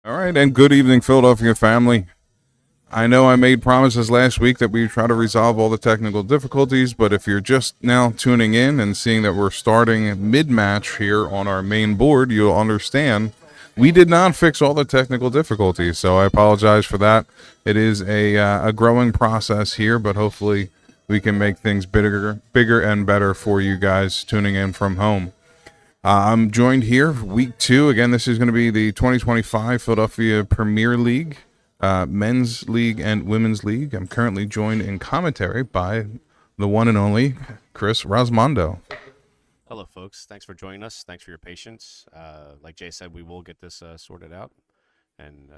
All right, and good evening, Philadelphia family. I know I made promises last week that we try to resolve all the technical difficulties, but if you're just now tuning in and seeing that we're starting mid match here on our main board, you'll understand we did not fix all the technical difficulties, so I apologize for that. It is a growing process here, but hopefully we can make things bigger and better for you guys tuning in from home. I'm joined here, week two. Again, this is going to be the 2025 Philadelphia Premier League, Men's League, and Women's League. I'm currently joined in commentary by the one and only Chris Rosmondo. Hello, folks. Thanks for joining us. Thanks for your patience. Like Jay said, we will get this sorted out and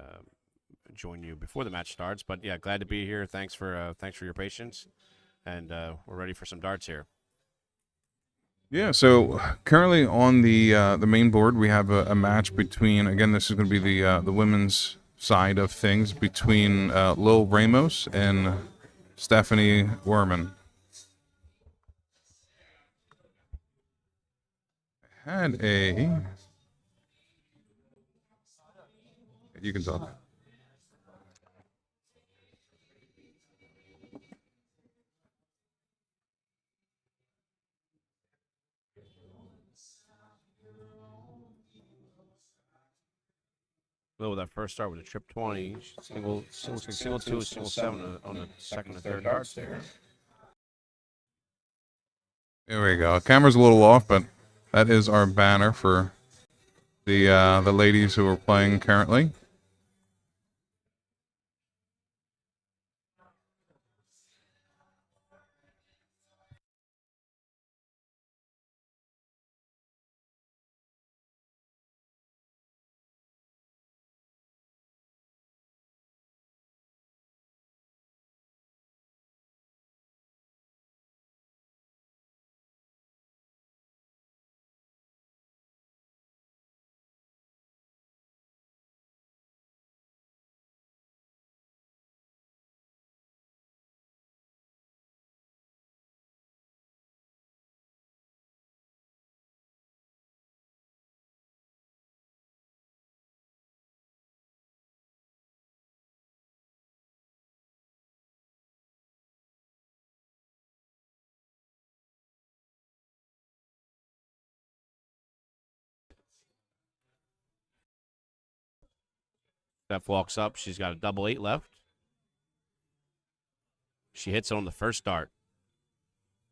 join you before the match starts. But yeah, glad to be here. Thanks for your patience, and we're ready for some darts here. Yeah, so currently on the main board, we have a match between. Again, this is going to be the women's side of things between Lil Ramos and Stephanie Werman. Had a. You can talk. Well, with that first start with a trip 20, single two, single seven on the second and third darts there. There we go. Camera's a little off, but that is our banner for the ladies who are playing currently. Steph walks up. She's got a double eight left. She hits it on the first dart.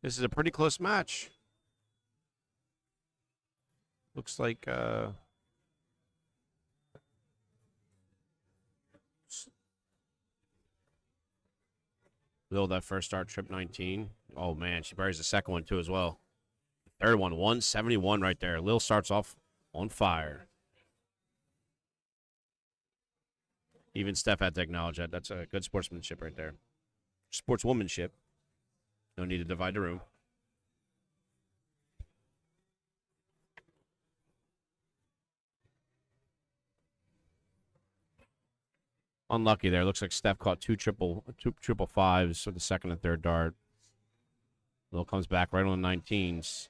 This is a pretty close match. Looks like Lil, that first start, trip 19. Oh, man, she buries the second one, too, as well. Third one, 171 right there. Lil starts off on fire. Even Steph had to acknowledge that. That's a good sportsmanship right there. Sportswomanship. No need to divide the room. Unlucky there. Looks like Steph caught two triple fives for the second and third dart. Lil comes back right on the 19s.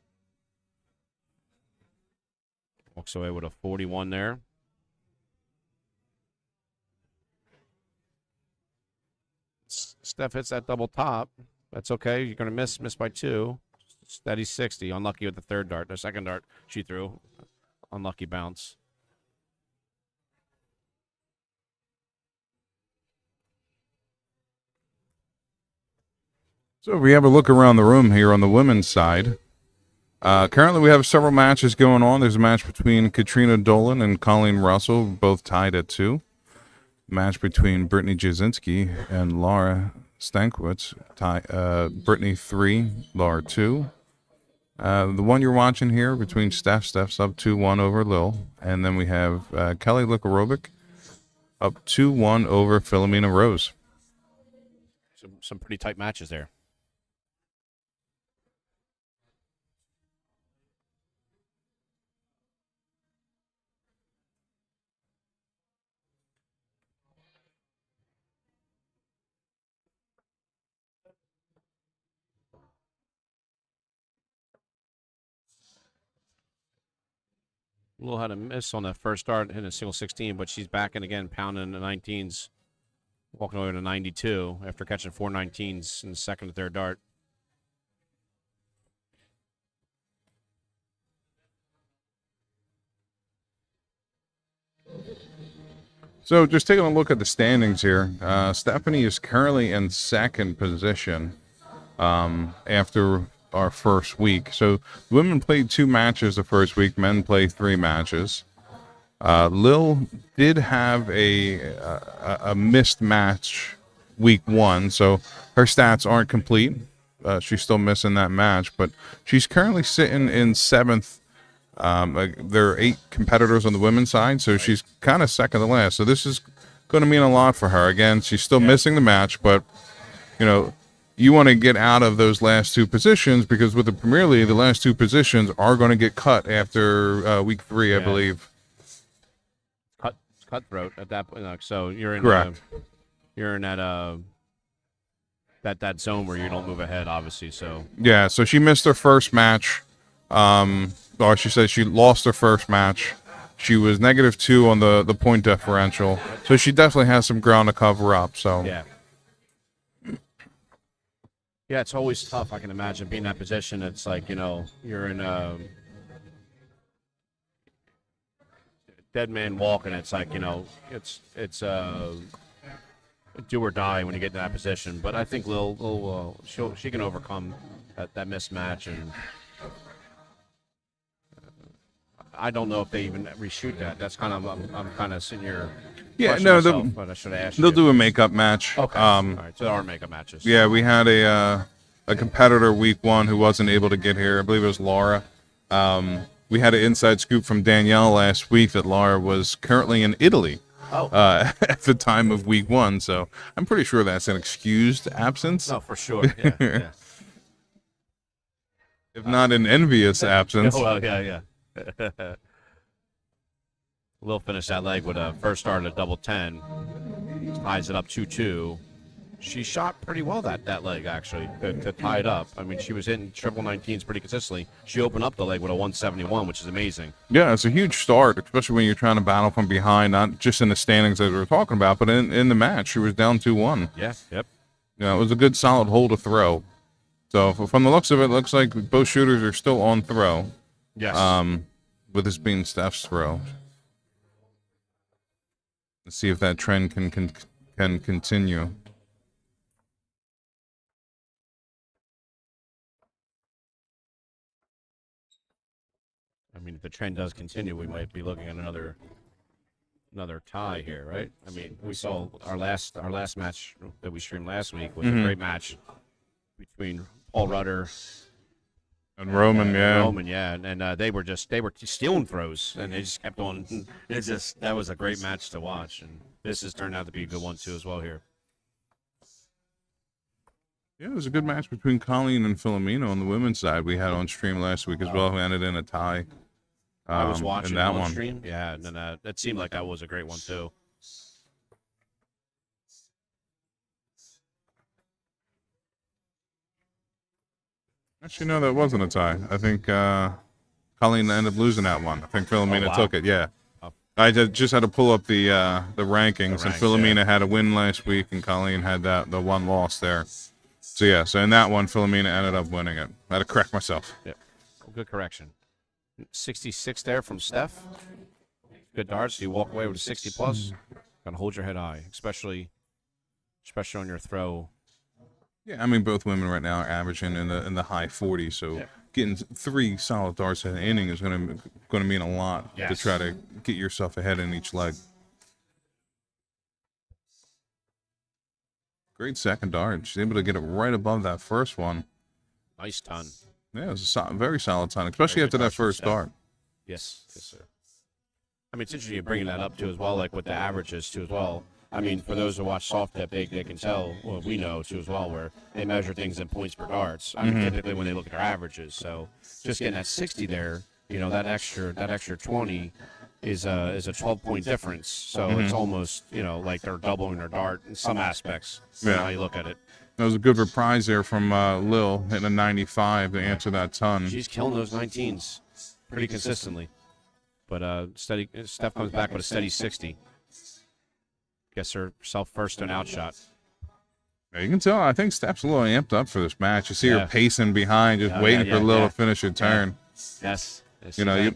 Walks away with a 41 there. Steph hits that double top. That's okay. You're going to miss by two. Steady 60. Unlucky with the third dart. The second dart she threw. Unlucky bounce. So if we have a look around the room here on the women's side, currently we have several matches going on. There's a match between Katrina Dolan and Colleen Russell, both tied at 2. Match between Brittany Jasinski and Laura Stankwitz, Brittany 3, Laura 2. The one you're watching here between Steph's up 2-1 over Lil. And then we have Kelly Likarovic up 2-1 over Philomena Rose. Some pretty tight matches there. Lil had a miss on that first start, hitting a single 16, but she's back in again, pounding the 19s, walking over to 92 after catching 4 19s in the second and third dart. So just taking a look at the standings here, Stephanie is currently in second position after our first week. So women played 2 matches the first week, men played 3 matches. Lil did have a missed match week 1, so her stats aren't complete. She's still missing that match, but she's currently sitting in 7th. There are 8 competitors on the women's side, so she's kind of second to last. So this is going to mean a lot for her. Again, she's still missing the match, but you want to get out of those last 2 positions, because with the Premier League, the last 2 positions are going to get cut after week 3, I believe. Cutthroat at that point. So you're in Correct. You're in that that zone where you don't move ahead, obviously. So Yeah, so she missed her first match. Or she said she lost her first match. She was -2 on the point differential. So she definitely has some ground to cover up. So yeah, it's always tough. I can imagine being in that position. It's like you're in a dead man walking. It's like it's do or die when you get in that position. But I think Lil she can overcome that mismatch, and I don't know if they even reshoot that. That's kind of I'm kind of sitting here. Myself, but I should have asked they'll you. do a makeup match. Okay. All right. So there are makeup matches. Yeah, we had a competitor week 1 who wasn't able to get here. I believe it was Laura. We had an inside scoop from Danielle last week that Laura was currently in Italy at the time of week 1. So I'm pretty sure that's an excused absence, No, for sure. Yeah. if not an envious absence. Oh, well, yeah. Lil finished that leg with a first start at a double 10. Ties it up 2-2. She shot pretty well that leg, actually, to tie it up. I mean, she was hitting triple 19s pretty consistently. She opened up the leg with a 171, which is amazing. Yeah, it's a huge start, especially when you're trying to battle from behind, not just in the standings as we were talking about, but in the match. She was down 2-1. Yeah, yep. Yeah, it was a good, solid hole to throw. So from the looks of it, looks like both shooters are still on throw. Yes. With this being Steph's throw. Let's see if that trend can continue. I mean, if the trend does continue, we might be looking at another tie here, right? I mean, we saw our last match that we streamed last week was a great match between Paul Rudder And Roman, and they were stealing throws, and they just kept on. That was a great match to watch, and this has turned out to be a good one too as well here. Yeah, it was a good match between Colleen and Filomeno on the women's side. We had on stream last week as well, who ended in a tie. I was watching in that on one. stream, yeah, and then it seemed like that was a great one too. Actually, no, that wasn't a tie. I think Colleen ended up losing that one. I think Filomena took it. Yeah, I just had to pull up the rankings, and Filomena had a win last week, and Colleen had the one loss there. So yeah, so in that one, Filomena ended up winning it. I had to correct myself. Yep, good correction. 66 there from Steph. Good darts. You walk away with a 60 plus. Gotta hold your head high, especially on your throw. Yeah, I mean both women right now are averaging in the high 40s, so getting 3 solid darts in an inning is going to mean a lot to try to get yourself ahead in each leg. Great second dart. She's able to get it right above that first one. Nice ton. Yeah, it was a very solid ton, especially after that first dart. Yes, sir. I mean, it's interesting you're bringing that up too as well, like with the averages too as well. I mean, for those who watch soft tip, they can tell, well, we know too as well, where they measure things in points per darts. I mean, typically when they look at their averages. So just getting that 60 there, that extra 20 is a 12-point difference. So it's almost, like they're doubling their dart in some aspects. Yeah. How you look at it. That was a good reprise there from Lil, hitting a 95 to answer that ton. She's killing those 19s pretty consistently. But Steph comes back with a steady 60. Gets herself first to an outshot. Yeah, you can tell. I think Steph's a little amped up for this match. You see her Yeah. pacing behind, just waiting for Lil to finish her turn. Yes. You know, you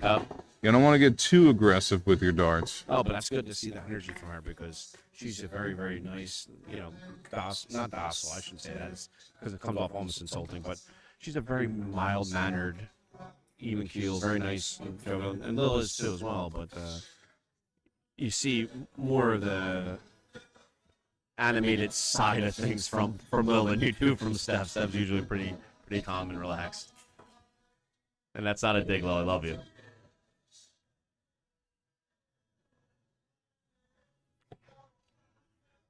don't want to get too aggressive with your darts. Oh, but that's good to see that energy from her because she's a very, very nice, not docile, I shouldn't say that because it comes off almost insulting, but she's a very mild-mannered, even keel, very nice, and Lil is too as well, but you see more of the animated side of things from Lil than you do from Steph. Steph's usually pretty calm and relaxed. And that's not a dig, Lil. I love you.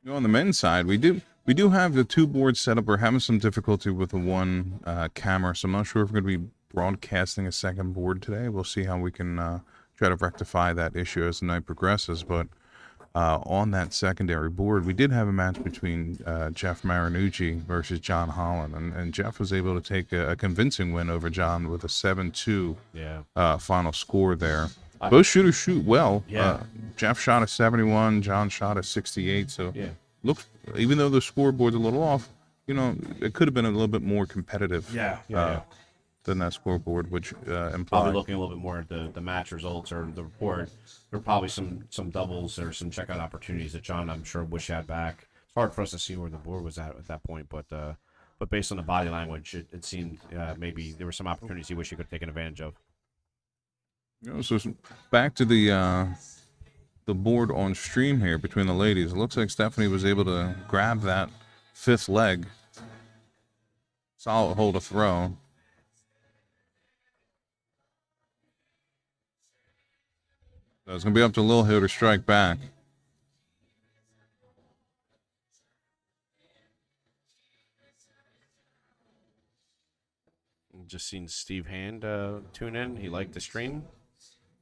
On the men's side, we do have the two boards set up. We're having some difficulty with the one camera, so I'm not sure if we're going to be broadcasting a second board today. We'll see how we can try to rectify that issue as the night progresses. But on that secondary board, we did have a match between Jeff Marinucci versus John Holland, and Jeff was able to take a convincing win over John with a 7-2 final score there. Both shooters shoot well. Jeff shot a 71, John shot a 68. So looks, even though the scoreboard's a little off, it could have been a little bit more competitive. Than that scoreboard, which implied. Probably looking a little bit more at the match results or the report. There are probably some doubles or some checkout opportunities that John, I'm sure, wish had back. It's hard for us to see where the board was at that point, but based on the body language, it seemed maybe there were some opportunities he wished he could have taken advantage of. So back to the board on stream here between the ladies. It looks like Stephanie was able to grab that fifth leg. Solid hold to throw. So it's going to be up to Lil Hill to strike back. Just seen Steve Hand tune in. He liked the stream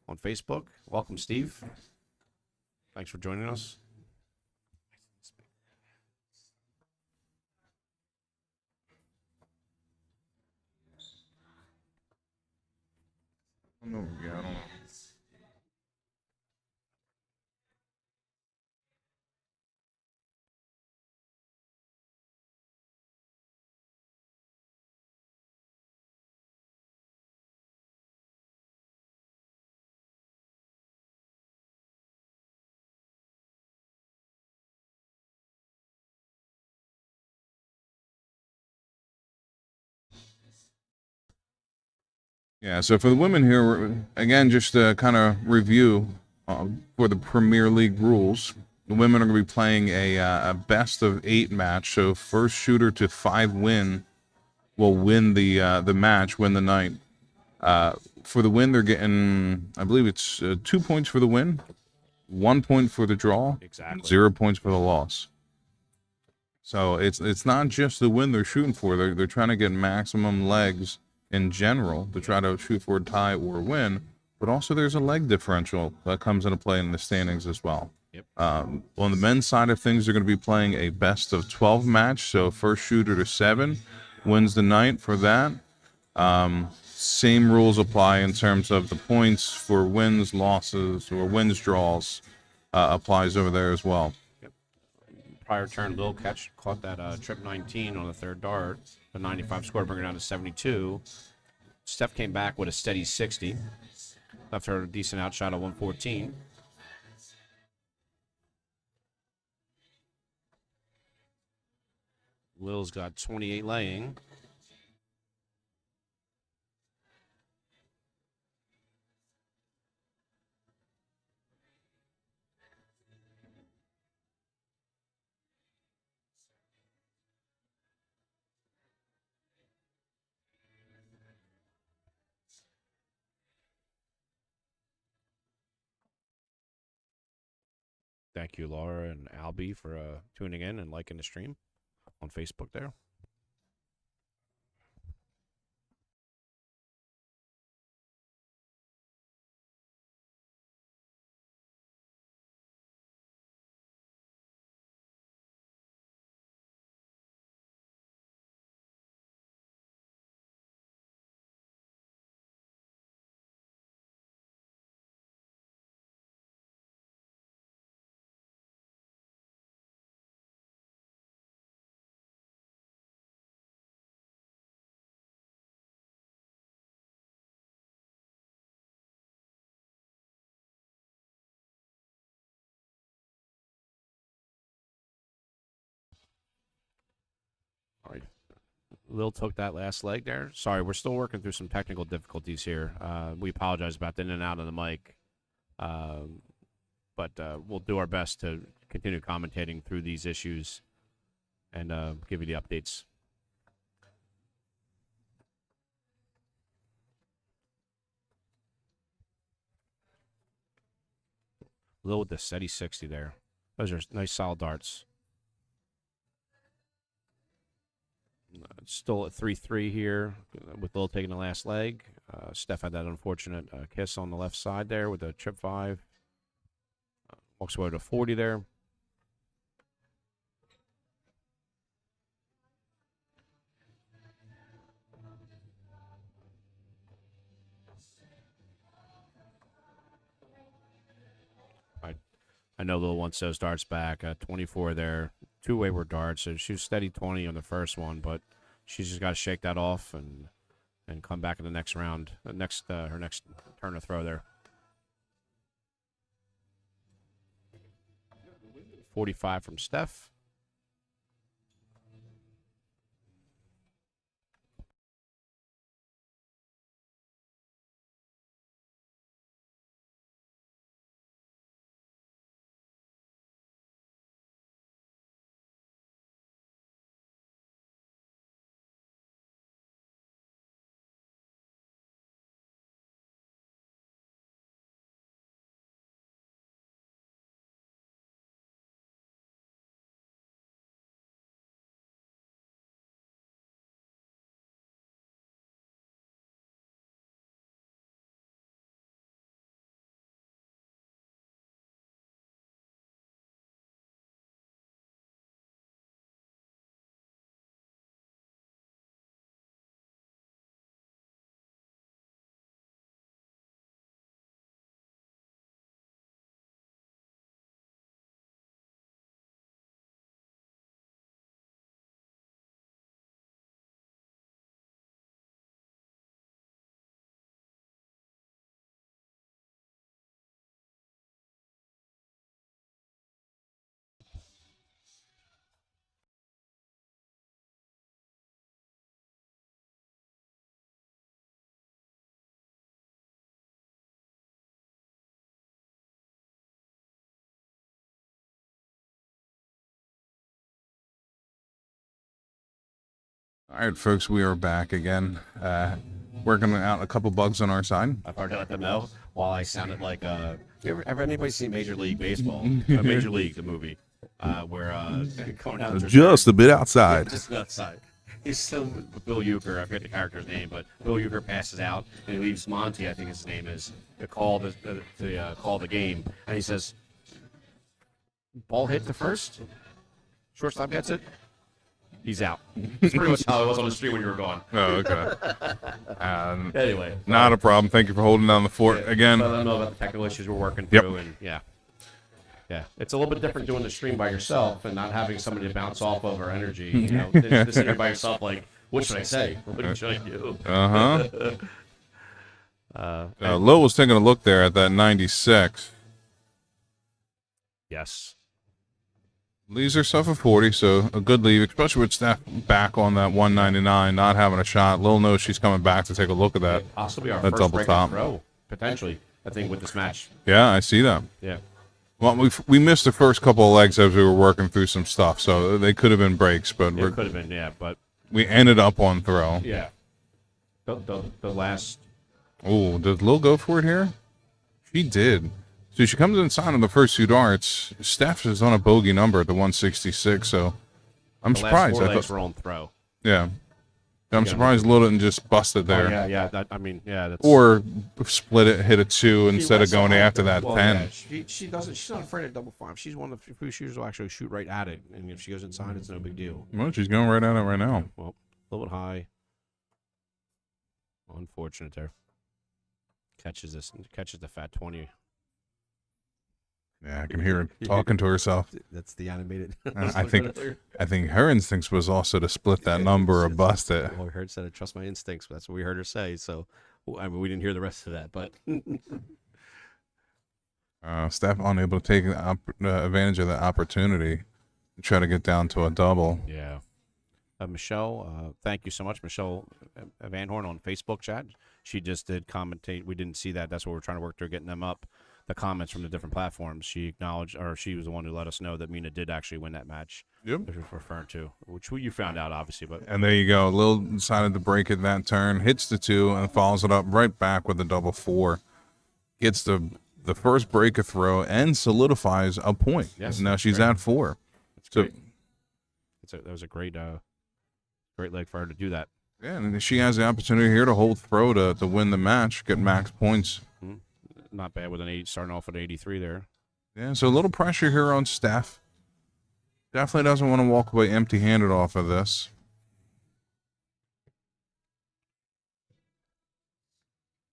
on Facebook. Welcome, Steve. Thanks for joining us. I don't know. Yeah, so for the women here, again, just to kind of review for the Premier League rules, the women are going to be playing a best-of-8 match. So first shooter to 5 win will win the match, win the night. For the win, they're getting, I believe it's 2 points for the win, 1 point for the draw, Exactly. 0 points for the loss. So it's not just the win they're shooting for. They're trying to get maximum legs in general to try to shoot for a tie or win, but also there's a leg differential that comes into play in the standings as well. Yep. On the men's side of things, they're going to be playing a best of 12 match. So first shooter to 7 wins the night for that. Same rules apply in terms of the points for wins, losses, or wins, draws applies over there as well. Prior turn, Lil caught that trip 19 on the third dart. The 95 score, bring her down to 72. Steph came back with a steady 60. Left her a decent outshot of 114. Lil's got 28 laying. Thank you, Laura and Albie, for tuning in and liking the stream on Facebook there. Lil took that last leg there. Sorry, we're still working through some technical difficulties here. We apologize about the in and out of the mic. But we'll do our best to continue commentating through these issues and give you the updates. Lil with the steady 60 there. Those are nice solid darts. Still at 3-3 here with Lil taking the last leg. Steph had that unfortunate kiss on the left side there with a chip 5. Walks away to 40 there. I know Lil wants those darts back. 24 there. 2 wayward darts. So she was steady 20 on the first one, but she's just got to shake that off and come back in the next round. Her next turn of throw there. 45 from Steph. All right, folks, we are back again. Working out a couple bugs on our side. I've already let them know while I sounded like ever anybody seen Major League Baseball? Major League, the movie, where going down Just a bit outside. just outside. He's still with Bill Euchre. I forget the character's name, but Bill Euchre passes out and he leaves Monty, I think his name is, to call the game, and he says, "Ball hit the first, shortstop gets it, he's out." That's pretty much how it was on the street when you were gone. Oh, okay. Anyway, Not a problem. Thank you for holding down the fort again. I don't know about the technical issues we're working Yep. through, and yeah, it's a little bit different doing the stream by yourself and not having somebody to bounce off of or energy. You know, just sitting by yourself, like, what should I say? What should I do? Lil was taking a look there at that 96. Yes. Leaves herself a 40, so a good leave, especially with Steph back on that 199, not having a shot. Lil knows she's coming back to take a look at that. Possibly our That first double breakout top. throw, potentially, I think, with this match. Yeah, I see that. Yeah. Well, we missed the first couple of legs as we were working through some stuff, so they could have been breaks, but It could have been, yeah, but we ended up on throw. yeah. The last. Oh, did Lil go for it here? She did. So she comes inside on the first 2 darts. Steph is on a bogey number at the 166, so I'm The last surprised. 4 I legs thought, were on throw. yeah. I'm surprised Lil didn't just bust it there. Oh, yeah. That's. Or split it, hit a 2 instead of wrestled going hard. after that Well, 10. yeah, she doesn't. She's not afraid of double farm. She's one of the few shooters who will actually shoot right at it, and if she goes inside, it's no big deal. Well, she's going right at it right now. Well, a little bit high. Unfortunate there. Catches the fat 20. Yeah, I can hear her talking to herself. That's the animated. I think her instincts was also to split that number or bust it. Well, we heard said, "I trust my instincts." That's what we heard her say. So, I mean, we didn't hear the rest of that, but Steph unable to take advantage of that opportunity to try to get down to a double. yeah. Michelle, thank you so much, Michelle Van Horn on Facebook chat. She just did commentate. We didn't see that. That's what we're trying to work through, getting them up, the comments from the different platforms. She acknowledged, or she was the one who let us know that Mina did actually win that match. Yep. That we're referring to, which you found out, obviously. But And there you go. Lil decided to break it that turn, hits the 2, and follows it up right back with a double 4. Gets the first break of throw and solidifies a point. Yes, Now she's great. at 4. That's So great. That was a great leg for her to do that. yeah, and she has the opportunity here to hold throw to win the match, get max points. Not bad with an 8, starting off at 83 there. Yeah, so a little pressure here on Steph. Definitely doesn't want to walk away empty-handed off of this.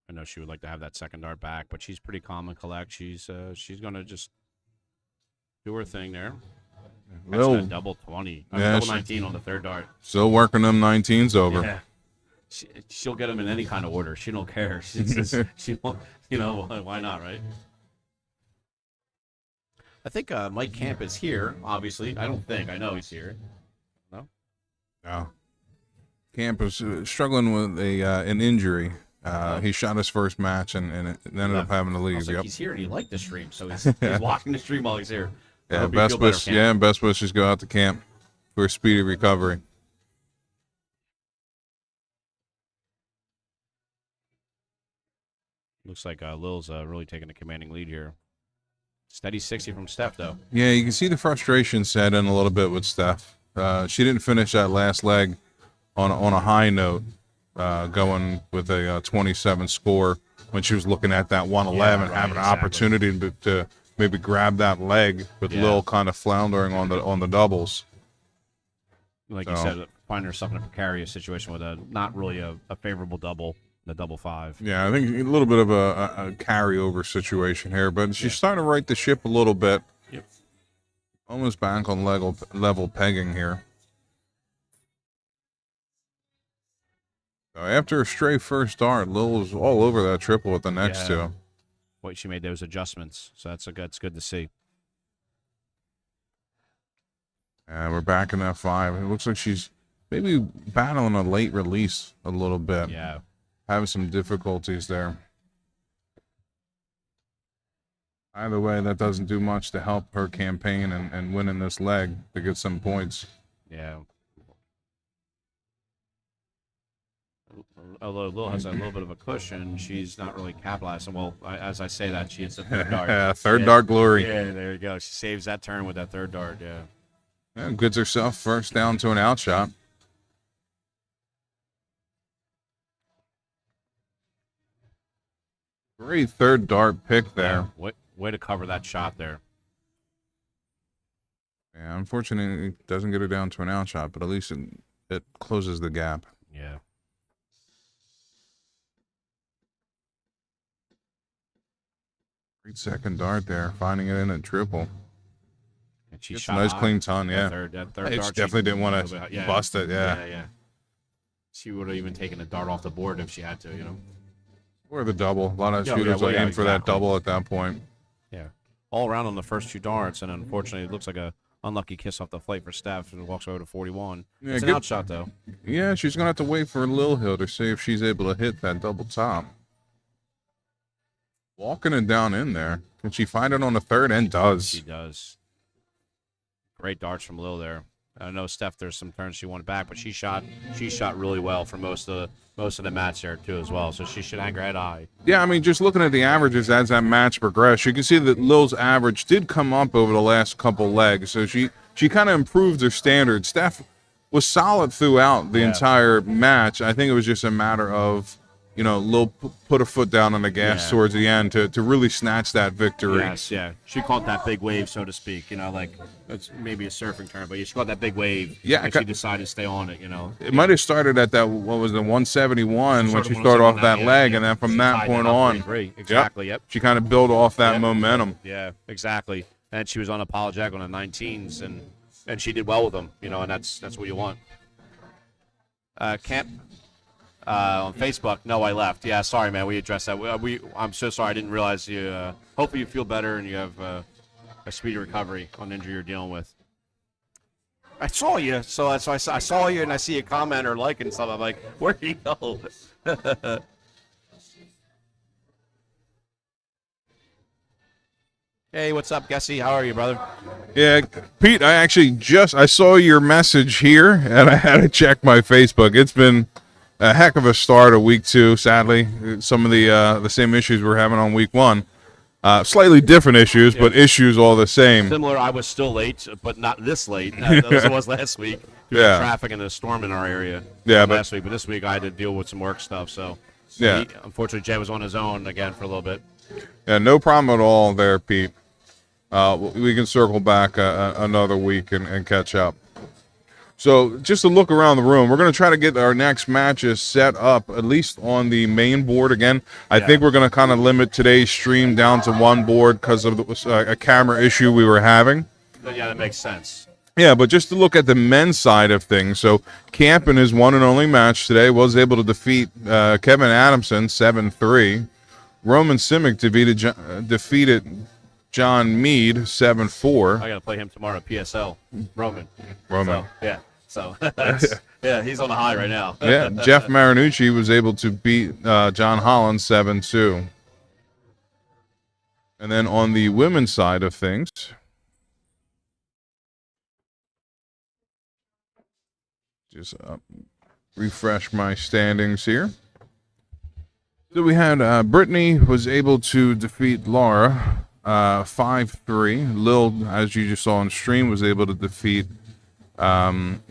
I know she would like to have that second dart back, but she's pretty calm and collect. She's going to just do her thing there. That's Lil a double 20. Yeah, Double she- 19 on the third dart. still working them 19s over. Yeah. She'll get them in any kind of order. She don't care. She's just, she won't, why not, right? I think Mike Camp is here, obviously. I know he's here. No? No. Camp is struggling with an injury. He shot his first match and ended up having to I leave. was like, Yep. he's here and he liked the stream, so he's watching the stream while he's here. I Yeah, hope you feel better, Camp. best wishes go out to Camp for a speedy recovery. Looks like Lil's really taking a commanding lead here. Steady 60 from Steph, though. Yeah, you can see the frustration set in a little bit with Steph. She didn't finish that last leg on a high note, going with a 27 score when she was looking at that 111, right, having an exactly. opportunity to maybe grab that leg with Yeah. Lil kind of floundering on the doubles. Like you said, finding herself in a precarious situation with not really a favorable double, the double 5. Yeah, I think a little bit of a carryover situation here, but she's starting to right the ship a little bit. Yep. Almost back on level pegging here. So after a straight first dart, Lil was all over that triple with the next Yeah. two. What she made those adjustments, so that's good to see. And we're back in that 5. It looks like she's maybe battling a late release a little bit. Yeah. Having some difficulties there. Either way, that doesn't do much to help her campaign and winning this leg to get some points. Yeah. Although Lil has a little bit of a cushion, she's not really capitalizing. Well, as I say that, she hits the third dart. Third dart glory. Yeah, there you go. She saves that turn with that third dart, yeah. Yeah, goods herself first down to an out shot. Great third dart pick there. Way to cover that shot there. Yeah, unfortunately, it doesn't get her down to an out shot, but at least it closes the gap. Yeah. Great second dart there, finding it in a triple. And she It's a shot nice high. clean ton, yeah. That third She dart, definitely didn't want to bust it, yeah. Yeah. She would have even taken a dart off the board if she had to, Or the double. A lot of Yeah, shooters well, are yeah, aiming for that exactly. double at that point. Yeah. All around on the first 2 darts, and unfortunately, it looks like a unlucky kiss off the flight for Steph, and walks over to 41. Yeah, It's an good- out shot, though. Yeah, she's going to have to wait for Lil Hill to see if she's able to hit that double top. Walking it down in there. Can she find it on the third? And does. She does. Great darts from Lil there. I know Steph, there's some turns she won back, but she shot really well for most of the match there too as well. So she should hang her head high. Yeah, I mean, just looking at the averages as that match progressed, you can see that Lil's average did come up over the last couple legs. So she kind of improved her standards. Steph was solid throughout the entire match. I think it was just a matter of, Lil put her foot down on the gas towards the end to really snatch that victory. Yes, yeah. She caught that big wave, so to speak. Like it's maybe a surfing term, but she caught that big wave. Yeah, and she decided to stay on it. It might have started at that, what was it, 171 when she Sort of started off 171, that leg, yeah. and then from She that tied point that up on, 43. Exactly, yep. she kind of built off that Yep. momentum. Yeah, exactly. And she was unapologetic on the 19s, and she did well with them. And that's what you want. Camp on Facebook. No, I left. Yeah, sorry, man. We addressed that. I'm so sorry. I didn't realize you. Hopefully, you feel better and you have a speedy recovery on the injury you're dealing with. I saw you, so I saw you, and I see a comment or like and stuff. I'm like, where'd he go? Hey, what's up, Gessie? How are you, brother? Yeah, Pete, I saw your message here, and I had to check my Facebook. It's been a heck of a start of week 2. Sadly, some of the same issues we're having on week 1. Slightly different issues, but issues all the same. Similar. I was still late, but not this late as it was last week. Due to Yeah. traffic and the storm in our area. Yeah, but- last week, but this week I had to deal with some work stuff. So Yeah. unfortunately, Jay was on his own again for a little bit. Yeah, no problem at all there, Pete. We can circle back another week and catch up. So just to look around the room, we're going to try to get our next matches set up, at least on the main board again. I think we're going to kind of limit today's stream down to one board because of a camera issue we were having. But yeah, that makes sense. Yeah, but just to look at the men's side of things. So Camp in his one and only match today was able to defeat Kevin Adamson 7-3. Roman Simic defeated John Mead 7-4. I got to play him tomorrow at PSL. Roman. Roman. So, yeah. So yeah, he's on the high right now. Yeah, Jeff Marinucci was able to beat John Holland 7-2. And then on the women's side of things, just refresh my standings here. So we had Brittany was able to defeat Laura 5-3. Lil, as you just saw on stream, was able to defeat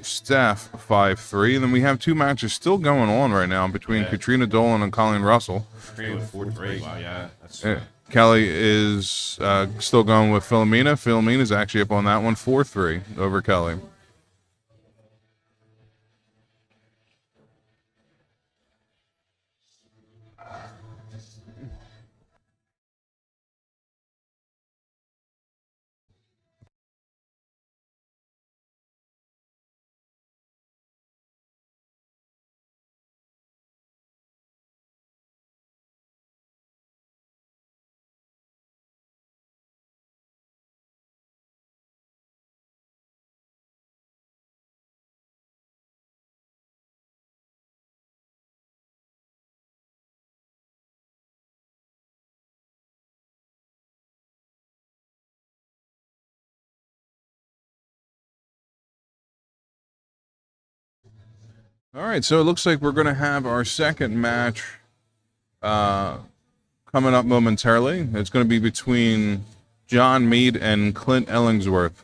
Steph 5-3. And then we have 2 matches still going on right now between Katrina Dolan and Colleen Russell. 4-3. Wow, yeah. That's Kelly is still going with Philomena. Philomena is actually up on that one 4-3 over Kelly. All right, so it looks like we're going to have our second match coming up momentarily. It's going to be between John Mead and Clint Ellingsworth.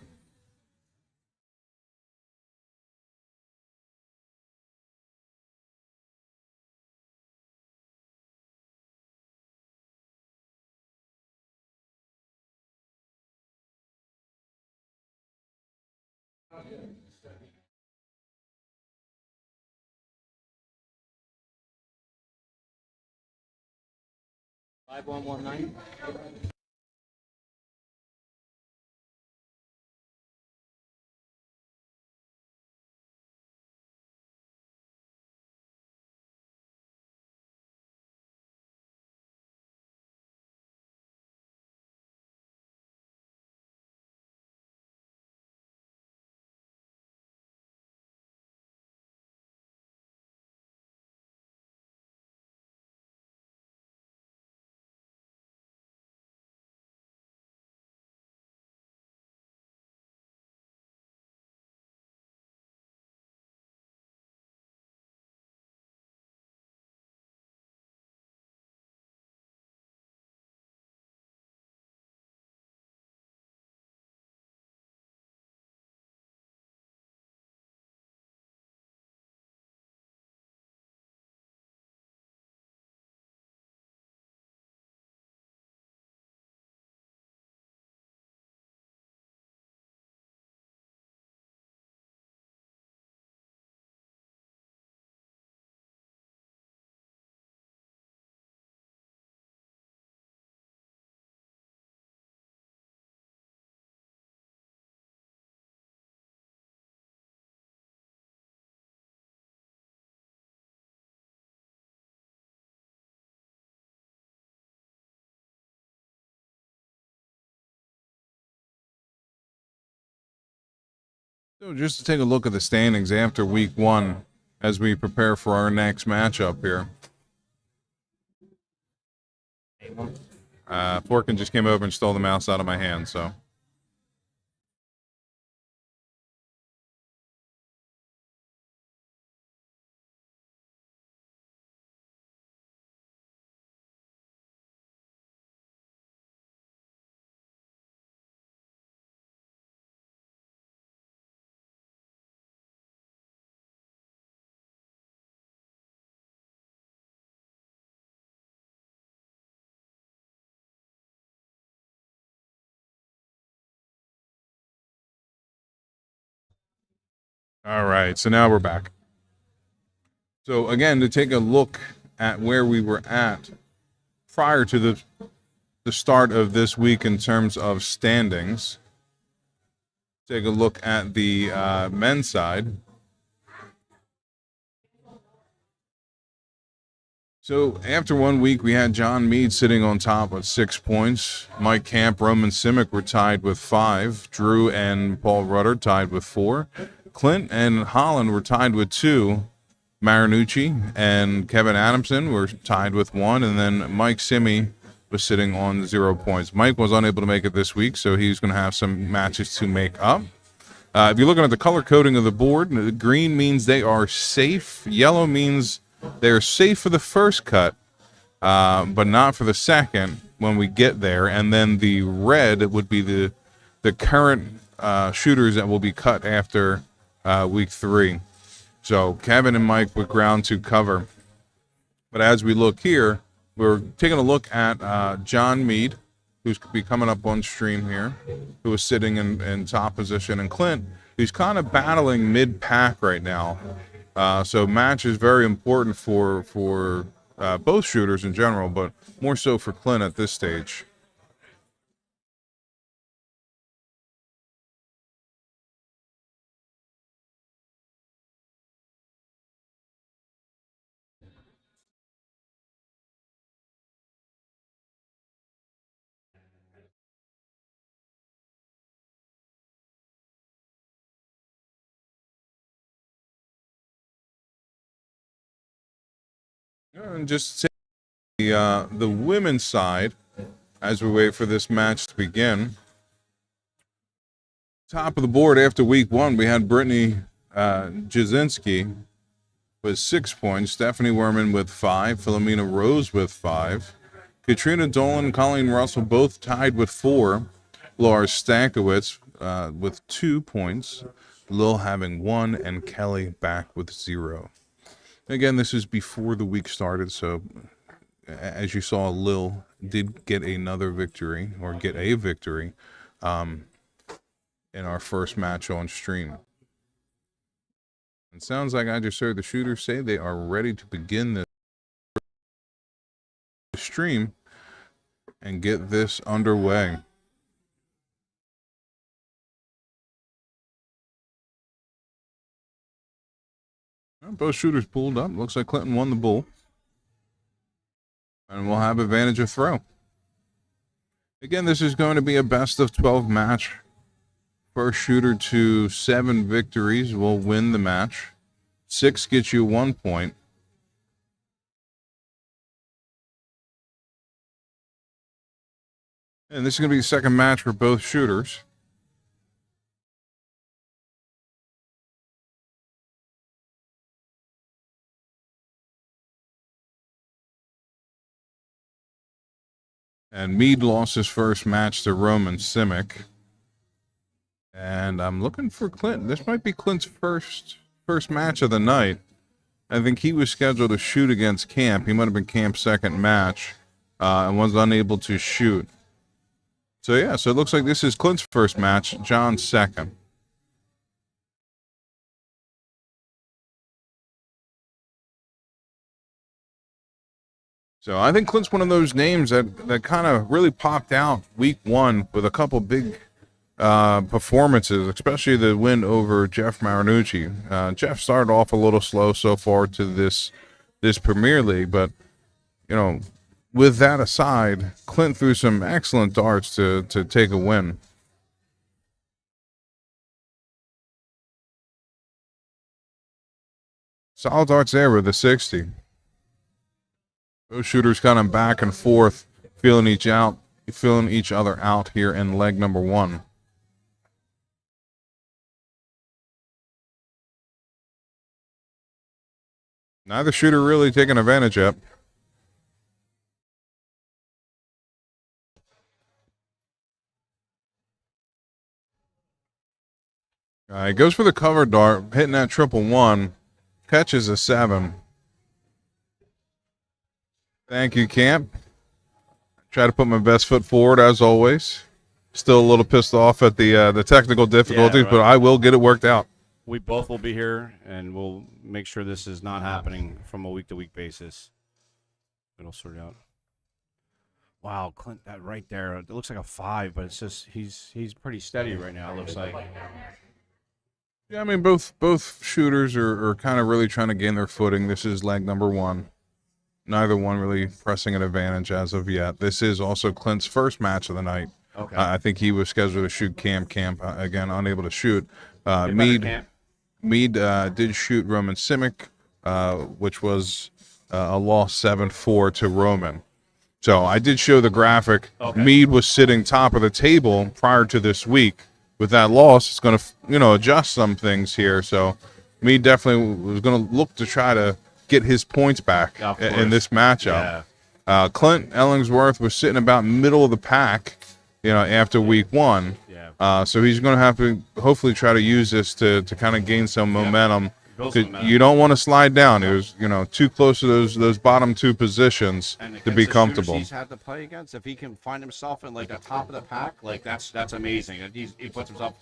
So just to take a look at the standings after week 1 as we prepare for our next matchup here. Forkin just came over and stole the mouse out of my hand, so. All right, so now we're back. So again, to take a look at where we were at prior to the start of this week in terms of standings, take a look at the men's side. So after 1 week, we had John Meade sitting on top with 6 points. Mike Camp, Roman Simic were tied with 5. Drew and Paul Rudder tied with 4. Clint and Holland were tied with 2. Marinucci and Kevin Adamson were tied with 1. And then Mike Simi was sitting on 0 points. Mike was unable to make it this week, so he's going to have some matches to make up. If you're looking at the color coding of the board, green means they are safe. Yellow means they're safe for the first cut, but not for the second when we get there. And then the red would be the current shooters that will be cut after week 3. So Kevin and Mike with ground to cover. But as we look here, we're taking a look at John Meade, who's be coming up on stream here, who is sitting in top position, and Clint, who's kind of battling mid-pack right now. So match is very important for both shooters in general, but more so for Clint at this stage. And just the women's side, as we wait for this match to begin. Top of the board after week 1, we had Brittany Jasinski with 6 points, Stephanie Werman with 5, Philomena Rose with 5, Katrina Dolan, Colleen Russell both tied with 4, Laura Stankiewicz with 2 points, Lil having 1, and Kelly back with 0. Again, this is before the week started, so as you saw, Lil did get another victory, or get a victory, in our first match on stream. It sounds like I just heard the shooters say they are ready to begin the stream and get this underway. Both shooters pulled up. Looks like Clinton won the bull. And we'll have advantage of throw. Again, this is going to be a best of 12 match. First shooter to 7 victories will win the match. 6 gets you 1 point. And this is going to be the second match for both shooters. And Meade lost his first match to Roman Simic. And I'm looking for Clint. This might be Clint's first match of the night. I think he was scheduled to shoot against Camp. He might have been Camp's second match and was unable to shoot. So, yeah, so it looks like this is Clint's first match, John's second. So I think Clint's one of those names that kind of really popped out week 1 with a couple big performances, especially the win over Jeff Marinucci. Jeff started off a little slow so far to this Premier League, but, you know, with that aside, Clint threw some excellent darts to take a win. Solid darts there with the 60. Those shooters kind of back and forth, feeling each other out here in leg number 1. Neither shooter really taking advantage yet. He goes for the cover dart, hitting that 111. Catches a 7. Thank you, Camp. Try to put my best foot forward as always. Still a little pissed off at the technical difficulties, right. but I will get it worked out. We both will be here, and we'll make sure this is not happening from a week-to-week basis. It'll sort it out. Wow, Clint, that right there, it looks like a 5, but it's just he's pretty steady right now, it looks like. Yeah, I mean, both shooters are kind of really trying to gain their footing. This is leg number 1. Neither one really pressing an advantage as of yet. This is also Clint's first match of the night. Okay. I think he was scheduled to shoot Camp. Again, unable to shoot. Mead did shoot Roman Simic, which was a loss 7-4 to Roman. So I did show the graphic. Okay. Mead was sitting top of the table prior to this week. With that loss, it's going to, adjust some things here. So Mead definitely was going to look to try to get his points back in this matchup. Yeah. Clint Ellingsworth was sitting about middle of the pack, after week 1. Yeah. So he's going to have to hopefully try to use this to kind of gain some momentum. You don't want to slide down. It was, too close to those bottom 2 positions to be comfortable. He's had to play against. If he can find himself in like the top of the pack, like that's amazing. And he puts himself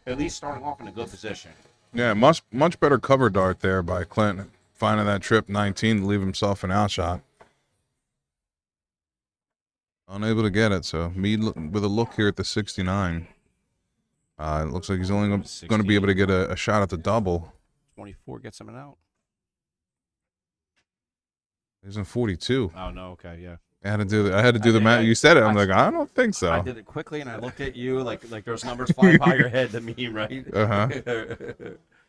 at least starting off in a good position. Yeah, much better cover dart there by Clint, finding that trip 19 to leave himself an outshot. Unable to get it, so Mead with a look here at the 69. It looks like he's only going to be able to get a shot at the double. 24 gets him an out. He's in 42. Oh no, okay, yeah. I had to do the math. You said it. I'm like, I don't think so. I did it quickly, and I looked at you like there's numbers flying by your head to me, right? Or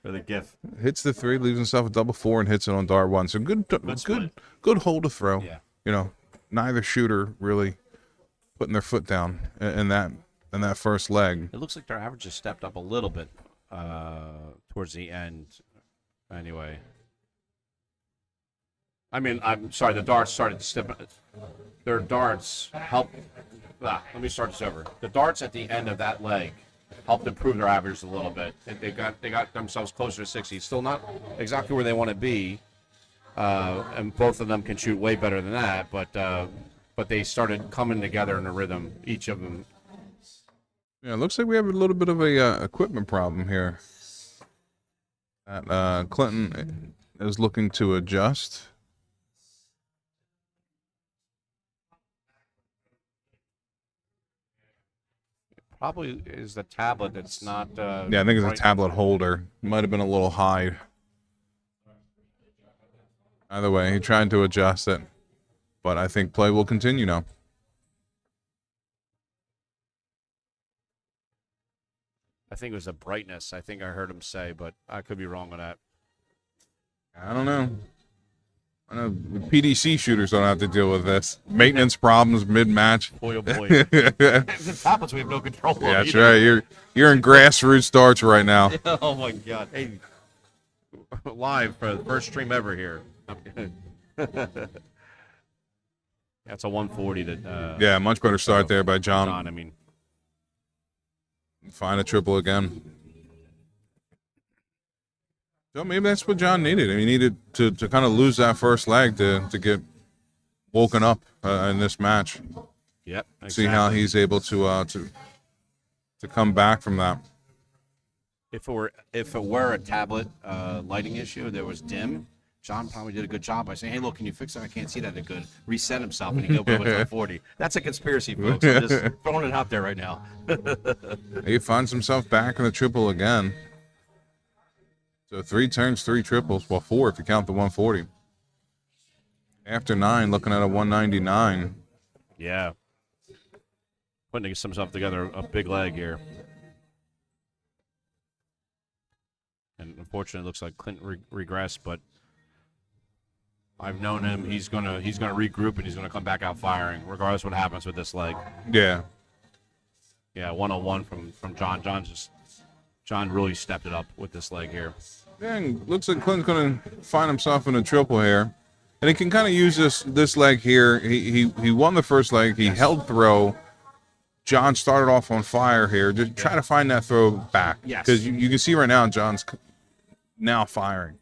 the GIF. Hits the 3, leaves himself a double 4, and hits it on dart 1. So good hole to throw. Yeah. Neither shooter really putting their foot down in that first leg. It looks like their average has stepped up a little bit towards the end. Anyway. I mean, I'm sorry, the darts started to step. Their darts helped. Let me start this over. The darts at the end of that leg helped improve their average a little bit. They got themselves closer to 60. Still not exactly where they want to be, and both of them can shoot way better than that. But they started coming together in a rhythm, each of them. Yeah, it looks like we have a little bit of a equipment problem here. That Clinton is looking to adjust. Probably is the tablet that's not. Yeah, I think it's a tablet holder. Might have been a little high. Either way, he tried to adjust it, but I think play will continue now. I think it was the brightness. I think I heard him say, but I could be wrong on that. I don't know. I know the PDC shooters don't have to deal with this. Maintenance problems mid-match. Boy, oh boy. The tablets we have no control over. Yeah, that's right. You're in grassroots darts right now. Oh, my God. Hey, live for the first stream ever here. That's a 140 that. Yeah, much better start there by John. I mean. Find a triple again. So maybe that's what John needed. He needed to kind of lose that first leg to get woken up in this match. Yep. Exactly. See how he's able to come back from that. If it were a tablet lighting issue that was dim, John probably did a good job by saying, "Hey, look, can you fix it? I can't see that good." Reset himself and he go with 140. That's a conspiracy, folks. I'm just throwing it out there right now. He finds himself back in the triple again. So 3 turns, 3 triples. Well, 4 if you count the 140. After 9, looking at a 199. Yeah. Putting himself together a big leg here. And unfortunately, it looks like Clint regressed, but I've known him. He's gonna regroup and he's gonna come back out firing, regardless of what happens with this leg. Yeah. Yeah, 101 from John. John really stepped it up with this leg here. Yeah, and looks like Clint's going to find himself in a triple here. And he can kind of use this leg here. He won the first leg. He held throw. John started off on fire here. Just try to find that throw back. Yes. Because you can see right now John's now firing.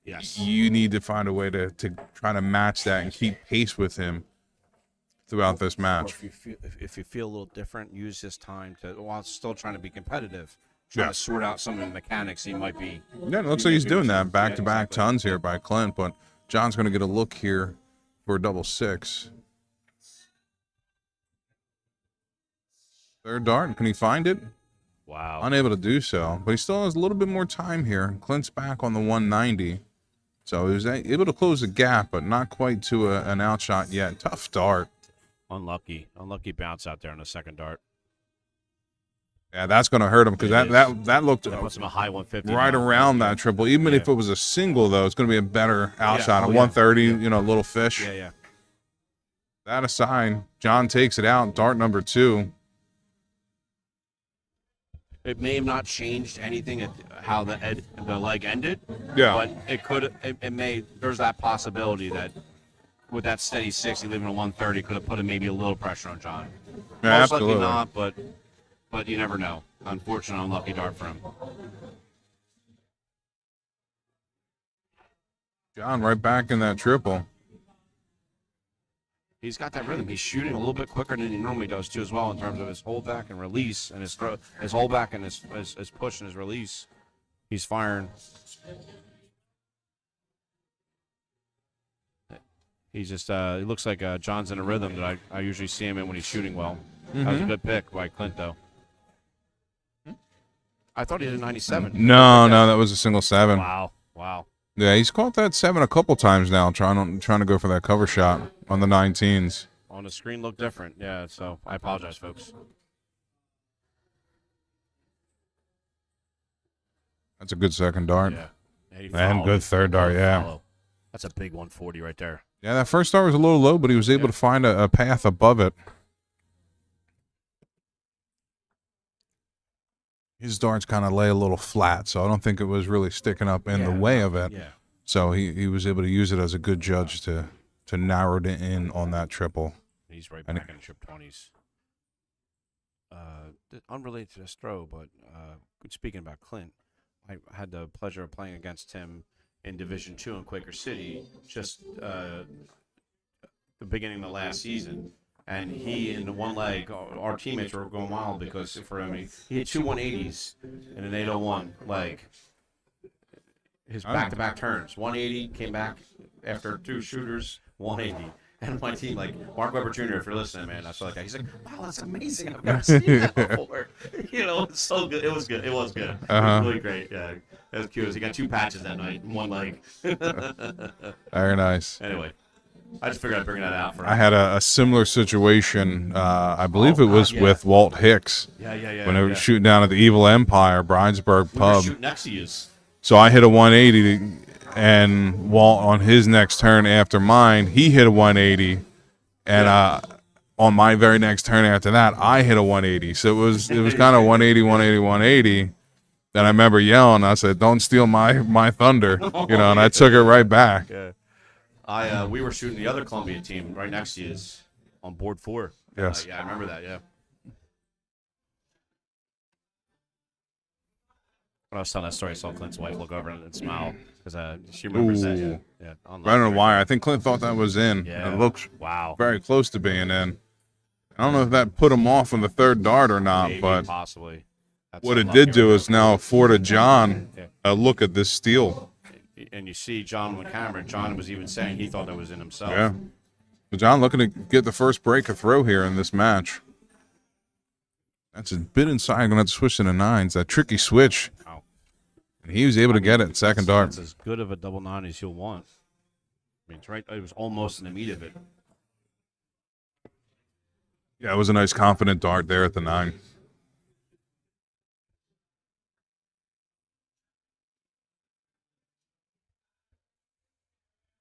Yes. You need to find a way to try to match that and keep pace with him throughout this match. If you feel a little different, use this time to, while still trying to be competitive, trying to sort out some of the mechanics he might be. Yeah, it looks like he's doing that. Back-to-back tons here by Clint, but John's going to get a look here for a double six. Third dart. Can he find it? Wow. Unable to do so, but he still has a little bit more time here. Clint's back on the 190. So he was able to close the gap, but not quite to an outshot yet. Tough dart. Unlucky bounce out there on the second dart. Yeah, that's going to hurt him because that looked That puts him a high 150. right around that triple. Even if it was a single, though, it's going to be a better outshot. Oh, At 130, you know, little fish. Yeah. That aside, John takes it out. Dart number 2. It may have not changed anything at how the leg ended. Yeah. But it could. It may. There's that possibility that with that steady 60, leaving a 130, could have put maybe a little pressure on John. Yeah, Most absolutely. likely not, but you never know. Unfortunate, unlucky dart for him. John right back in that triple. He's got that rhythm. He's shooting a little bit quicker than he normally does too, as well, in terms of his holdback and release, and his holdback and his push and his release. He's firing. He's just. It looks like John's in a rhythm that I usually see him in when he's shooting well. That was a good pick by Clint, though. I thought he had a 97. No, that was a single 7. Wow. Yeah, he's caught that 7 a couple times now, trying to go for that cover shot on the 19s. On the screen looked different. Yeah, so I apologize, folks. That's a good second dart. Yeah. And good third dart, yeah. Follow. That's a big 140 right there. Yeah, that first dart was a little low, but he was able to find a path above it. His darts kind of lay a little flat, so I don't think it was really sticking up in the way of it. Yeah. So he was able to use it as a good judge to narrow it in on that triple. He's right back in the trip 20s. Unrelated to this throw, but speaking about Clint, I had the pleasure of playing against him in Division II in Quaker City just the beginning of the last season. And he, in the one leg, our teammates were going wild because for him, he hit 2 180s in an 801 leg. His back-to-back turns. 180, came back after 2 shooters, 180. And my team, like, Mark Weber Jr., if you're listening, man, I saw that guy. He's like, wow, that's amazing. I've never seen that before. You know, it's so good. It was good. It was good. It was really great. Yeah, it was cute. He got 2 patches that night in one leg. Very nice. Anyway. I just figured I'd bring that out for him. I had a similar situation. I believe it was with Walt Hicks. Yeah. When they were shooting down at the Evil Empire, Bridesburg We Pub. were shooting next to you. So I hit a 180, and Walt, on his next turn after mine, he hit a 180. And on my very next turn after that, I hit a 180. So it was kind of 180, 180, 180. And I remember yelling, I said, don't steal my thunder. You know, and I took it right back. Yeah. We were shooting the other Columbia team right next to you on board 4. Yes. Yeah, I remember that, yeah. When I was telling that story, I saw Clint's wife look over and smile because she remembers that. Yeah. Right on the wire. I think Clint thought that was in. Yeah. It looks wow. very close to being in. I don't know if that put him off on the third dart or not, Maybe, but possibly. That's what it unlucky did do right is now afforded John Yeah. a look at this steal. And you see John on the camera. John was even saying he thought that was in himself. Yeah. But John looking to get the first break of throw here in this match. That's a bit inside. Going to have to switch to the 9s. That tricky switch. Wow. And he was able to get it second dart. That's as good of a double 9 as you'll want. I mean, it's right. It was almost in the meat of it. Yeah, it was a nice confident dart there at the 9.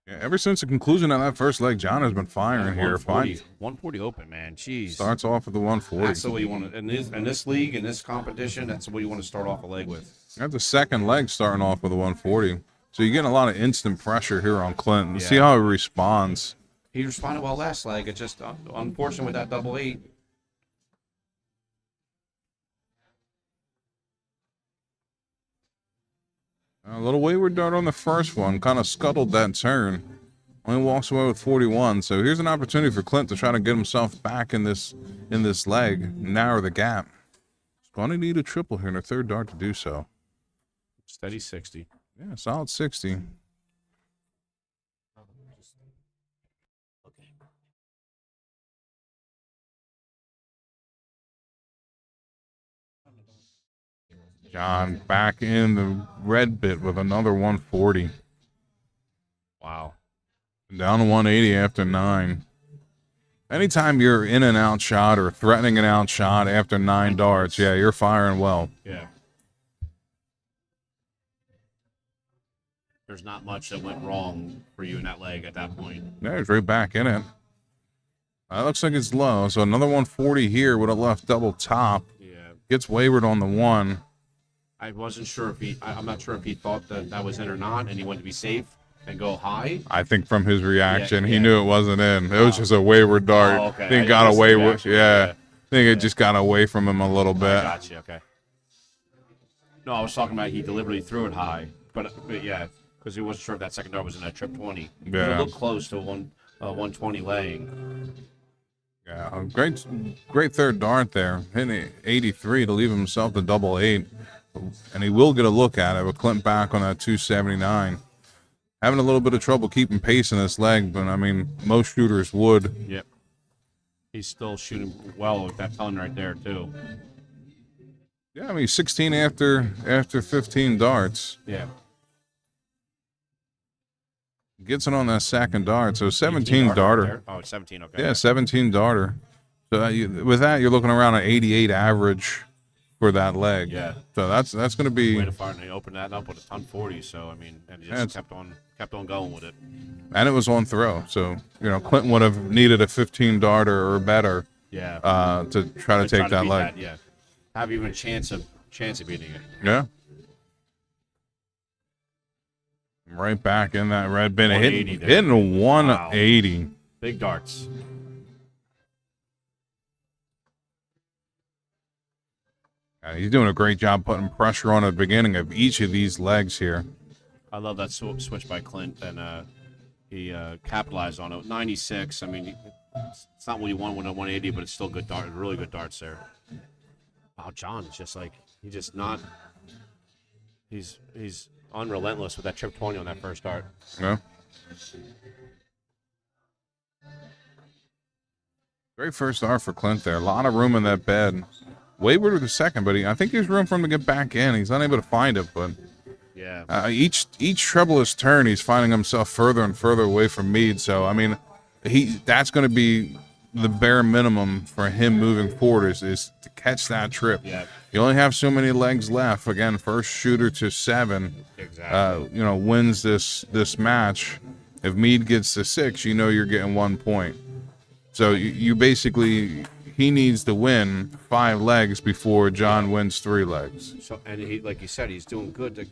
Yeah, ever since the conclusion of that first leg, John has been firing here. 140 open, man. Jeez. Starts off with the 140. That's the way you want to, in this league, in this competition, that's the way you want to start off a leg with. That's the second leg starting off with a 140. So you're getting a lot of instant pressure here on Clinton. Yeah. See how he responds. He responded well last leg. It's just unfortunate with that double 8. A little wayward dart on the first one. Kind of scuttled that turn. Only walks away with 41. So here's an opportunity for Clint to try to get himself back in this leg, narrow the gap. He's going to need a triple here in a third dart to do so. Steady 60. Yeah, solid 60. John back in the red bit with another 140. Wow. Down to 180 after 9. Anytime you're in an out shot or threatening an out shot after 9 darts, yeah, you're firing well. Yeah. There's not much that went wrong for you in that leg at that point. Yeah, he's right back in it. That looks like it's low. So another 140 here would have left double top. Yeah. Gets wayward on the 1. I wasn't sure if I'm not sure if he thought that was in or not, and he wanted to be safe and go high. I think from his reaction, Yeah. he knew it wasn't in. It was just a wayward dart. Oh, okay. I think I got missed away the with, reaction. I think it just got away from him a little I bit. got you. Okay. No, I was talking about he deliberately threw it high, but yeah, because he wasn't sure if that second dart was in that trip 20. Yeah. It looked close to 120 laying. Yeah, great third dart there. Hitting 83 to leave himself the double 8. And he will get a look at it with Clint back on that 279. Having a little bit of trouble keeping pace in this leg, but I mean, most shooters would. Yep. He's still shooting well with that ton right there, too. Yeah, I mean, 16 after 15 darts. Yeah. Gets it on that second dart, so 17 18 darter. there. Oh, it's 17, okay. Yeah, 17 darter. So with that, you're looking around an 88 average for that leg. Yeah. So that's going to be. Way to fire, and they opened that up with a ton 40. So I mean, and he just kept on going with it. And it was on throw. So Clinton would have needed a 15 darter or better. Yeah. To try to take that beat leg. yeah. Have even a chance of beating it. Yeah. Right back in that red bin. Hitting a 180. Wow. Big darts. He's doing a great job putting pressure on at the beginning of each of these legs here. I love that switch by Clint, and he capitalized on it. 96. I mean, it's not what you want with a 180, but it's still good dart. Really good darts there. Wow, John is just like he's unrelentless with that trip 20 on that first dart. Yeah. Great first dart for Clint there. A lot of room in that bed. Wayward with the second, but I think there's room for him to get back in. He's unable to find it, but yeah. Each trebleless turn, he's finding himself further and further away from Mead. So I mean, that's going to be the bare minimum for him moving forward is to catch that trip. Yeah. You only have so many legs left. Again, first shooter to 7. Exactly. Wins this match. If Mead gets to 6, you're getting 1 point. So you basically. He needs to win 5 legs before John wins 3 legs. So, and he, like you said, he's doing good.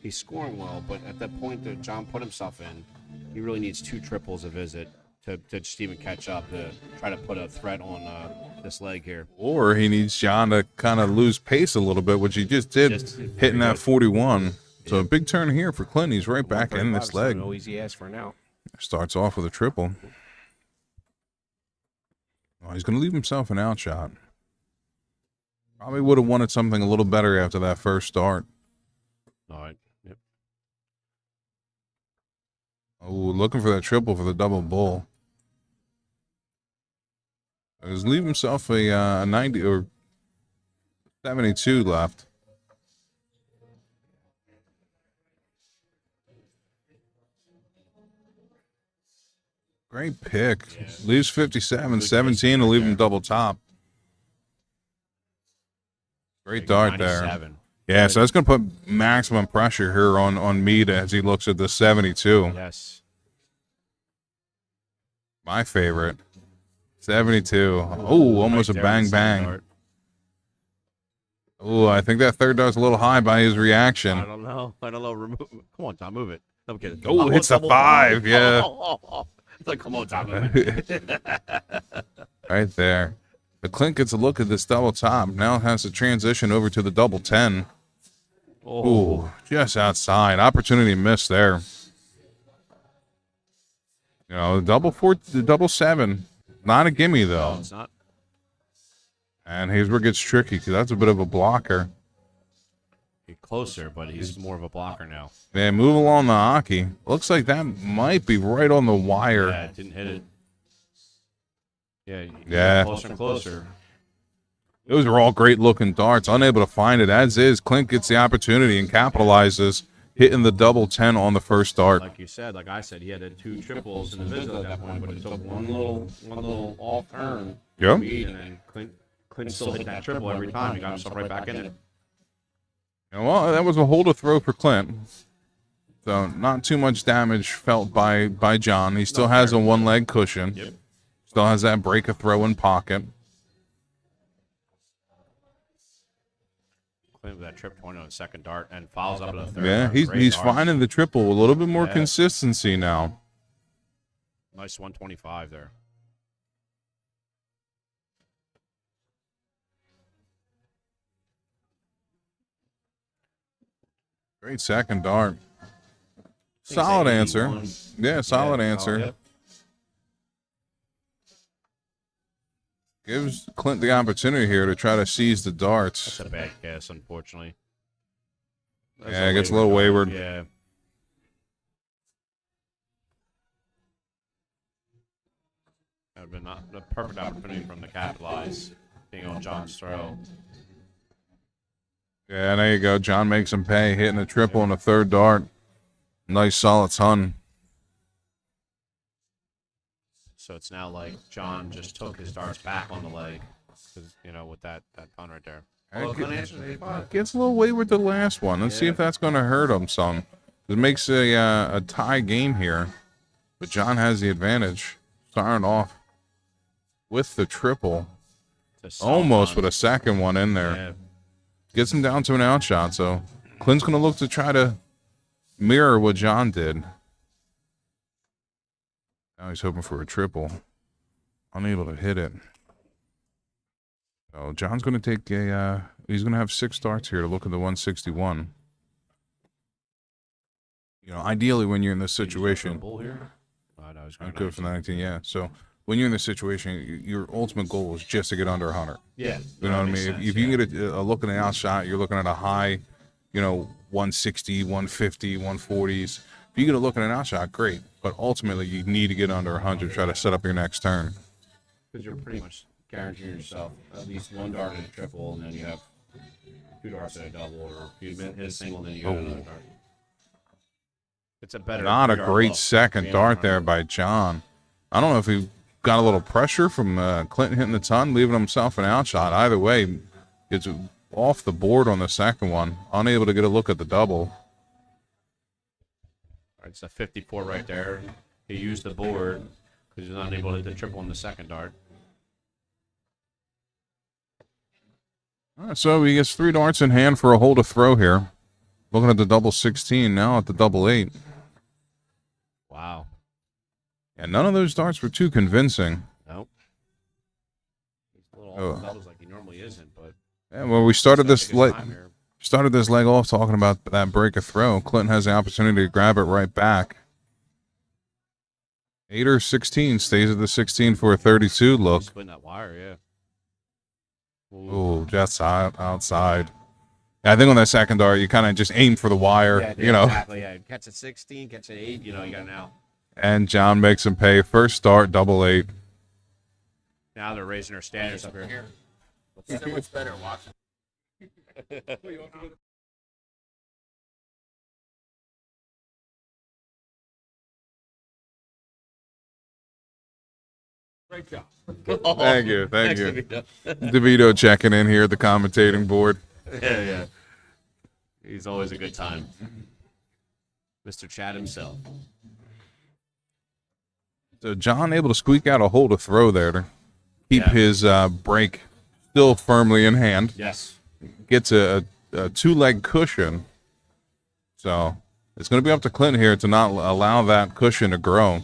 He's scoring well, but at that point that John put himself in, he really needs 2 triples a visit to just even catch up to try to put a threat on this leg here. Or he needs John to kind of lose pace a little bit, which he just did, hitting that 41. Yeah. So a big turn here for Clint. He's right back in this leg. No easy ass for now. Starts off with a triple. Oh, he's going to leave himself an outshot. Probably would have wanted something a little better after that first start. All right. Yep. Oh, looking for that triple for the double bull. He's leave himself a 90 or 72 left. Great pick. Yeah. Leaves 57, 17 to leave him double top. Great dart there. Yeah, so that's going to put maximum pressure here on Mead as he looks at the 72. Yes. My favorite. 72. Oh, almost Right a there on the bang second bang. dart. Oh, I think that third dart's a little high by his I reaction. don't know. Remove. Come on, Tom, move it. No, I'm kidding. Oh, hits the double 5. Yeah. It's like, come on, Tom, move it. Right there. But Clint gets a look at this double top. Now has to transition over to the double 10. Oh, Ooh, just outside. Opportunity missed there. You know, the double 7. Not a gimme, no, though. it's not. And here's where it gets tricky because that's a bit of a blocker. He's closer, but he's more of a blocker now. Man, move along the hockey. Looks like that might be right on the wire. Yeah, it didn't hit it. Yeah, Yeah. closer and closer. Those are all great looking darts. Unable to find it as is. Clint gets the opportunity and capitalizes, hitting the double 10 on the first dart. Like you said, like I said, he had the 2 triples in the visit at that point, but it took one little off turn. Yep. And then Clint still hit that triple every time. He got himself right back in it. And well, that was a hold to throw for Clint. So not too much damage felt by John. He still has a one leg cushion. Yep. Still has that break a throw in pocket. Clint with that trip point on the second dart and follows up with a third. Yeah, dart. he's Great dart. finding the triple a little bit more Yeah. consistency now. Nice 125 there. Great second dart. Solid answer. 81. Yeah, solid answer. Yep. Gives Clint the opportunity here to try to seize the darts. That's a bad guess, unfortunately. That's Yeah, it gets a little wayward. Yeah. That would have been not the perfect opportunity for him to capitalize, being on John's throw. Yeah, there you go. John makes him pay, hitting a triple on the third dart. Nice solid ton. So it's now like John just took his darts back on the leg, 'cause, you know, with that pun right there. Oh, Clint answers 85. Gets a little wayward the last one. Let's see if that's going to hurt him some. It makes a tie game here. But John has the advantage. Starting off with the triple. It's a solid Almost run. with a second one in there. Yeah. Gets him down to an outshot. So Clint's going to look to try to mirror what John did. Now he's hoping for a triple. Unable to hit it. So John's going to take he's going to have 6 darts here to look at the 161. You know, ideally when you're in this situation, Bull here? Oh, no, he's going good for 19, yeah. So when you're in this situation, your ultimate goal is just to get under 100. Yeah. You know what I mean? If you can get a look at an outshot, you're looking at a high, 160, 150, 140s. If you get a look at an outshot, great. But ultimately, you need to get under 100 to try to set up your next turn. Because you're pretty much guaranteeing yourself at least 1 dart in a triple, and then you have 2 darts in a double, or if you hit a single, then you got another dart. It's a better. Not a 3-dart great look, second being dart on there by John. I don't know if he got a little pressure from Clinton hitting the ton, leaving himself an outshot. Either way, it's off the board on the second one. Unable to get a look at the double. All right, it's a 54 right there. He used the board because he's not able to hit the triple in the second dart. All right, so he gets 3 darts in hand for a hole to throw here. Looking at the double 16 now at the double 8. Wow. And none of those darts were too convincing. Nope. He's a little Oh. off the doubles like he normally isn't, but Yeah, well, we started he's this taking his leg. time here. Started this leg off talking about that break of throw. Clinton has the opportunity to grab it right back. 8 or 16 stays at the 16 for a 32 look. He's splitting that wire, yeah. Ooh. Oh, just outside. Yeah, I think on that second dart, you kind of just aim for the wire, Exactly, yeah. Catch at 16, catch at 8, you got an out. And John makes him pay. First start, double 8. Now they're raising their standards up here. It's so much better watching. Great job. Thank you. Thanks, you. DeVito. DeVito checking in here at the commentating board. Yeah. He's always a good time. Mr. Chad himself. So John able to squeak out a hole to throw there to keep Yeah. his break still firmly in hand. Yes. Gets a two-leg cushion. So it's going to be up to Clint here to not allow that cushion to grow.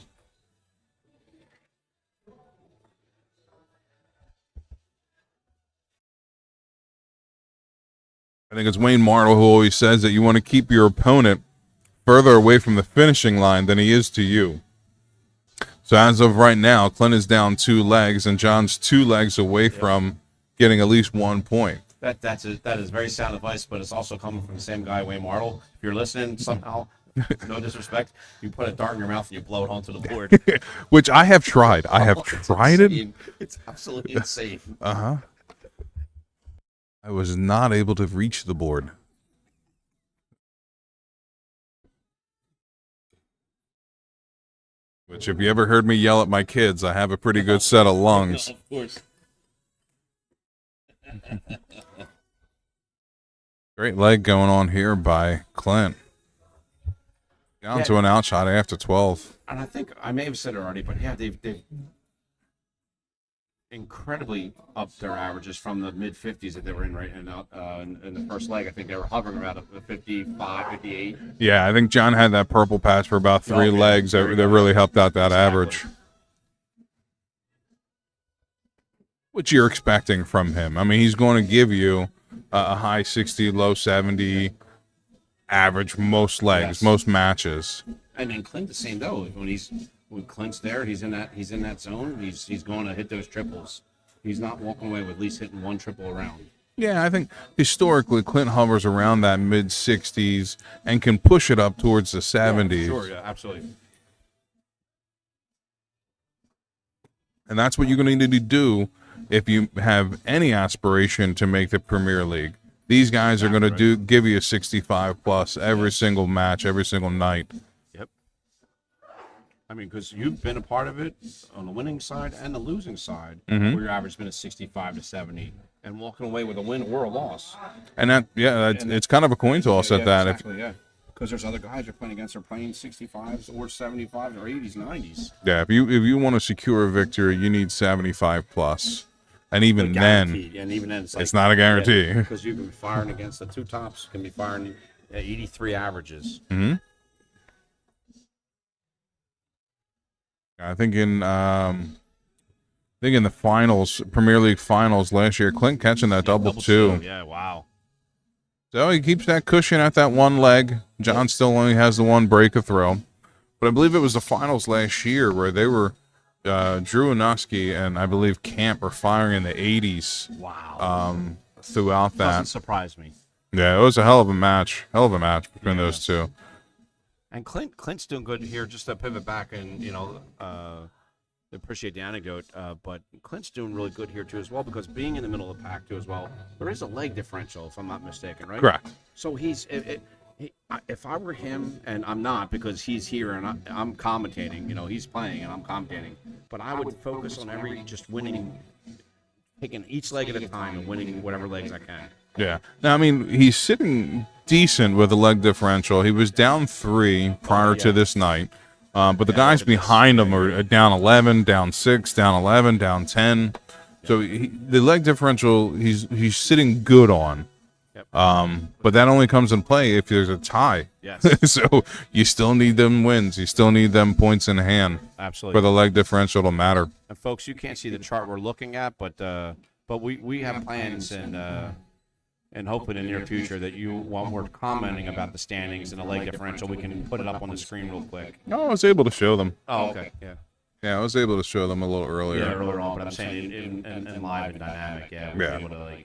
I think it's Wayne Martle who always says that you want to keep your opponent further away from the finishing line than he is to you. So as of right now, Clint is down 2 legs, and John's 2 legs away from getting at least 1 point. That is very sound advice, but it's also coming from the same guy, Wayne Martle. If you're listening somehow, no disrespect, you put a dart in your mouth and you blow it onto the board. Which I have tried. I have It's tried it. insane. It's absolutely insane. Uh-huh. I was not able to reach the board. Which, if you ever heard me yell at my kids, I have a pretty good set of lungs. Of course. Great leg going on here by Clint. Down to an outshot after 12. And I think I may have said it already, but yeah, they've incredibly upped their averages from the mid 50s that they were in in the first leg. I think they were hovering around 55, 58. Yeah, I think John had that purple patch for about 3 legs that really helped out that average. What you're expecting from him. I mean, he's going to give you a high 60, low 70 average most legs, most matches. And then Clint the same though. When Clint's there, he's in that zone. He's going to hit those triples. He's not walking away with at least hitting 1 triple around. Yeah, I think historically Clint hovers around that mid 60s and can push it up towards the 70s. Sure, yeah, absolutely. And that's what you're going to need to do if you have any aspiration to make the Premier League. These guys are going to give you a 65 plus every single match, every single night. Yep. I mean, because you've been a part of it on the winning side and the losing side, where your average has been a 65 to 70, and walking away with a win or a loss. And it's kind of a coin toss at that. Exactly, yeah. Because there's other guys you're playing against are playing 65s or 75s or 80s, 90s. If you want to secure a victory, you need 75 plus. And even then, it's not a guarantee. Because you can be firing against the 2 tops, can be firing at 83 averages. Mm-hmm. I think in the finals, Premier League finals last year, Clint catching that double two. Yeah, wow. So he keeps that cushion at that 1 leg. John still only has the 1 break of throw. But I believe it was the finals last year where they were Drew Anoski and I believe Camp were firing in the 80s. Wow. Throughout that. Doesn't surprise me. Yeah, it was a hell of a match between those two. And Clint's doing good here. Just to pivot back and appreciate the anecdote, but Clint's doing really good here too as well, because being in the middle of the pack too as well, there is a leg differential if I'm not mistaken, right? Correct. So if I were him, and I'm not because he's here and I'm commentating, he's playing and I'm commentating, but I would focus on just winning, taking each leg at a time and winning whatever legs I can. Yeah. Now, I mean, he's sitting decent with a leg differential. He was down 3 prior to this night, but the guys behind him are down 11, down 6, down 11, down 10. So the leg differential, he's sitting good on. Yep. But that only comes in play if there's a tie. Yes. So you still need them wins. You still need them points in hand. Absolutely. For the leg differential to matter. And folks, you can't see the chart we're looking at, but we have plans and hoping in the near future that while we're commenting about the standings and the leg differential, we can put it up on the screen real quick. Oh, I was able to show them. Oh, okay. Yeah. Yeah, I was able to show them a little earlier. Yeah, earlier on, but I'm saying in live and dynamic, we're able to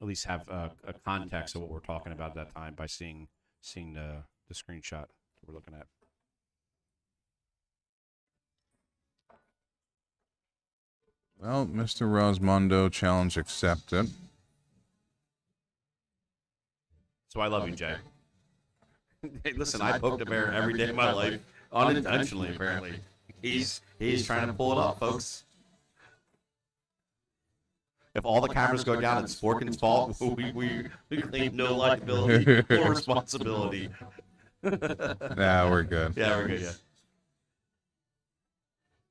at least have a context of what we're talking about at that time by seeing the screenshot we're looking at. Well, Mr. Rosmundo, challenge accepted. So I love you, Jay. Hey, listen, I poked a bear every day of my life, unintentionally, apparently. He's trying to pull it off, folks. If all the cameras go down, it's Sporkin's fault. We claim no liability or responsibility. Nah, we're good. Yeah, we're good, yeah.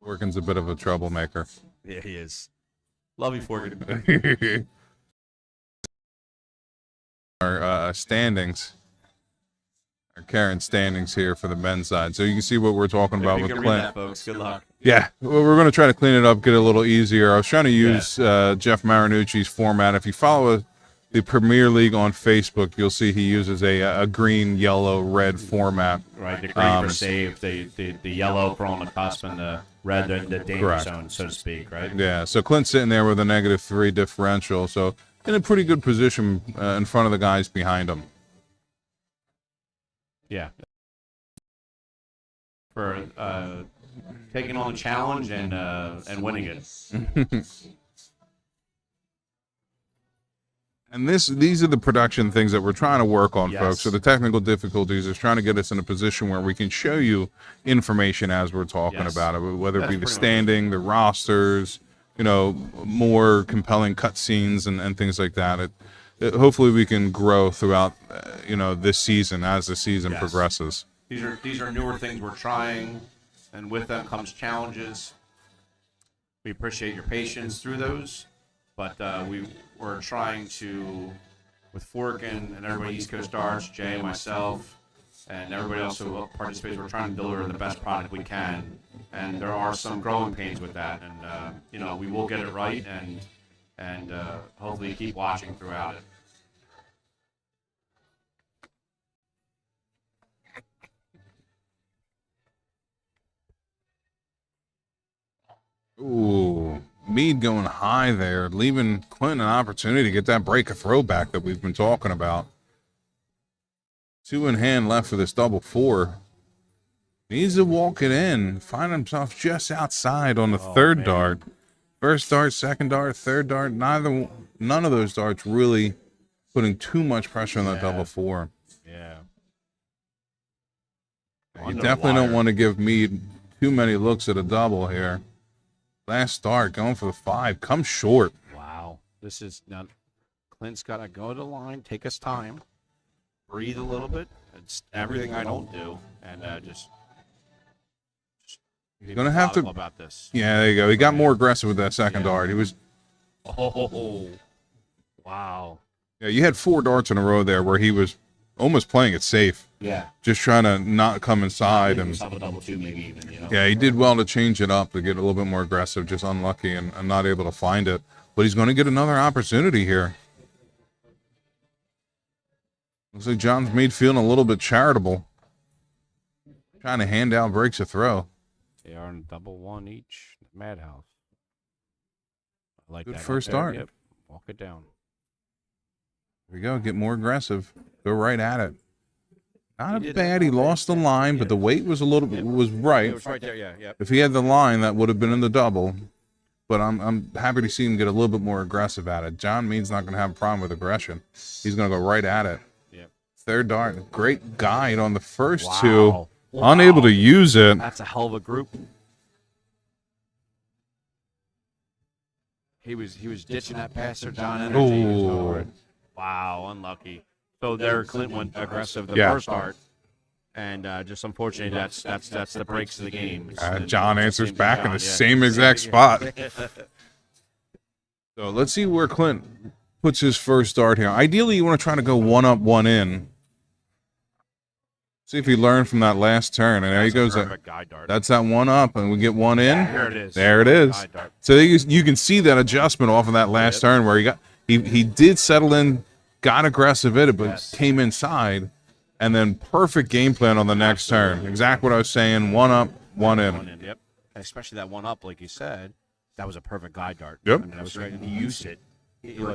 Forkin's a bit of a troublemaker. Yeah, he is. Love you, Forkin. Our standings. Our Karen standings here for the men's side. So you can see what we're talking about with Clint. folks. Good luck. Yeah, well, we're going to try to clean it up, get it a little easier. I was trying to use Jeff Marinucci's format. If you follow the Premier League on Facebook, you'll see he uses a green, yellow, red format. Right, the green for save, the yellow for on the cusp, and the red, the danger Correct. zone, so to speak, right? Yeah, so Clint's sitting there with a -3 differential, so in a pretty good position in front of the guys behind him. Yeah. For taking on the challenge and winning it. And these are the production things that we're trying to work on, Yes. folks. So the technical difficulties is trying to get us in a position where we can show you information as we're talking Yes. about it, whether it That's be the pretty much standing, the rosters, more compelling cutscenes and things like that. Hopefully we can grow throughout, this season as the season Yes. progresses. These are newer things we're trying, and with them comes challenges. We appreciate your patience through those, but we're trying to, with Forkin and everybody East Coast Darts, Jay, myself, and everybody else who participates, we're trying to deliver the best product we can. And there are some growing pains with that, and we will get it right, and hopefully keep watching throughout it. Ooh, Mead going high there, leaving Clint an opportunity to get that break of throwback that we've been talking about. 2 in hand left for this double 4. Needs to walk it in, find himself just outside on the third man. dart. First dart, second dart, third dart. None of those darts really putting too much pressure on that double 4. Yeah. You definitely don't want to give Mead too many looks at a double here. Last dart, going for the 5, comes short. Wow. This is now. Clint's got to go to the line, take his time, breathe a little bit. It's everything I don't do, and just He's gonna have to. about this. Yeah, there you go. He got more aggressive with that second dart. He was. Oh, wow. Yeah, you had 4 darts in a row there where he was almost playing it safe, Yeah. just trying to not come inside. And A double 2 maybe even. yeah, he did well to change it up to get a little bit more aggressive. Just unlucky and not able to find it. But he's going to get another opportunity here. Looks like John's Mead feeling a little bit charitable, trying to hand out breaks of throw. They are in double 1 each. Madhouse. I like Good that. first right there. dart. Yep. Walk it down. Here we go. Get more aggressive. Go right at it. Not He did bad. that. He lost the line, but the weight was a little was right. It was right there. Yeah. Yep. If he had the line, that would have been in the double. But I'm happy to see him get a little bit more aggressive at it. John Mead's not going to have a problem with aggression. He's going to go right at it. Yep. Third dart. Great guide on the first Wow. 2. Wow. Unable to use it. That's a hell of a group. He was ditching that pass to John Energy. Ooh. Wow, unlucky. So there, Clint went aggressive the Yeah. first start, and just unfortunately, that's the breaks of the game. John It's answers same back John, in the yeah. same exact spot. So let's see where Clint puts his first dart here. Ideally, you want to try to go 1 up, 1 in. See if he learned from that last turn. And there he goes. Perfect guide dart. That's that 1 up, and we get 1 in. There it is. There it is. Guide dart. So you can see that adjustment off of that last turn where he did settle in, got aggressive at it, but Yes. came inside, and then perfect game plan on the next turn. Exactly what I was saying. 1 up, 1 in. One in, yep. And especially that 1 up, like you said, that was a perfect guide dart. Yep. I mean, I was ready to use it. You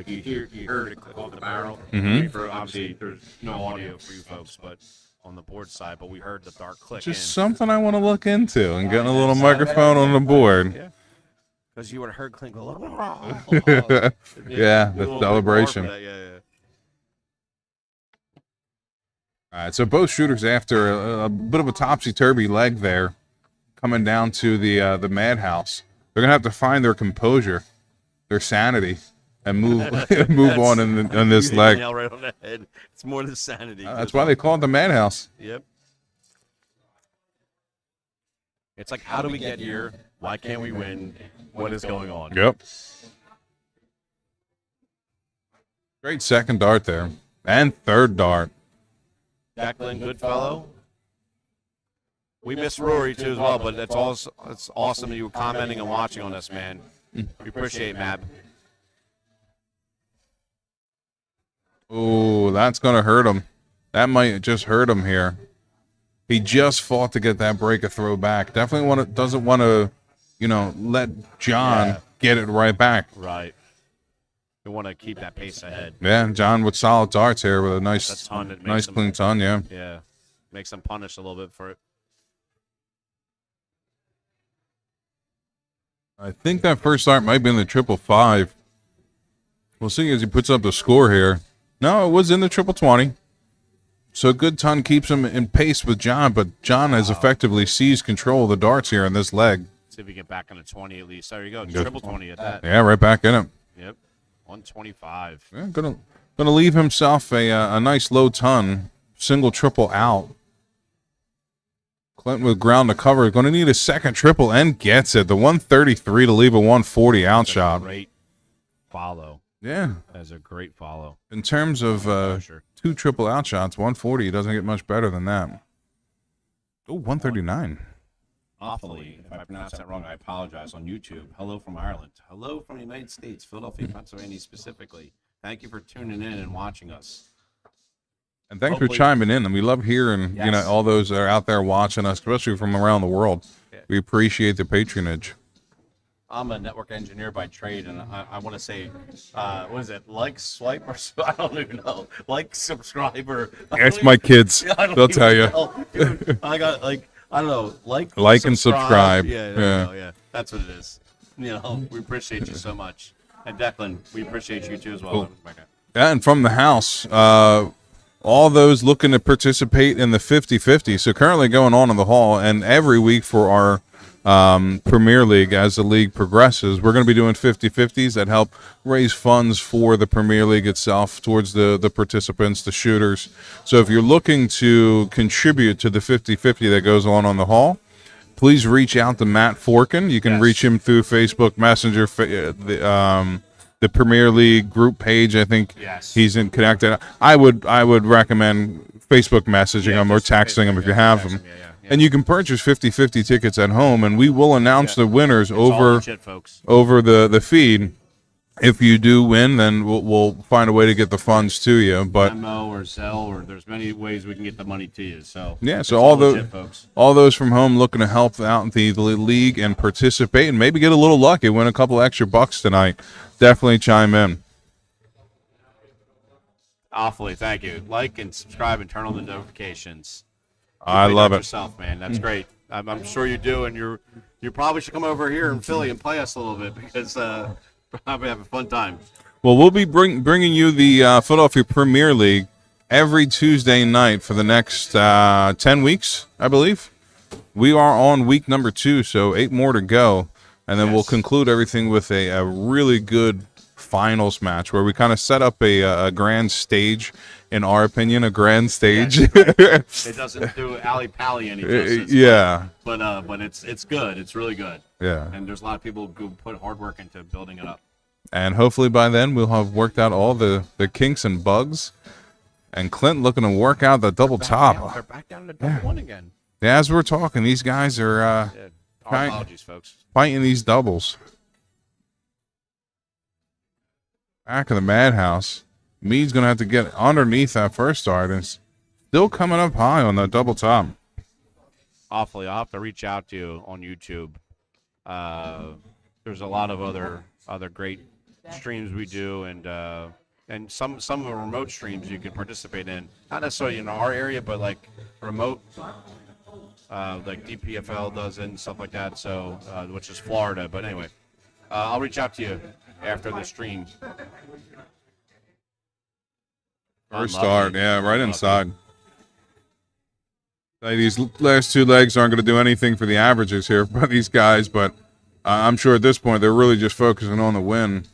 heard it click off the barrel. Mhm. For obviously, there's no audio for you folks, but on the board side, but we heard the dart click Just in. something I want to look into and getting a little microphone on the board. Yeah. Because you would have heard Clint go, Yeah, the celebration. Yeah. All right, so both shooters after a bit of a topsy-turvy leg there, coming down to the madhouse. They're gonna have to find their composure, their sanity, and move on in this You leg. nail right on the head. It's more than sanity. That's why they call it the madhouse. Yep. It's like, how do we get here? Why can't we win? What is going on? Yep. Great second dart there. And third dart. Declan, good fellow. We miss Rory too as well, but it's awesome that you were commenting and watching on us, man. We appreciate it, Mab. Oh, that's going to hurt him. That might just hurt him here. He just fought to get that break a throw back. Definitely doesn't want to, let John get it right back. Right. We want to keep that pace ahead. Yeah, John with solid darts here with a nice Makes him, clean ton, yeah. Yeah. Makes him punish a little bit for it. I think that first dart might be in the 555. We'll see as he puts up the score here. No, it was in the 20. So a good ton keeps him in pace with John, but John has effectively seized control of the darts here in this leg. See if we get back on the 20 at least. There you go. Triple 20 at that. Yeah, right back in it. Yep. 125. Yeah, gonna leave himself a nice low ton, single triple out. Clinton with ground to cover. Going to need a second triple and gets it. The 133 to leave a 140 out shot. Great follow. Yeah. That's a great follow. In terms of two triple out shots, 140 doesn't get much better than that. Oh, 139. Awfully, if I pronounced that wrong, I apologize. On YouTube, hello from Ireland. Hello from the United States, Philadelphia, Pennsylvania specifically. Thank you for tuning in and watching us. And thanks for chiming in. And we love hearing, all those that are out there watching us, especially from around the world. Yeah. We appreciate the patronage. I'm a network engineer by trade, and I want to say, what is it? Like, swipe, or I don't even know. Like, subscribe, or Ask my kids. They'll tell you. Dude, I got I don't know. Like and subscribe. Yeah. That's what it is. We appreciate you so much, and Declan, we appreciate you too as well. Cool. And from the house, all those looking to participate in the 50-50. So currently going on in the hall, and every week for our Premier League, as the league progresses, we're going to be doing 50-50s that help raise funds for the Premier League itself towards the participants, the shooters. So if you're looking to contribute to the 50-50 that goes on the hall, please reach out to Matt Forkin. You can reach him through Facebook Messenger, the Premier League group page. I think he's in connected. I would recommend Facebook messaging him or texting him if you have him. And you can purchase 50-50 tickets at home, and we will announce the winners over the feed. If you do win, then we'll find a way to get the funds to you. But Venmo or Zelle, or there's many ways we can get the money to you. So yeah, so all those from home looking to help out the league and participate, and maybe get a little lucky, win a couple extra bucks tonight, definitely chime in. Awfully, thank you. Like and subscribe and turn on the notifications. I love it. Yourself, man. That's great. I'm sure you do, and you probably should come over here in Philly and play us a little bit, because probably have a fun time. Well, we'll be bringing you the Philadelphia Premier League every Tuesday night for the next 10 weeks, I believe. We are on week number 2, so 8 more to go, and then we'll conclude everything with a really good finals match where we kind of set up a grand stage. In our opinion, a grand stage. It doesn't do Ali Pally any justice. But it's good. It's really good. Yeah. And there's a lot of people who put hard work into building it up. And hopefully by then we'll have worked out all the kinks and bugs. And Clint looking to work out the double top. They're back down to double one again. Yeah, as we're talking, these guys are Our apologies, folks. Fighting these doubles. Back of the madhouse. Mead's going to have to get underneath that first start, and still coming up high on that double top. Awfully. I'll have to reach out to you on YouTube. There's a lot of other great streams we do, and some of the remote streams you can participate in. Not necessarily in our area, but like remote, like DPFL does it and stuff like that. So, which is Florida. But anyway, I'll reach out to you after the stream. First start, right inside. These last 2 legs aren't going to do anything for the averages here by these guys, but I'm sure at this point they're really just focusing on the win.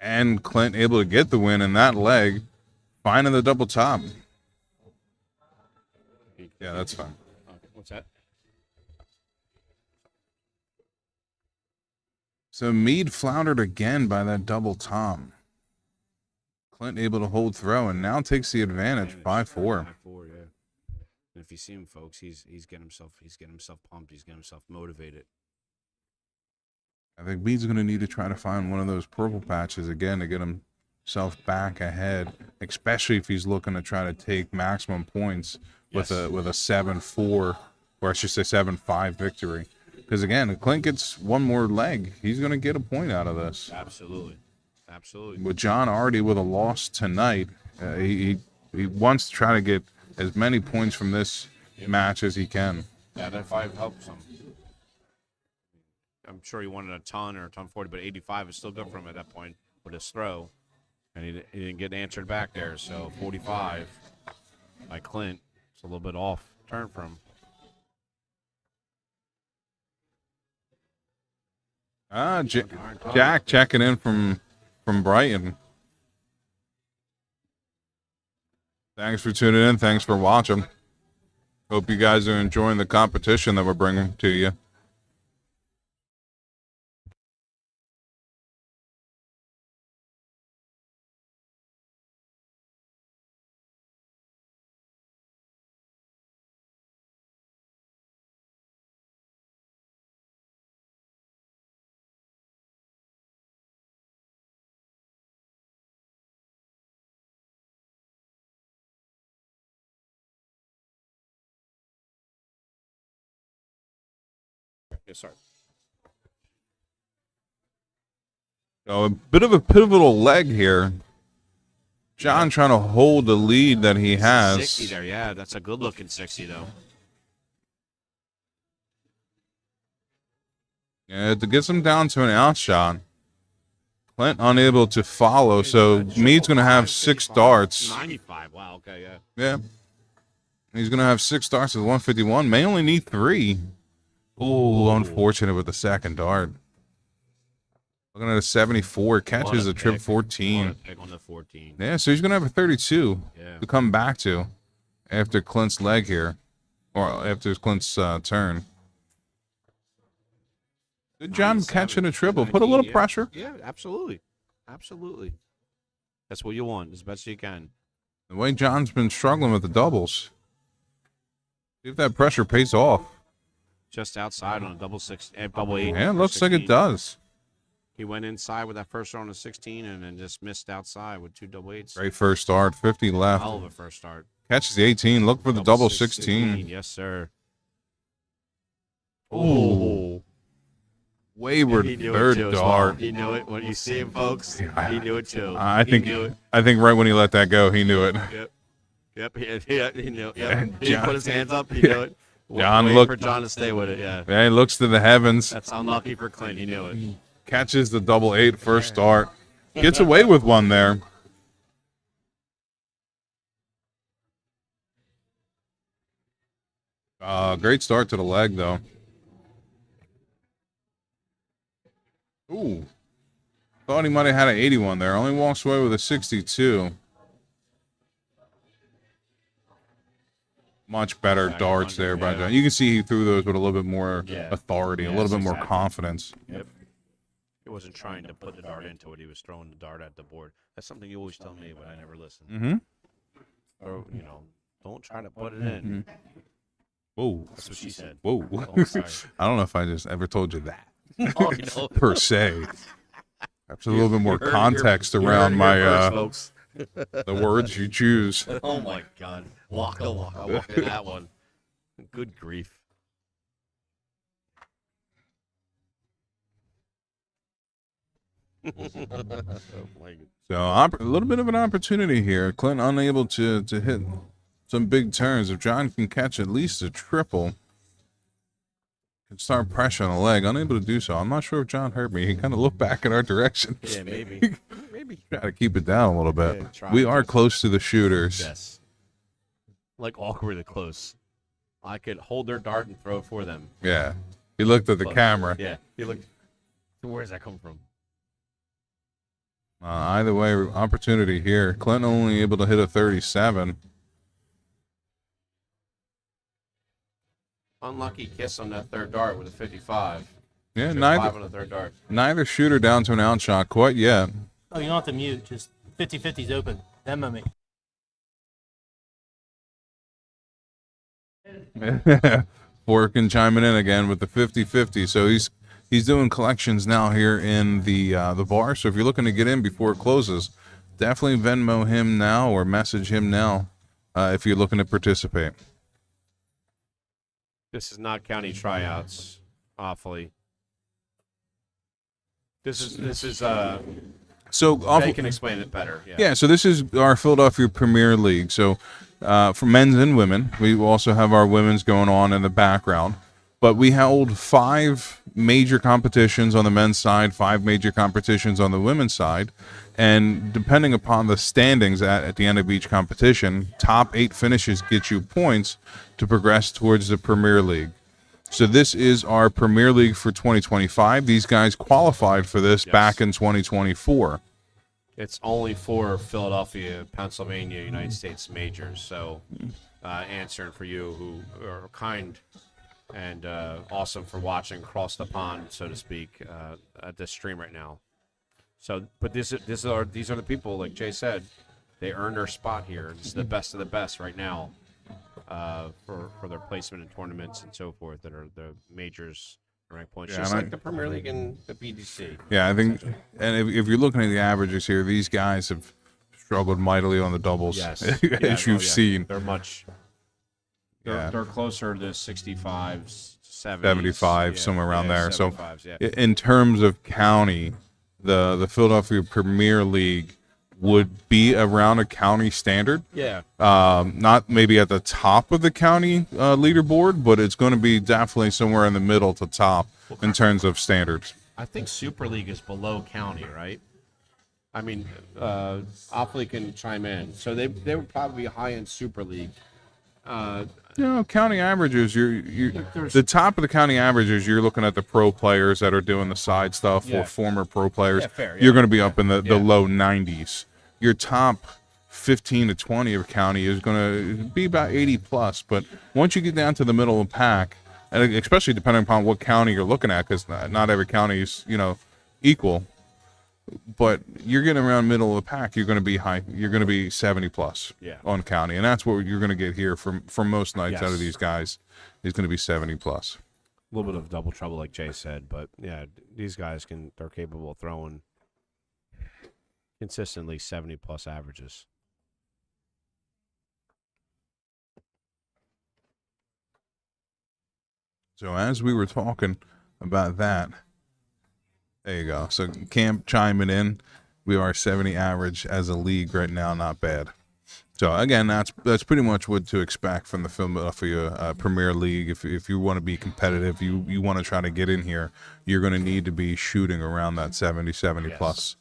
And Clint able to get the win in that leg, finding the double top. Yeah, that's fine. Okay, what's that? So Mead floundered again by that double tom. Clint able to hold throw and now takes the advantage, 5-4. 5-4, yeah. And if you see him, folks, he's getting himself pumped. He's getting himself motivated. I think Mead's going to need to try to find one of those purple patches again to get himself back ahead, especially if he's looking to try to take maximum points with a 7-4, or I should say 7-5 victory. Because again, if Clint gets one more leg, he's going to get a point out of this. Absolutely. With John already with a loss tonight, he wants to try to get as many points from this match as he can. Yeah, that 5 helps him. I'm sure he wanted a ton or a ton 40, but 85 is still good for him at that point with his throw. And he didn't get answered back there. So 45 by Clint. It's a little bit off turn for him. Jack checking in from Brighton. Thanks for tuning in. Thanks for watching. Hope you guys are enjoying the competition that we're bringing to you. Yes, sir. So a bit of a pivotal leg here. John trying to hold the lead that he has. 60 there, yeah. That's a good-looking 60, though. Yeah, to get him down to an outshot. Clint unable to follow, so Mead's going to have 6 darts. 95, wow, okay, yeah. Yeah. He's going to have 6 darts at 151. May only need 3. Oh, unfortunate with the second dart. Looking at a 74, catches a trip 14. What a pick on the 14. Yeah, so he's going to have a 32 to come back to after Clint's leg here, or after Clint's turn. Good job catching a triple. Put a little pressure. Yeah, absolutely. Absolutely. That's what you want, as best you can. The way John's been struggling with the doubles. See if that pressure pays off. Just outside on a double 8. Yeah, it looks like it does. He went inside with that first throw on a 16 and then just missed outside with 2 double 8s. Great first start, 50 left. Hell of a first start. Catches the 18. Look for the double 16. Yes, sir. Ooh. Wayward third dart. He knew it. When you see him, folks, he knew it too. I think right when he let that go, he knew it. Yep. He knew it. Yep. He John, put his hands up. He knew it. John Wait looked for John to stay with it. Yeah. Yeah, he looks to the heavens. That's unlucky for Clint. He knew it. Catches the double 8 first start. Gets away with one there. Great start to the leg, though. Ooh. Thought he might have had an 81 there. Only walks away with a 62. Much better darts there by John. You can see he threw those with a little bit more authority, a little bit more confidence. Yep. He wasn't trying to put the dart into it. He was throwing the dart at the board. That's something you always tell me, but I never listen. Mm-hmm. Or, don't try to put it in. Whoa. That's what she said. Whoa. Oh, sorry. I don't know if I just ever told you that. Oh, no. Per se. That's a little bit more context around my folks. the words you choose. Oh my God, waka waka. I walked in that one. Good grief. So a little bit of an opportunity here. Clint unable to hit some big turns. If John can catch at least a triple, can start pressure on the leg. Unable to do so. I'm not sure if John heard me. He kind of looked back in our direction. Yeah, maybe. Maybe. Try to keep it down a little bit. Yeah, we are close to the shooters. Yes. Like awkwardly close. I could hold their dart and throw it for them. Yeah. He looked at the camera. Yeah. He looked. Where's that come from? Either way, opportunity here. Clint only able to hit a 37. Unlucky kiss on that third dart with a 55. Yeah, Five neither on the third dart. neither shooter down to an outshot quite yet. Oh, you don't have to mute. Just 50-50's open. Demo me. Forkin chiming in again with the 50-50. So he's doing collections now here in the bar. So if you're looking to get in before it closes, definitely Venmo him now or message him now if you're looking to participate. This is not county tryouts. Awfully. This is So they can explain it better. Yeah. Yeah, so this is our Philadelphia Premier League. So for men's and women, we also have our women's going on in the background. But we hold 5 major competitions on the men's side, 5 major competitions on the women's side. And depending upon the standings at the end of each competition, top 8 finishes get you points to progress towards the Premier League. So this is our Premier League for 2025. These guys qualified for this back in 2024. It's only for Philadelphia, Pennsylvania, United States majors. So, answering for you who are kind and awesome for watching across the pond, so to speak, at this stream right now. So, but these are the people, like Jay said, they earned their spot here. This is the best of the best right now for their placement in tournaments and so forth that are the majors. Rank points, Yeah, just and like the Premier League and the BDC. Yeah, I think, and if you're looking at the averages here, these guys have struggled mightily on the doubles, Yes, as you've seen. They're much. Yeah. They're closer to 65s, 70s, 75, somewhere around there. So 75s, yeah. in terms of county, the Philadelphia Premier League would be around a county standard. Yeah. Not maybe at the top of the county leaderboard, but it's going to be definitely somewhere in the middle to top in terms of standards. I think Super League is below county, right? I mean, Opley can chime in. So they would probably be high in Super League. County averages, There's- the top of the county averages, you're looking at the pro players that are doing the side stuff Yeah. or former pro players. Yeah, fair, You're yeah. going to be up in the Yeah. low 90s. Your top 15 to 20 of county is going to be about 80 plus. But once you get down to the middle of the pack, and especially depending upon what county you're looking at, because not every county is, equal. But you're getting around middle of the pack, you're going to be high. You're going to be 70 plus on county, and that's what you're going to get here from most nights out of Yes. these guys. Is going to be 70 plus. A little bit of double trouble, like Jay said, but yeah, these guys they're capable of throwing consistently 70 plus averages. So as we were talking about that, there you go. So Camp chiming in, we are 70 average as a league right now, not bad. So again, that's pretty much what to expect from the Philadelphia Premier League. If you want to be competitive, you want to try to get in here, you're going to need to be shooting around that 70 Yes. plus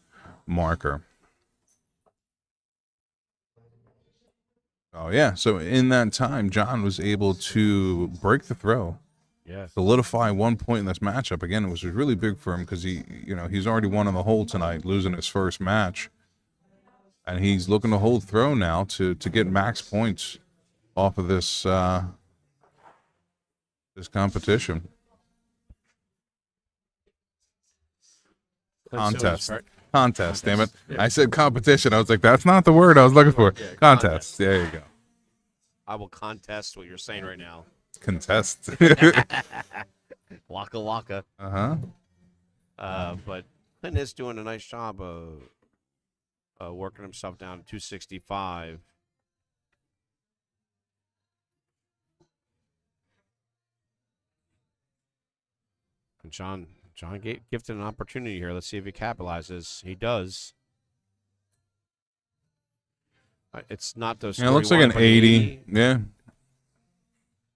marker. Oh yeah. So in that time, John was able to break the throw, Yeah. solidify 1 point in this matchup again, which was really big for him because he's already won in the hole tonight, losing his first match, and he's looking to hold throw now to get max points off of this this competition. Contest, damn it. I said competition. I was like, that's not the word I was looking for. Contest. There you go. I will contest what you're saying right now. Contest. Waka waka. But Clinton is doing a nice job of working himself down to 265. And John gifted an opportunity here. Let's see if he capitalizes. He does. It's not those. Yeah, it looks like an 80. Yeah.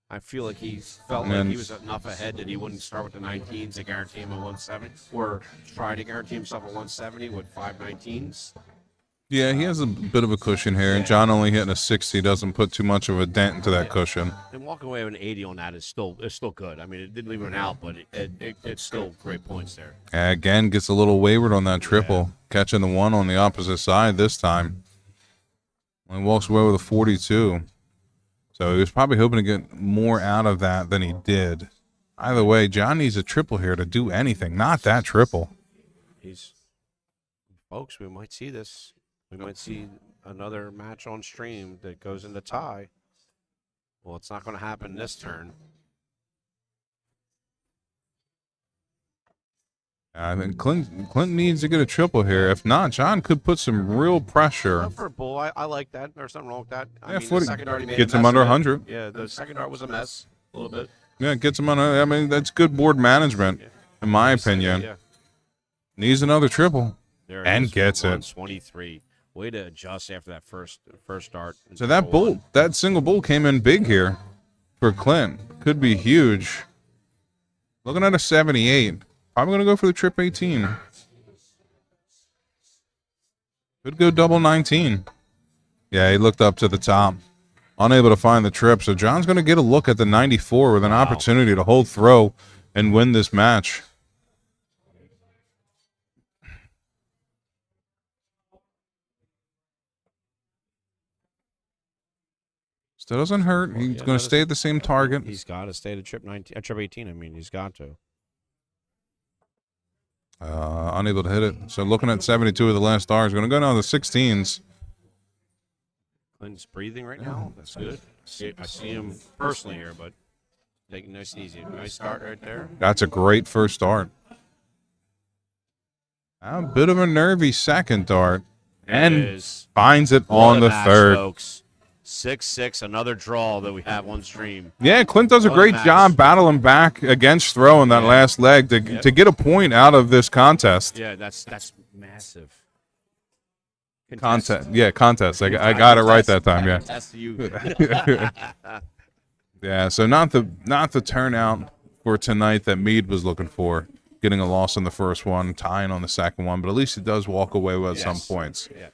I feel like he felt And like then- he was enough ahead that he wouldn't start with the 19s to guarantee him a 170, or try to guarantee himself a 170 with 5 19s. Yeah, he has a bit of a cushion here, and John only hitting a 60 doesn't put too much of a dent into that cushion. And walking away with an 80 on that is still good. I mean, it didn't leave him out, but it's still great points there. Again, gets a little wayward on that triple, catching the one on the opposite side this time. And walks away with a 42. So he was probably hoping to get more out of that than he did. Either way, John needs a triple here to do anything. Not that triple. Folks, we might see this. We might see another match on stream that goes into tie. Well, it's not going to happen this turn. I think Clint needs to get a triple here. If not, John could put some real pressure. Well, for a bull, I like that. There's something wrong with that. I Yeah, mean, 40 the second dart he made gets a him mess under of it. 100. Yeah, the second dart was a mess a little bit. Yeah, gets him on. I mean, that's good board management, in my opinion. Yeah. Needs another triple. There it And is, gets it. 123. Way to adjust after that first dart. So that bull, that single bull came in big here for Clint. Could be huge. Looking at a 78. Probably going to go for the trip 18. Could go double 19. Yeah, he looked up to the top. Unable to find the trip. So John's going to get a look at the 94 with an opportunity to hold throw and win this match. Still doesn't hurt. He's going to stay at the same target. He's got to stay at trip 19, trip 18. I mean, he's got to. Unable to hit it. So looking at 72 of the last stars. Going to go down to the 16s. Clint's breathing right now. That's good. I see him personally here, but taking nice and easy. Nice start right there. That's a great first start. A bit of a nervy second dart. And finds it on the third. Folks. 6-6, another draw that we have on stream. Yeah, Clint does a great job battling back against throw in that last leg to get a point out of this contest. Yeah, that's massive. Contest. Yeah, contest. I got it right that time, yeah. That's you. Yeah, so not the turnout for tonight that Meade was looking for. Getting a loss on the first one, tying on the second one, but at least he does walk away with some points. Yeah.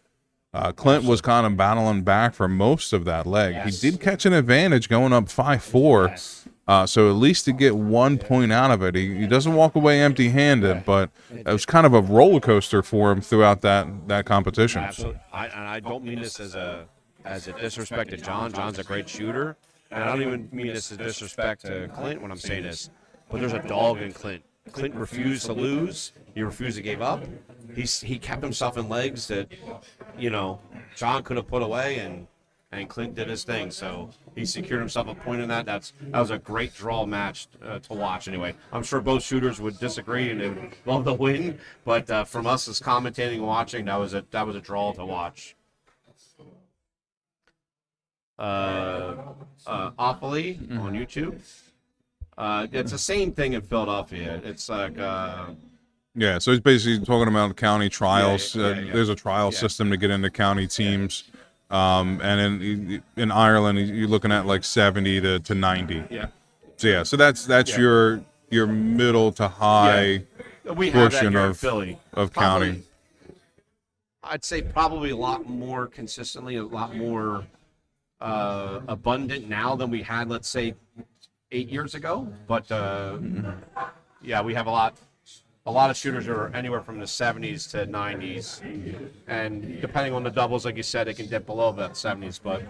Clint was kind of battling back for most of that leg. He did catch an advantage going up 5-4, so at least to get 1 point out of it. He doesn't walk away empty-handed, but it was kind of a roller coaster for him throughout that competition. Absolutely. I don't mean this as a disrespect to John. John's a great shooter, and I don't even mean this as disrespect to Clint when I'm saying this, but there's a dog in Clint. Clint refused to lose. He refused to give up. He kept himself in legs that, John could have put away, and Clint did his thing. So he secured himself a point in that. That was a great draw match to watch. Anyway, I'm sure both shooters would disagree and they would love the win, but from us as commentating and watching, that was a draw to watch. Opoly on YouTube. It's the same thing in Philadelphia. It's like yeah, so he's basically talking about county trials. Yeah. There's a trial system to get into county teams, and in Ireland you're looking at like 70 to 90. Yeah. So that's your middle to high we have that portion here in of Philly. county. Probably, I'd say probably a lot more consistently, a lot more abundant now than we had, let's say, 8 years ago. But yeah, we have a lot of shooters are anywhere from the 70s to 90s, and depending on the doubles, like you said, it can dip below that 70s. But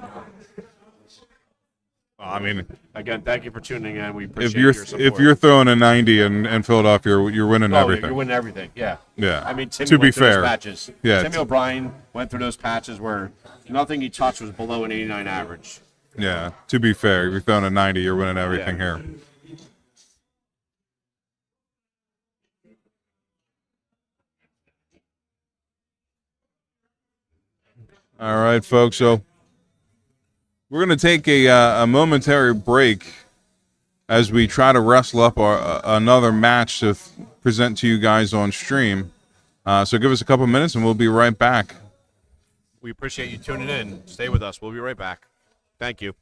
I mean, again, thank you for tuning in. We appreciate your support. if you're throwing a 90 in Philadelphia, you're winning everything. You're winning everything. Yeah. Yeah. I mean, Timmy to be went through fair, those patches. yeah. Timmy O'Brien went through those patches where nothing he touched was below an 89 average. Yeah. To be fair, if you're throwing a 90, you're winning everything here. All right, folks. So we're going to take a momentary break as we try to wrestle up another match to present to you guys on stream. So give us a couple minutes and we'll be right back. We appreciate you tuning in. Stay with us. We'll be right back. Thank you.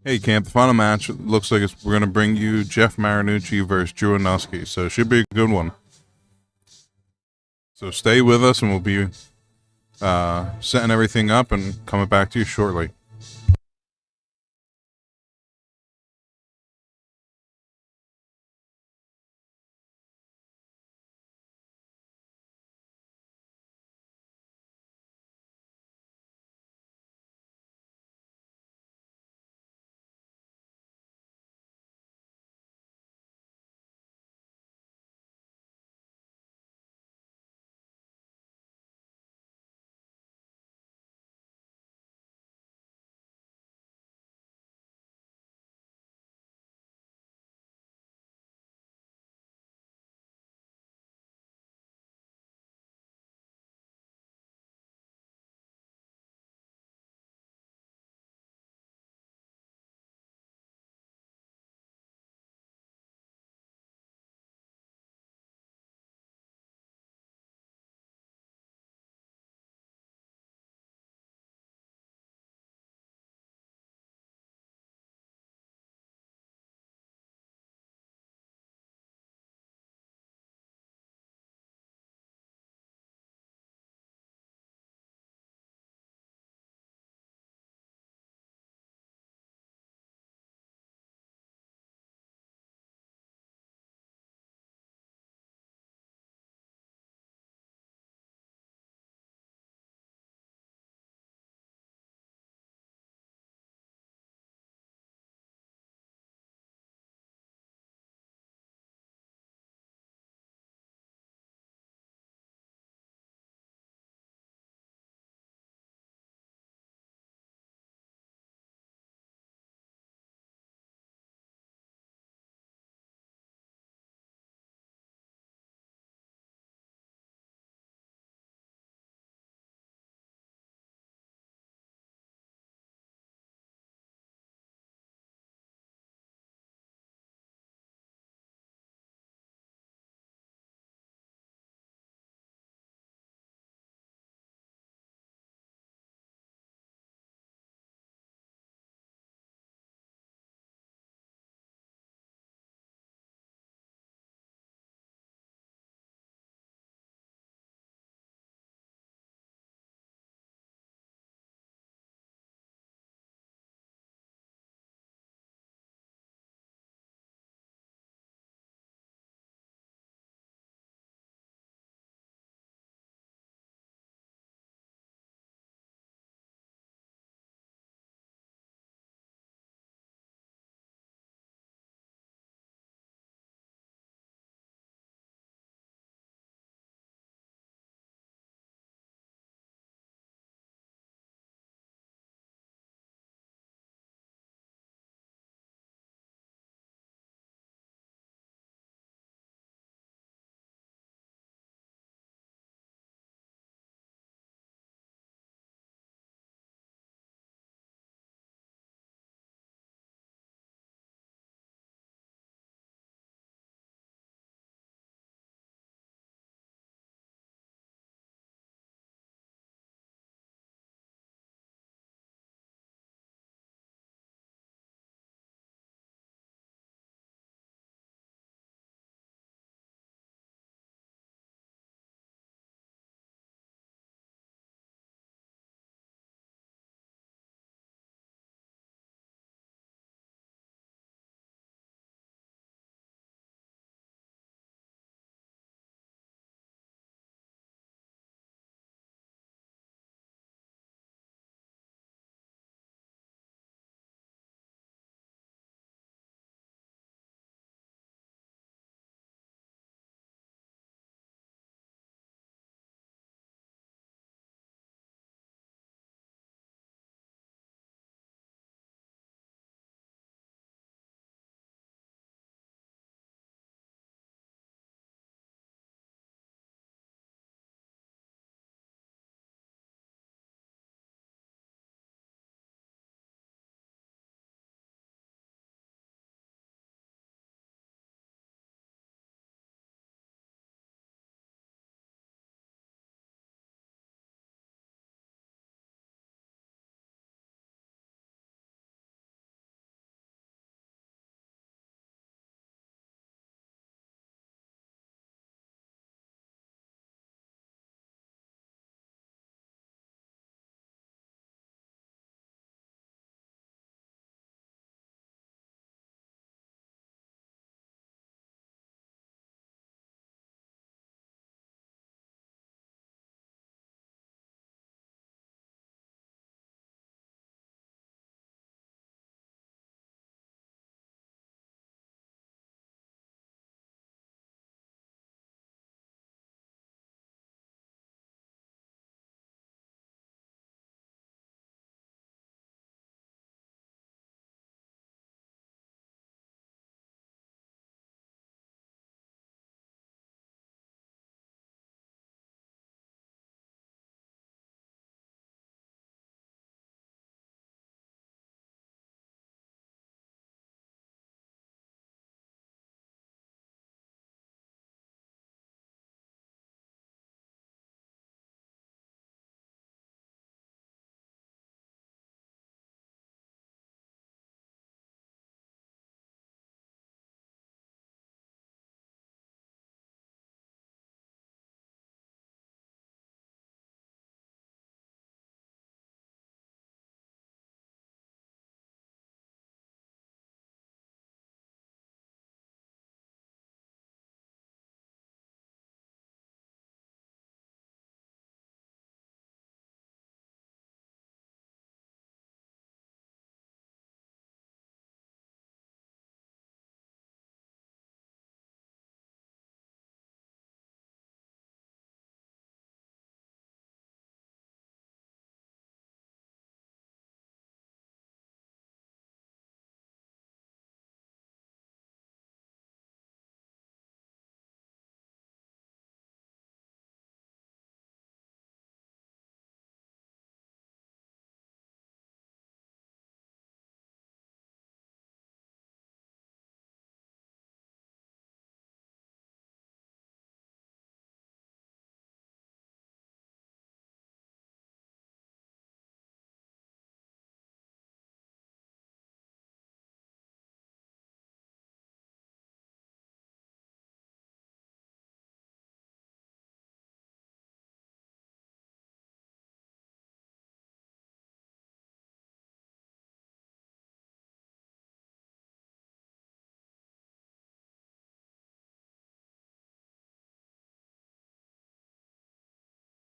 Hey, Camp, the final match looks like we're going to bring you Jeff Marinucci versus Drew Anuski, so it should be a good one. So stay with us, and we'll be setting everything up and coming back to you shortly.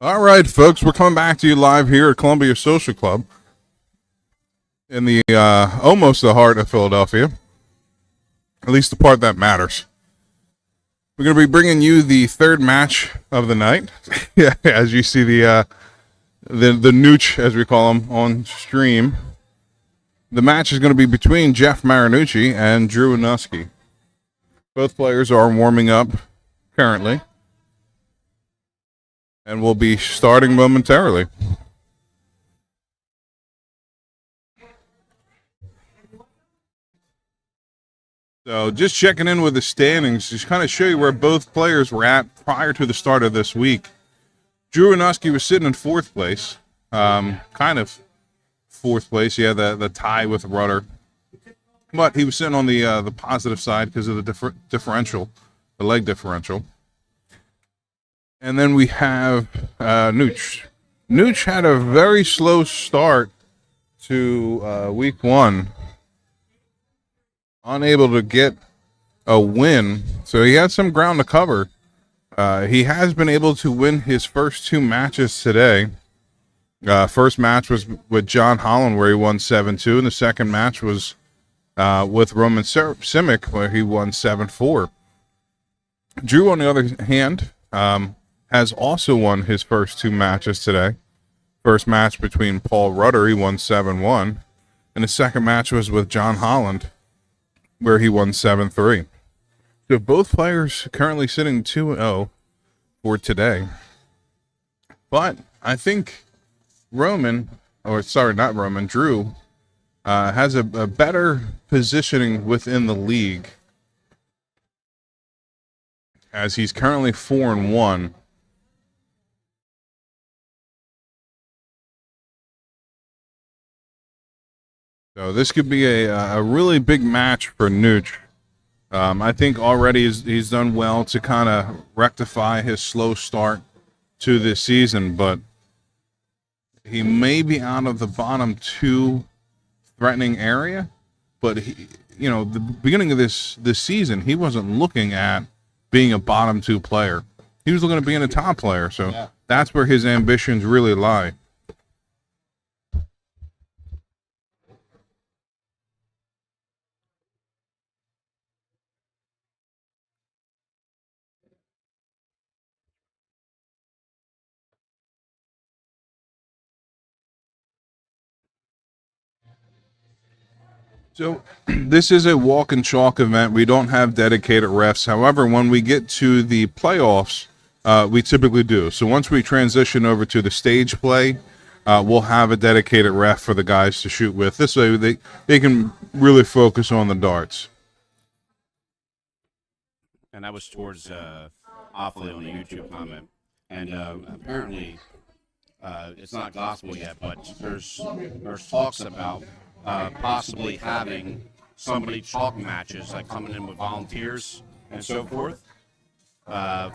All right, folks, we're coming back to you live here at Columbia Social Club in the almost the heart of Philadelphia, at least the part that matters. We're going to be bringing you the third match of the night. Yeah, as you see the nooch, as we call him, on stream. The match is going to be between Jeff Marinucci and Drew Anuski. Both players are warming up currently and will be starting momentarily. So just checking in with the standings, just kind of show you where both players were at prior to the start of this week. Drew Anuski was sitting in fourth place, kind of fourth place. He had the tie with Rudder, but he was sitting on the positive side because of the differential, the leg differential. And then we have Nooch. Nooch had a very slow start to week one. Unable to get a win, so he had some ground to cover. He has been able to win his first two matches today. First match was with John Holland, where he won 7-2, and the second match was with Roman Simic, where he won 7-4. Drew, on the other hand, has also won his first two matches today. First match between Paul Rudder, he won 7-1, and the second match was with John Holland, where he won 7-3. So both players currently sitting 2-0 for today. But I think Drew has a better positioning within the league, as he's currently 4-1. So this could be a really big match for Nooch. I think already he's done well to kind of rectify his slow start to this season, but he may be out of the bottom two threatening area. But the beginning of this season, he wasn't looking at being a bottom two player. He was looking at being a top player. So that's where his ambitions really lie. So this is a walk and chalk event. We don't have dedicated refs. However, when we get to the playoffs, we typically do. So once we transition over to the stage play, we'll have a dedicated ref for the guys to shoot with. This way they can really focus on the darts. And that was towards Awfully on the YouTube comment. And apparently it's not gospel yet, but there's talks about possibly having somebody chalk matches, like coming in with volunteers and so forth,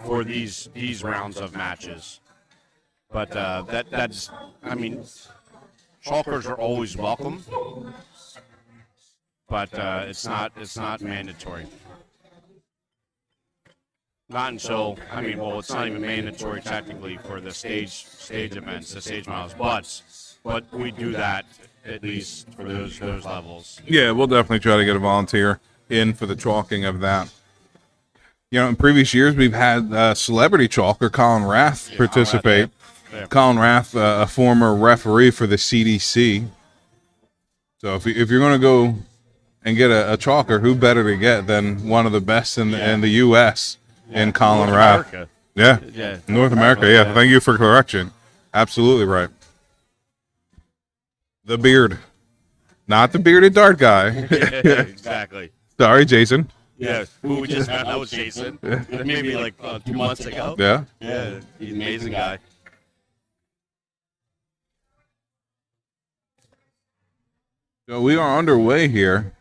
for these rounds of matches. But that's, I mean, chalkers are always welcome, but it's not mandatory. Not until, it's not even mandatory technically for the stage events, the stage models, but we do that at least for those levels. Yeah, we'll definitely try to get a volunteer in for the chalking of that. In previous years, we've had celebrity chalker Colin Rath participate. Colin Rath, a former referee for the CDC. So if you're going to go and get a chalker, who better to get than one of the best in the U.S. in Colin Rath? America. Yeah, North America. Yeah, thank you for correction. Absolutely right. The beard, not the bearded dart guy. Yeah, exactly. Sorry, Jason. Yeah, we just found out was Jason. Maybe like 2 months ago. Yeah. Yeah, he's an amazing guy. So we are underway here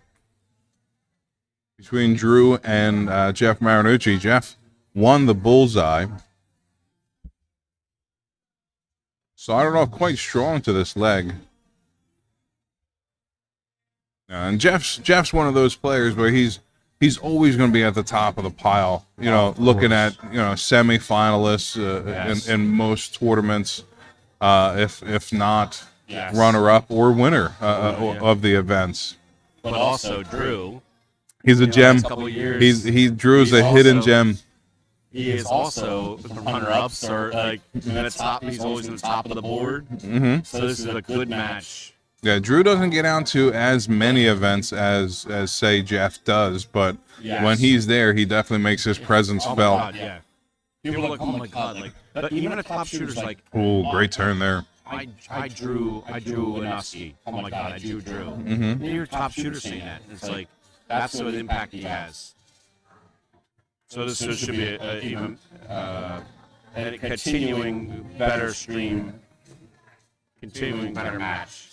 between Drew and Jeff Marinucci. Jeff won the bullseye. Started off quite strong to this leg. And Jeff's one of those players where he's he's always going to be at the top of the pile. You know, looking at semifinalists in most tournaments, if not runner up or winner of the events. But also Drew. He's a gem. Couple years, Drew's a hidden gem. He is also the runner-ups, or like in the top. He's always in the top of the board. Mm-hmm. So this is a good match. Yeah, Drew doesn't get out to as many events as say Jeff does, but when he's there, he definitely makes his presence Oh my felt. God, yeah. People are like, oh my God, like, but even a top shooter's like, Oh, great turn there. I drew Anuski. Oh my God, I drew Drew. Mm-hmm. You're a top shooter saying that. It's like that's what impact he has. So this should be even a continuing better stream, continuing better match.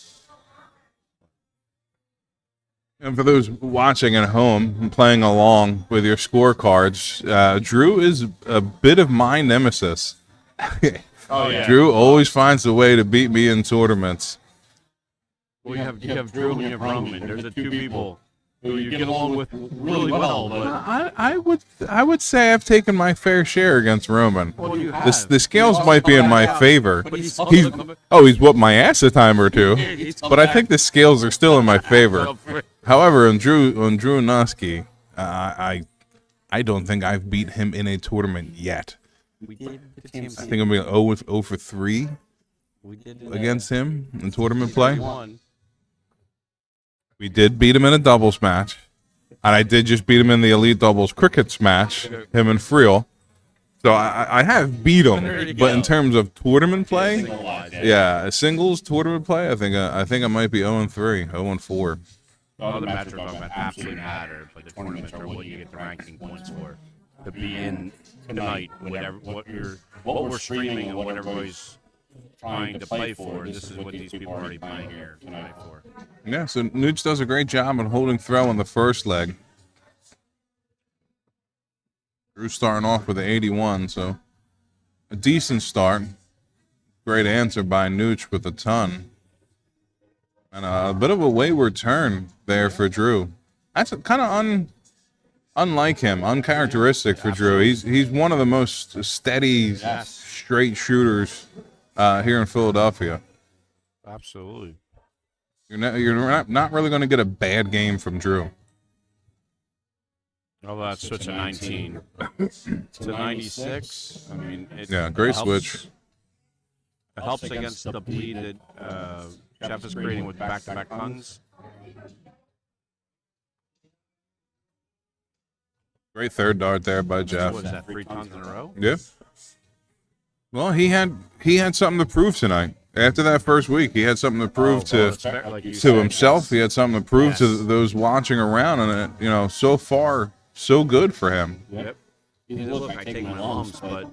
And for those watching at home and playing along with your scorecards, Drew is a bit of my nemesis. Oh yeah. Drew always finds a way to beat me in tournaments. Well, you have Drew and you have Roman. They're the two people who you get along with really well. But I would say I've taken my fair share against Roman. well, you have. The scales might be in my favor. But he's He's whooped my ass a time or two, but I think the scales are still in my favor. However, on Drew Anuski, I don't think I've beat him in a tournament yet. We did I think I'm being 0 for 3 against him in tournament play. We did beat him in a doubles match, and I did just beat him in the elite doubles crickets match, him and Friel. So I have beat him, but in terms of tournament play, singles tournament play, I think I might be 0 and 3, 0 and 4. Other matches are talking about absolutely matter, but the tournaments are what you get the ranking points for. To be in tonight, what we're streaming and what everybody's trying to play for. This is what these people are already playing here tonight for. Yeah, so Nooch does a great job on holding throw in the first leg. Drew's starting off with an 81, so a decent start. Great answer by Nooch with a ton. And a bit of a wayward turn there for Drew. That's kind of unlike him, uncharacteristic for Drew. He's one of the most steady, straight shooters here in Philadelphia. Absolutely. You're not really going to get a bad game from Drew. Oh, that's switch to 19 to 96. I mean, Great helps, switch. It helps against the bleed that Jeff is creating with back-to-back tons. Great third dart there by Jeff. What is that, 3 tons in a row? Yeah. Well, he had something to prove tonight. After that first week, he had something to prove to himself. He had something to prove to those watching around, and so far, so good for him. Yep. Look, I take my lumps, but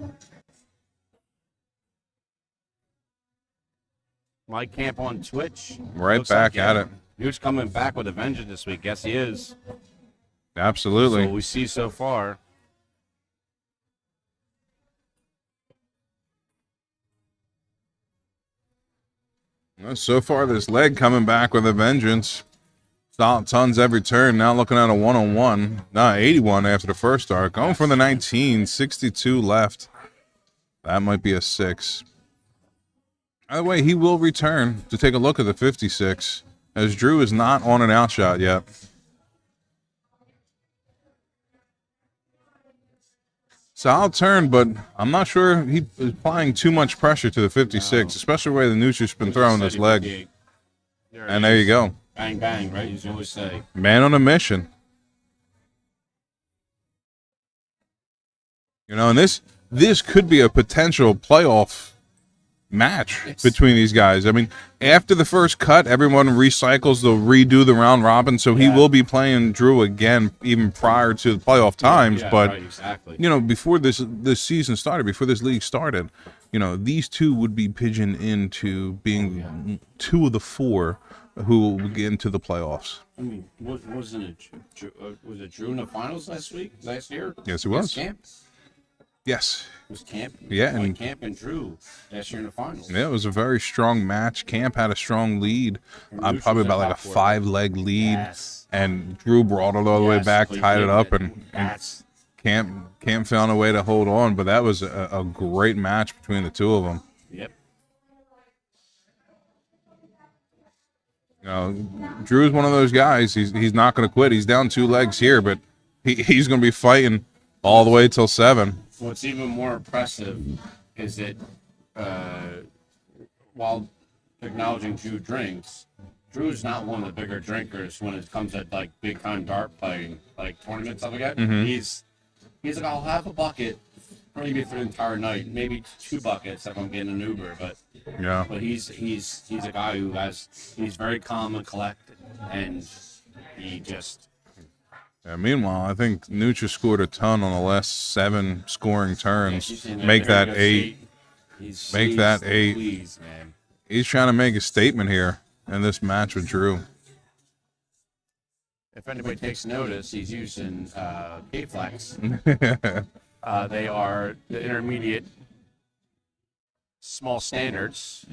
my camp on Twitch. Right back at it. Who's coming back with a vengeance this week? Yes, he is. Absolutely. So we see so far. Well, so far, this leg coming back with a vengeance. Solid tons every turn. Now looking at a 1-on-1. 81 after the first start. Going for the 19. 62 left. That might be a 6. By the way, he will return to take a look at the 56, as Drew is not on an outshot yet. Solid turn, but I'm not sure he is applying too much pressure to the 56, especially the way the Nucci's been throwing this leg. And there you go. Bang, bang, right? As you always say. Man on a mission. And this could be a potential playoff match between these guys. I mean, after the first cut, everyone recycles. They'll redo the round robin, so he will be playing Drew again even prior to the playoff times. But right, exactly. before this season started, before this league started, these two would be pigeoned into being 2 of the 4 who will get into the playoffs. I mean, wasn't it? Was it Drew in the finals last year? Yes, it was. Camp? Yes. It was Camp. Yeah, like and- Camp and Drew last year in the finals. Yeah, it was a very strong match. Camp had a strong lead, And Nooch probably was about at like a top four. 5-leg lead, Yes. and Drew brought it all the way Yes, back, but he tied it did up, it. and That's Camp found a way to hold on. But that was a great match between the two of them. yep. You know, Drew's one of those guys. He's not going to quit. He's down 2 legs here, but he's going to be fighting all the way till 7. What's even more impressive is that while acknowledging Drew drinks, Drew's not one of the bigger drinkers when it comes at like big time dart playing, like tournaments stuff like that. He's like, I'll have a bucket maybe for the entire night, maybe 2 buckets if I'm getting an Uber, but Yeah. he's a guy who he's very calm and collected, and he just Yeah, meanwhile, I think Nucha scored a ton on the last 7 scoring turns. he's in a Make very that good 8. state. He's Make that seized 8. Please, man. He's trying to make a statement here in this match with Drew. If anybody takes notice, he's using K-Flex. They are the intermediate small standards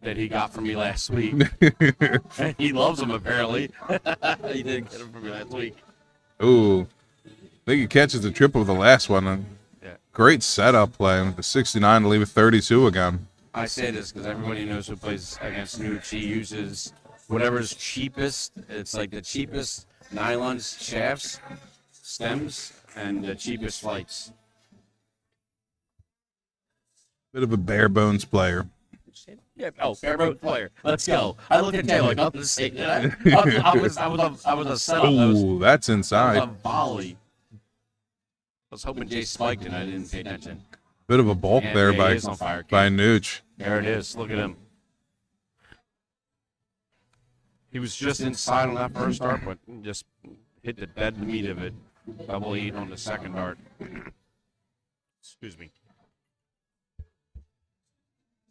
that he got from me last week. He loves them, apparently. He didn't get them from me last week. Ooh, I think he catches the triple with the last one. And Yeah. great setup play with the 69 to leave it 32 again. I say this because everybody knows who plays against Nuge. He uses whatever's cheapest. It's like the cheapest nylon shafts, stems, and the cheapest flights. Bit of a bare bones player. Yeah. Oh, bareboat player. Let's go. I looked at Taylor like nothing to say. I was a setup. I was Ooh, that's a inside. volley. I was hoping Jay spiked and I didn't pay attention. Bit of a bulk And there yeah, by he is on fire. Nuge. There it is. Look at him. He was just inside on that first dart, but just hit the dead meat of it. Double 8 on the second dart. Excuse me.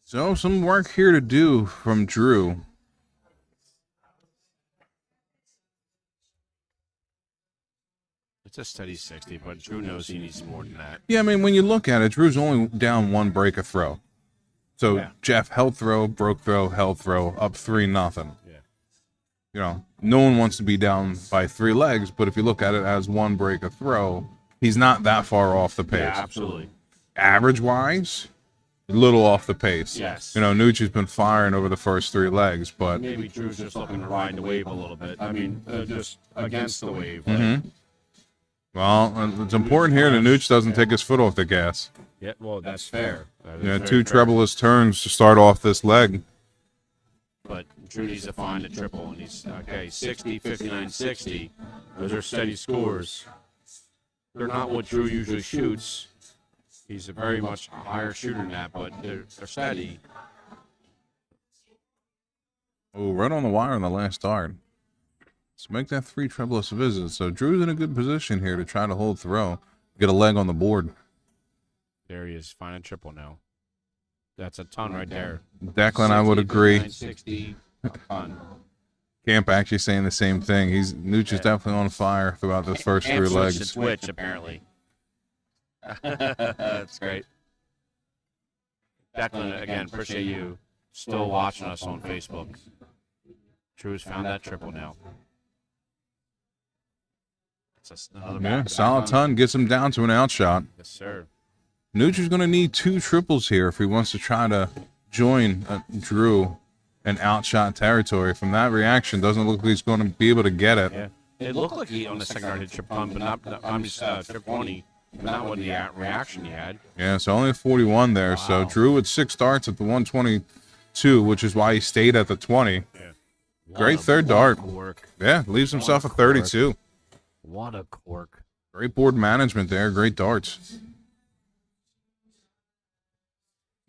So some work here to do from Drew. It's a steady 60, but Drew knows he needs more than that. Yeah, I mean, when you look at it, Drew's only down 1 break a throw. So Yeah. Jeff held throw, broke throw, held throw, up 3-0. Yeah. You know, no one wants to be down by 3 legs, but if you look at it as 1 break a throw, he's not that far off the pace. Yeah, absolutely. Average wise, a little off the pace. Yes. You know, Nucci's been firing over the first 3 legs, but Maybe Drew's just looking to ride the wave a little bit. I mean, just against the wave. well, it's important here that Nucci doesn't take his foot off the gas. Yeah, well, that's fair. That is Yeah, very 2 fair. trebleless turns to start off this leg. But Drew needs to find a triple, and he's okay. 60, 59, 60. Those are steady scores. They're not what Drew usually shoots. He's a very much higher shooter than that, but they're steady. Oh, right on the wire on the last dart. Let's make that 3 trebleless visit. So Drew's in a good position here to try to hold throw, get a leg on the board. There he is, finding triple now. That's a ton right there. Declan, I would 60, agree. 59, 60, a ton. Camp actually saying the same thing. Nucci's definitely on fire throughout those first 3 And switched legs. to Twitch, apparently. That's great. Declan, again, appreciate you still watching us on Facebook. Drew's found that triple now. It's another Yeah, back. solid ton gets him down to an outshot. Yes, sir. Nucci's going to need 2 triples here if he wants to try to join Drew in outshot territory. From that reaction, doesn't look like he's going to be able to get it. Yeah. It looked like he on the second dart hit trip ton, but not. I'm just trip 20, but not with the reaction he had. Yeah, so only a 41 there. So Wow. Drew with 6 starts at the 122, which is why he stayed at the 20. Great What a- third what a dart. Cork. Yeah, leaves himself a cork. 32. What a cork. Great board management there. Great darts.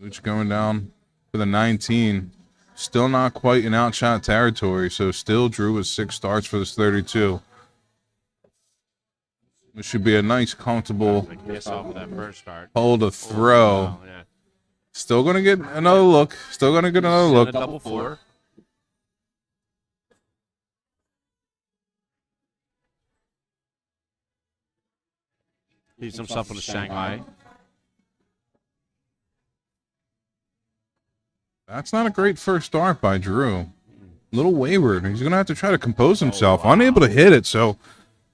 Luch going down for the 19. Still not quite in outshot territory, so still Drew with 6 starts for this 32. This should be a nice, comfortable Like this off of that first start. hold to throw. Wow, yeah. Still going to get another look. Still going to get another Send look. a double 4. He's himself with a Shanghai. That's not a great first start by Drew. A little wayward. He's going to have to try to compose himself. Unable to hit it, so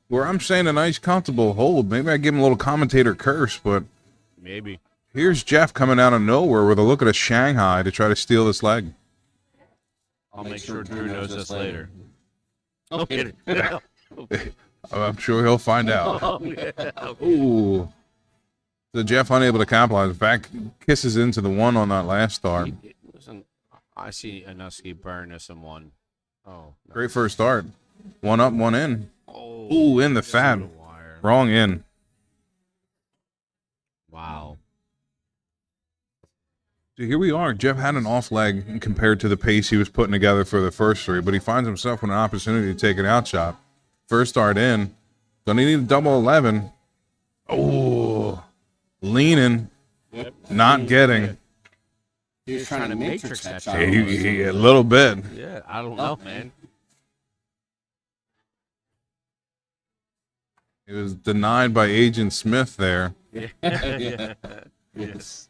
where I'm saying a nice, comfortable hold, maybe I give him a little commentator curse, but Maybe. here's Jeff coming out of nowhere with a look at a Shanghai to try to steal this leg. I'll make sure Drew knows this later. Okay. I'm sure he'll find out. Ooh. So Jeff unable to capitalize. In fact, kisses into the one on that last start. Listen, I see Anuski burn this in one. Oh. No. Great first start. One up, one in. Oh, Ooh, in the fat. through the wire. Wrong in. Wow. So here we are. Jeff had an off leg compared to the pace he was putting together for the first three, but he finds himself with an opportunity to take an out shot. First start in. Gonna need a double 11. Oh, leaning, not getting. He was trying to matrix that shot. A little bit. Yeah, I don't know, man. It was denied by Agent Smith there. Yeah. Yes.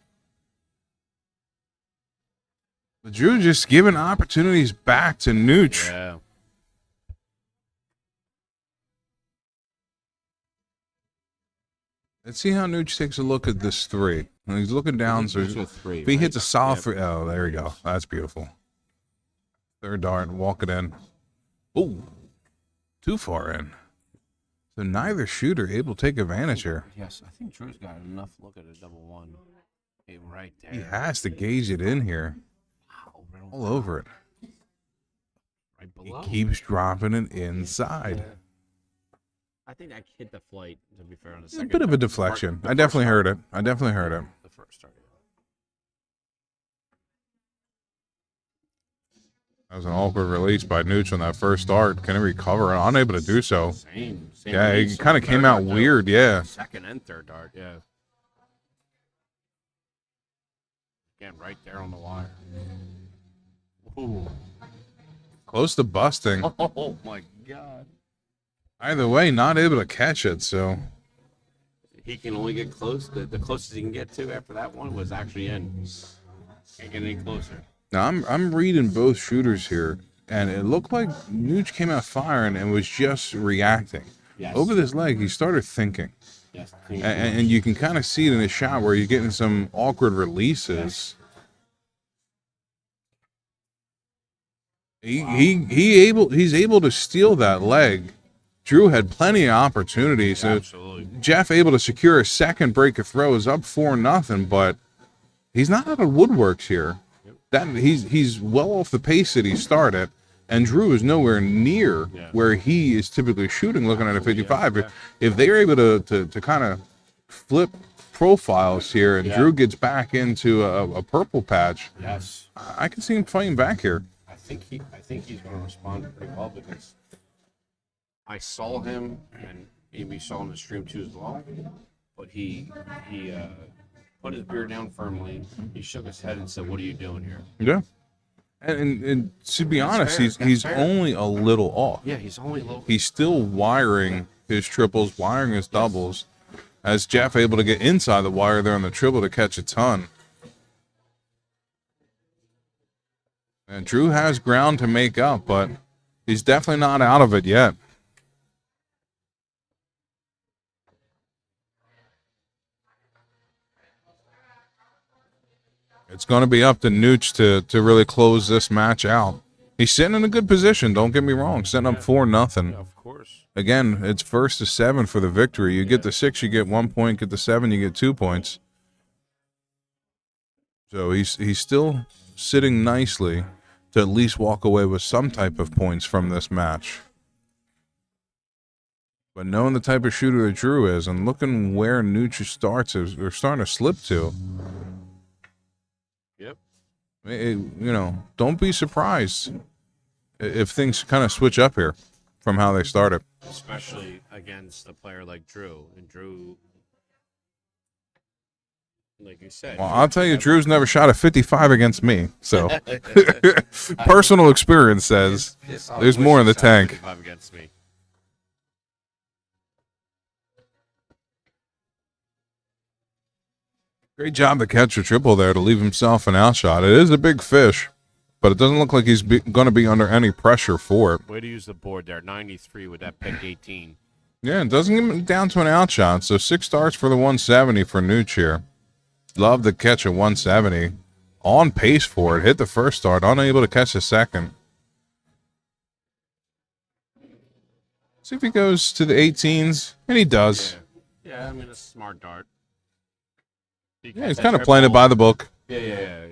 But Drew just giving opportunities back to Nooch. Yeah. Let's see how Nooch takes a look at this three. And he's looking down, so With three, if he right? hits a solid three, oh, there we go. That's beautiful. Third dart, walk it in. Oh, too far in. So neither shooter able to take advantage here. Yes, I think Drew's got enough look at a double one. Hey, right there. He has to gauge it in here, Wow, right on all over it. right He below. keeps dropping it inside. I think that hit the flight, to be fair, on the It's a second. bit of a deflection. I definitely heard it. I definitely heard it. The first start. That was an awkward release by Nooch on that first start. Can he recover? Unable to do so. Same. Yeah, release it kind on of came third out dart, though. weird. Yeah. Second and third dart, yeah. Again, right there on the wire. Ooh. Close to busting. Oh my God. Either way, not able to catch it. So He can only get close. The closest he can get to after that one was actually in. Can't get any closer. now I'm reading both shooters here, and it looked like Nooch came out firing and was just reacting. Yes. Over this leg, he started thinking, Yes. and you can kind of see it in his shot where you're getting some awkward releases. He's able to steal that leg. Drew had plenty of opportunities. So Absolutely. Jeff able to secure a second break of throws, up 4-0, but he's not out of woodworks here. That he's well off the pace that he started, and Drew is nowhere near where he is typically shooting. Looking at a 55, if they're able to kind of flip profiles here, and Drew gets back into a purple patch, Yes. I can see him fighting back here. I think he's going to respond pretty well because I saw him, and maybe saw him in the stream too as well. But he put his beard down firmly. He shook his head and said, "What are you doing here?" Yeah, and to be honest, fair. he's That's fair. only a little off. Yeah, he's only low. He's still wiring his triples, wiring his doubles. As Jeff able to get inside the wire there on the triple to catch a ton. And Drew has ground to make up, but he's definitely not out of it yet. It's going to be up to Nooch to really close this match out. He's sitting in a good position, don't get me wrong, sitting up 4-0. Of course. Again, it's 1st to 7 for the victory. You get the 6, you get 1 point. Get the 7, you get 2 points. So he's still sitting nicely to at least walk away with some type of points from this match. But knowing the type of shooter that Drew is, and looking where Nooch starts, they're starting to slip to. Yep. Don't be surprised if things kind of switch up here from how they started. Especially against a player like Drew. And Drew, like you said. Well, I'll tell you, Drew's never shot a 55 against me. So, personal experience says there's more in the tank. Against me. Great job to catch a triple there to leave himself an outshot. It is a big fish, but it doesn't look like he's going to be under any pressure for it. Way to use the board there. 93 with that pick 18. Yeah, it doesn't get him down to an outshot. So 6 starts for the 170 for Nooch here. Love to catch a 170. On pace for it. Hit the first start. Unable to catch the second. See if he goes to the 18s. And he does. Yeah, I mean, it's a smart dart. Yeah, he's kind of playing it by the book. Yeah.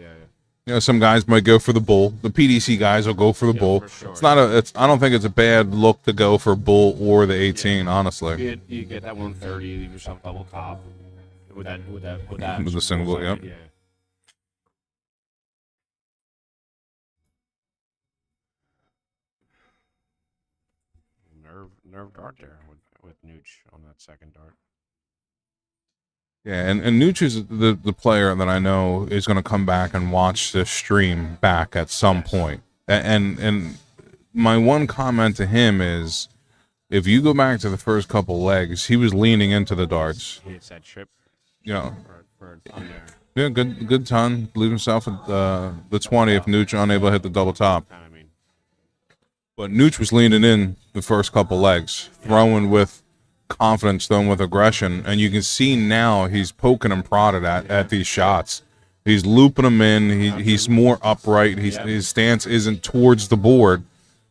You know, some guys might go for the bull. The PDC guys will go for the bull. For sure. It's not a. I don't think it's a bad look to go for bull or the 18. Honestly, You get that 130, leave yourself double top with that. With the single, yep. Yeah. Nerve dart there with Nooch on that second dart. yeah. And Nooch is the player that I know is going to come back and watch this stream back at some point. And my one comment to him is, if you go back to the first couple legs, he was leaning into the darts. He hits that trip You know, for a ton there. yeah, good ton. Leave himself at the 20 if Nooch unable to hit the double top. I mean, But Nooch was leaning in the first couple legs, throwing with confidence, throwing with aggression, and you can see now he's poking and prodded at these shots. He's looping them in. He's more upright. His stance isn't towards the board.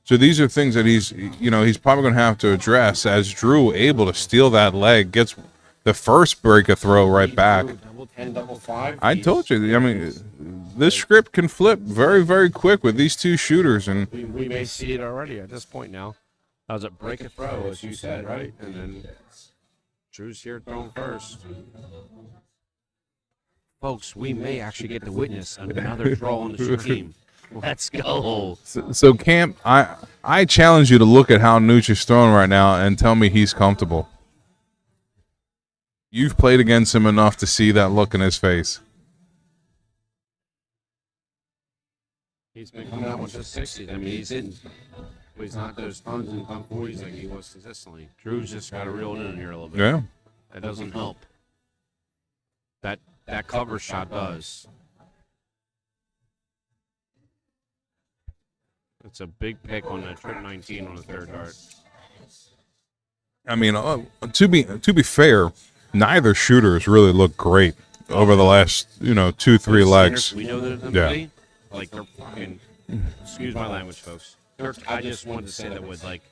So these are things that he's probably going to have to address. As Drew able to steal that leg, gets the first break of throw right back. double 10, double 5. I told you. I mean, this script can flip very, very quick with these two shooters, and We may see it already at this point now. That was a break a throw, as you said, right? And then Drew's here throwing first. Folks, we may actually get to witness another draw on the team. Let's go. So Camp, I challenge you to look at how Nooch is throwing right now and tell me he's comfortable. You've played against him enough to see that look in his face. He's been coming out with just 60s. I mean, he's hitting. But he's not those tons and ton 40s like he was consistently. Drew's just got to reel it in here a little bit. Yeah. That doesn't help. That cover shot does. It's a big pick on that trip 19 on the third dart. I mean, to be fair, neither shooters really look great over the last 2-3 legs. We know that they're Yeah. like they're fucking. Excuse my language, folks. I just wanted to say that with like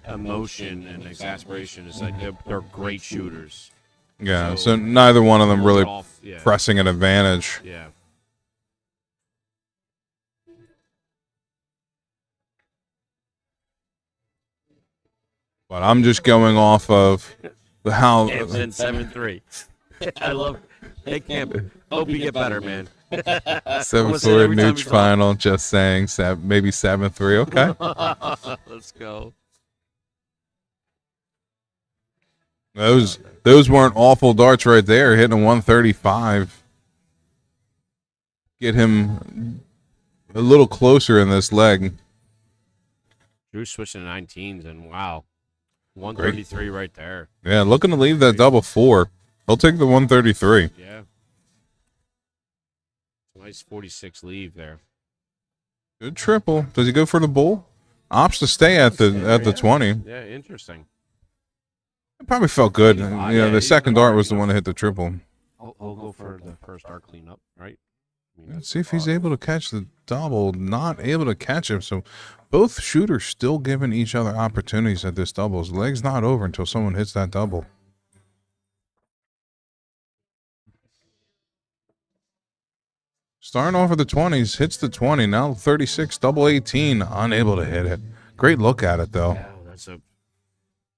emotion and exasperation. It's like they're great shooters. Yeah. So neither one of them really Yeah. pressing an advantage. Yeah. But I'm just going off of how Camp's in 7-3. I love. Hey Camp, hope you get better, man. 7-4 every time Nooch we talk. final. Just saying, maybe 7-3. Okay. Let's go. Those weren't awful darts right there. Hitting a 135. Get him a little closer in this leg. Drew switching to 19s, and wow, 133 right there. Yeah, looking to leave that double 4. He'll take the 133. Yeah. Nice 46 leave there. Good triple. Does he go for the bull? Opts to stay at the 20. Yeah, interesting. It probably felt good. Yeah, The second dart was the one that hit the triple. I'll go for the first dart cleanup, right? I mean, Let's see if he's able to catch the double. Not able to catch him. So both shooters still giving each other opportunities at this doubles. The leg's not over until someone hits that double. Starting off with the 20s, hits the 20. Now 36, double 18, unable to hit it. Great look at it, though. Yeah, that's a.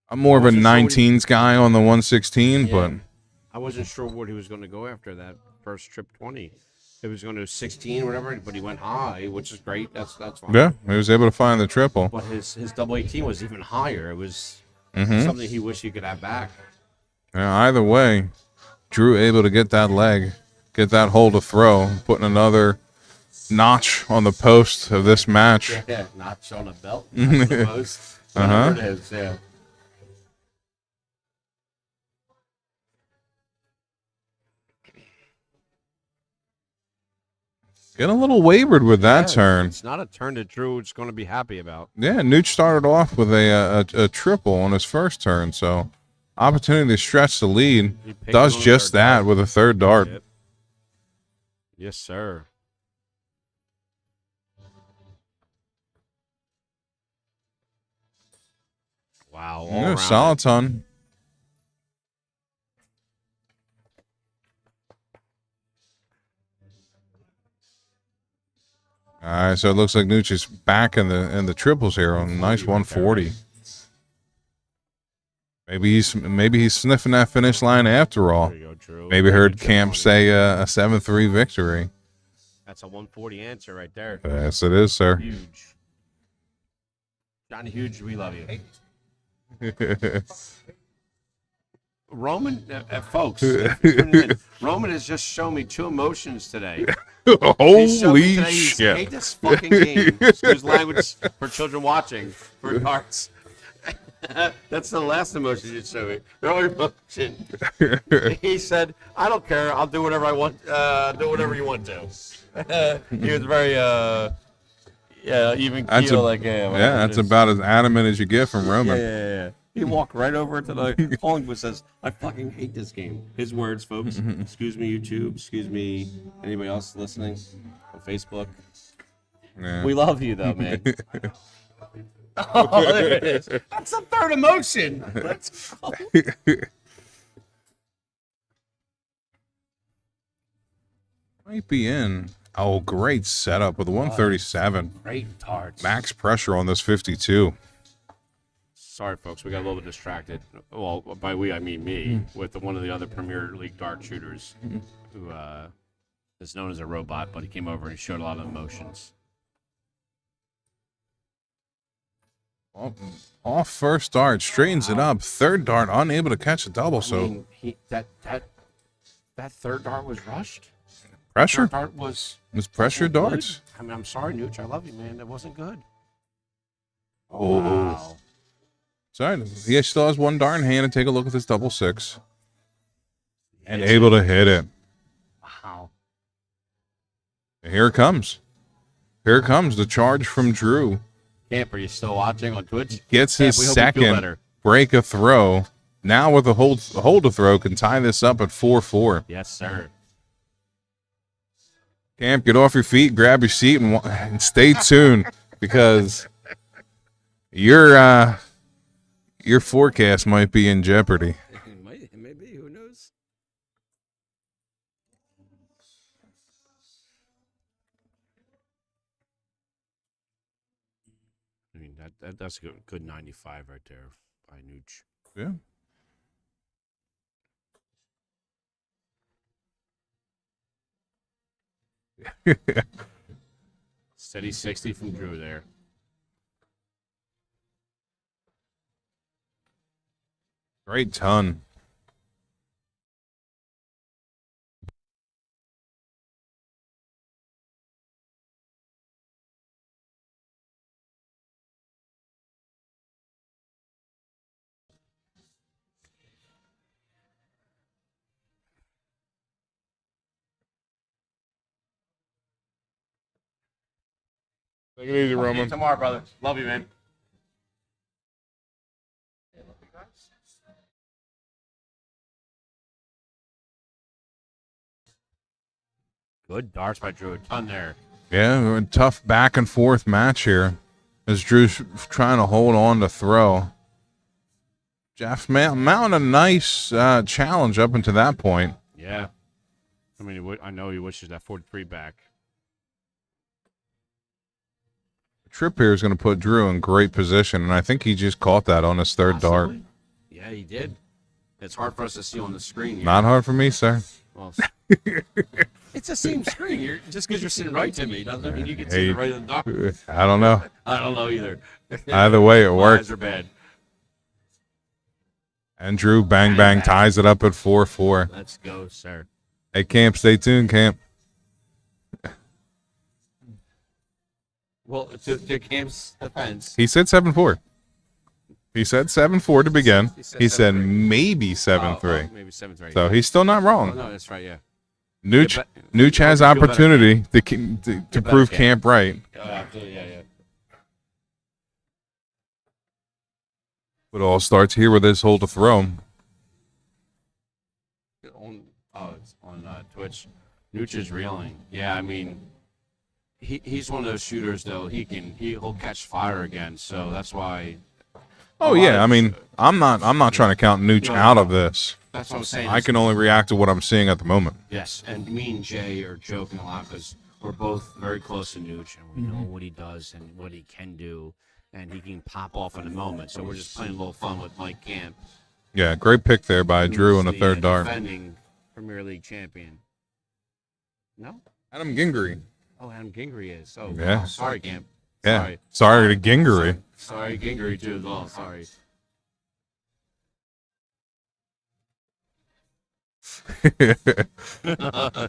I'm more of a Wasn't sure 19s guy on the 116, but I wasn't sure what he was going to go after that first trip 20. It was going to 16 or whatever, but he went high, which is great. That's fine. yeah, he was able to find the triple. But his double 18 was even higher. It was Mm-hmm. something he wished he could have back. Yeah, either way, Drew able to get that leg, get that hole to throw, putting another notch on the post of this match. Yeah, notch on a belt. Not the most. Uh-huh. Whatever it is, yeah. Getting a little wavered with that Yeah, turn. It's not a turn that Drew's going to be happy about. Yeah, Nooch started off with a triple on his first turn, so opportunity to stretch the lead. He picked Does it on the just third that dart. with a third dart. Yep. Yes, sir. Wow. All Yeah, around solid it. ton. All right, so it looks like Nooch is back in the triples here on a nice 140. Maybe he's sniffing that finish line after all. There you go, Drew. Maybe heard Good Camp on say you. a 7-3 victory. That's a 140 answer right there. Yes, it is, sir. Huge. Johnny Huge, we love you. Roman, folks, if you're tuning in, Roman has just shown me two emotions today. He's shown me Holy today he's shit! hate this fucking game. Excuse language for children watching for darts. That's the last emotion you showed me. No emotion. He said, "I don't care. I'll do whatever I want. Do whatever you want to." He was very, even That's keel. a- Like, Yeah, that's about as adamant as you get from Roman. yeah. He walked right over to the polling booth, says, "I fucking hate this game." His words, folks. Excuse me, YouTube. Excuse me, anybody else listening on Facebook. Yeah. We love you, though, man. Oh, there it is. That's the third emotion. Let's go. Might be in. Oh, great setup with a 137. Great darts. Max pressure on this 52. Sorry, folks, we got a little bit distracted. Well, by we, I mean me, with one of the other Premier League dart shooters who is known as a robot, but he came over and he showed a lot of emotions. Off first dart, straightens it up. Third dart, unable to catch a double. I So mean, that third dart was rushed. pressure. Third dart was It's pressure wasn't good. darts. I mean, I'm sorry, Nooch. I love you, man. That wasn't good. Oh. Wow. Sorry, he still has one dart in hand. And take a look at this double six. And Hits able it. to hit it. Wow. Here it comes. Here comes the charge from Drew. Camp, are you still watching on Twitch? Gets Camp, his we hope you feel second better. break a throw. Now with a hold to throw, can tie this up at 4-4. Yes, sir. Camp, get off your feet, grab your seat, and stay tuned because your forecast might be in jeopardy. It may be. Who knows? I mean, that's a good 95 right there by Nooch. Yeah. Steady 60 from Drew there. Great ton. Take it easy, Roman. Tomorrow, brother. Love you, man. Good darts by Drew. A ton there. Yeah, a tough back and forth match here as Drew's trying to hold on to throw. Jeff mounting a nice challenge up until that point. Yeah. I mean, I know he wishes that 43 back. Trip here is going to put Drew in great position, and I think he just caught that on his third dart. Possibly. Yeah, he did. It's hard for us to see on the screen here. Not hard for me, sir. Well, it's the same screen. Just because you're sitting right to me doesn't mean you can see Hey. the right of the dart. I don't know. I don't know either. Either way, it My worked. eyes are bad. And Drew bang bang ties it up at 4-4. Let's go, sir. Hey, Camp, stay tuned, Camp. Well, to Camp's defense, He said 7-4. He said 7-4 to begin. He said He said 7-3. maybe 7-3. maybe 7-3. So he's still not Oh, wrong. no, that's right. Yeah. Nooch Get Nooch has feel better. opportunity to better, prove Camp. Camp right. Absolutely, yeah. It all starts here with his hold to throw. It's on Twitch. Nooch is reeling. Yeah, I mean, he's one of those shooters though. He'll catch fire again. So that's why. Oh yeah, I mean, I'm not trying to count Nooch out of this. That's what I'm saying. I can only react to what I'm seeing at the moment. Yes, and me and Jay are joking a lot because we're both very close to Nooch, and we know what he does and what he can do, and he can pop off in a moment. So we're just playing a little fun with Mike Camp. Yeah, great pick there by Drew on the Who's third dart. Defending Premier League champion. No? Adam Gingrey. Oh, Adam Gingrey is. Oh, Yeah. wow. Sorry, Camp. Yeah, sorry to Gingrey. Sorry, Gingrey too as well. Sorry.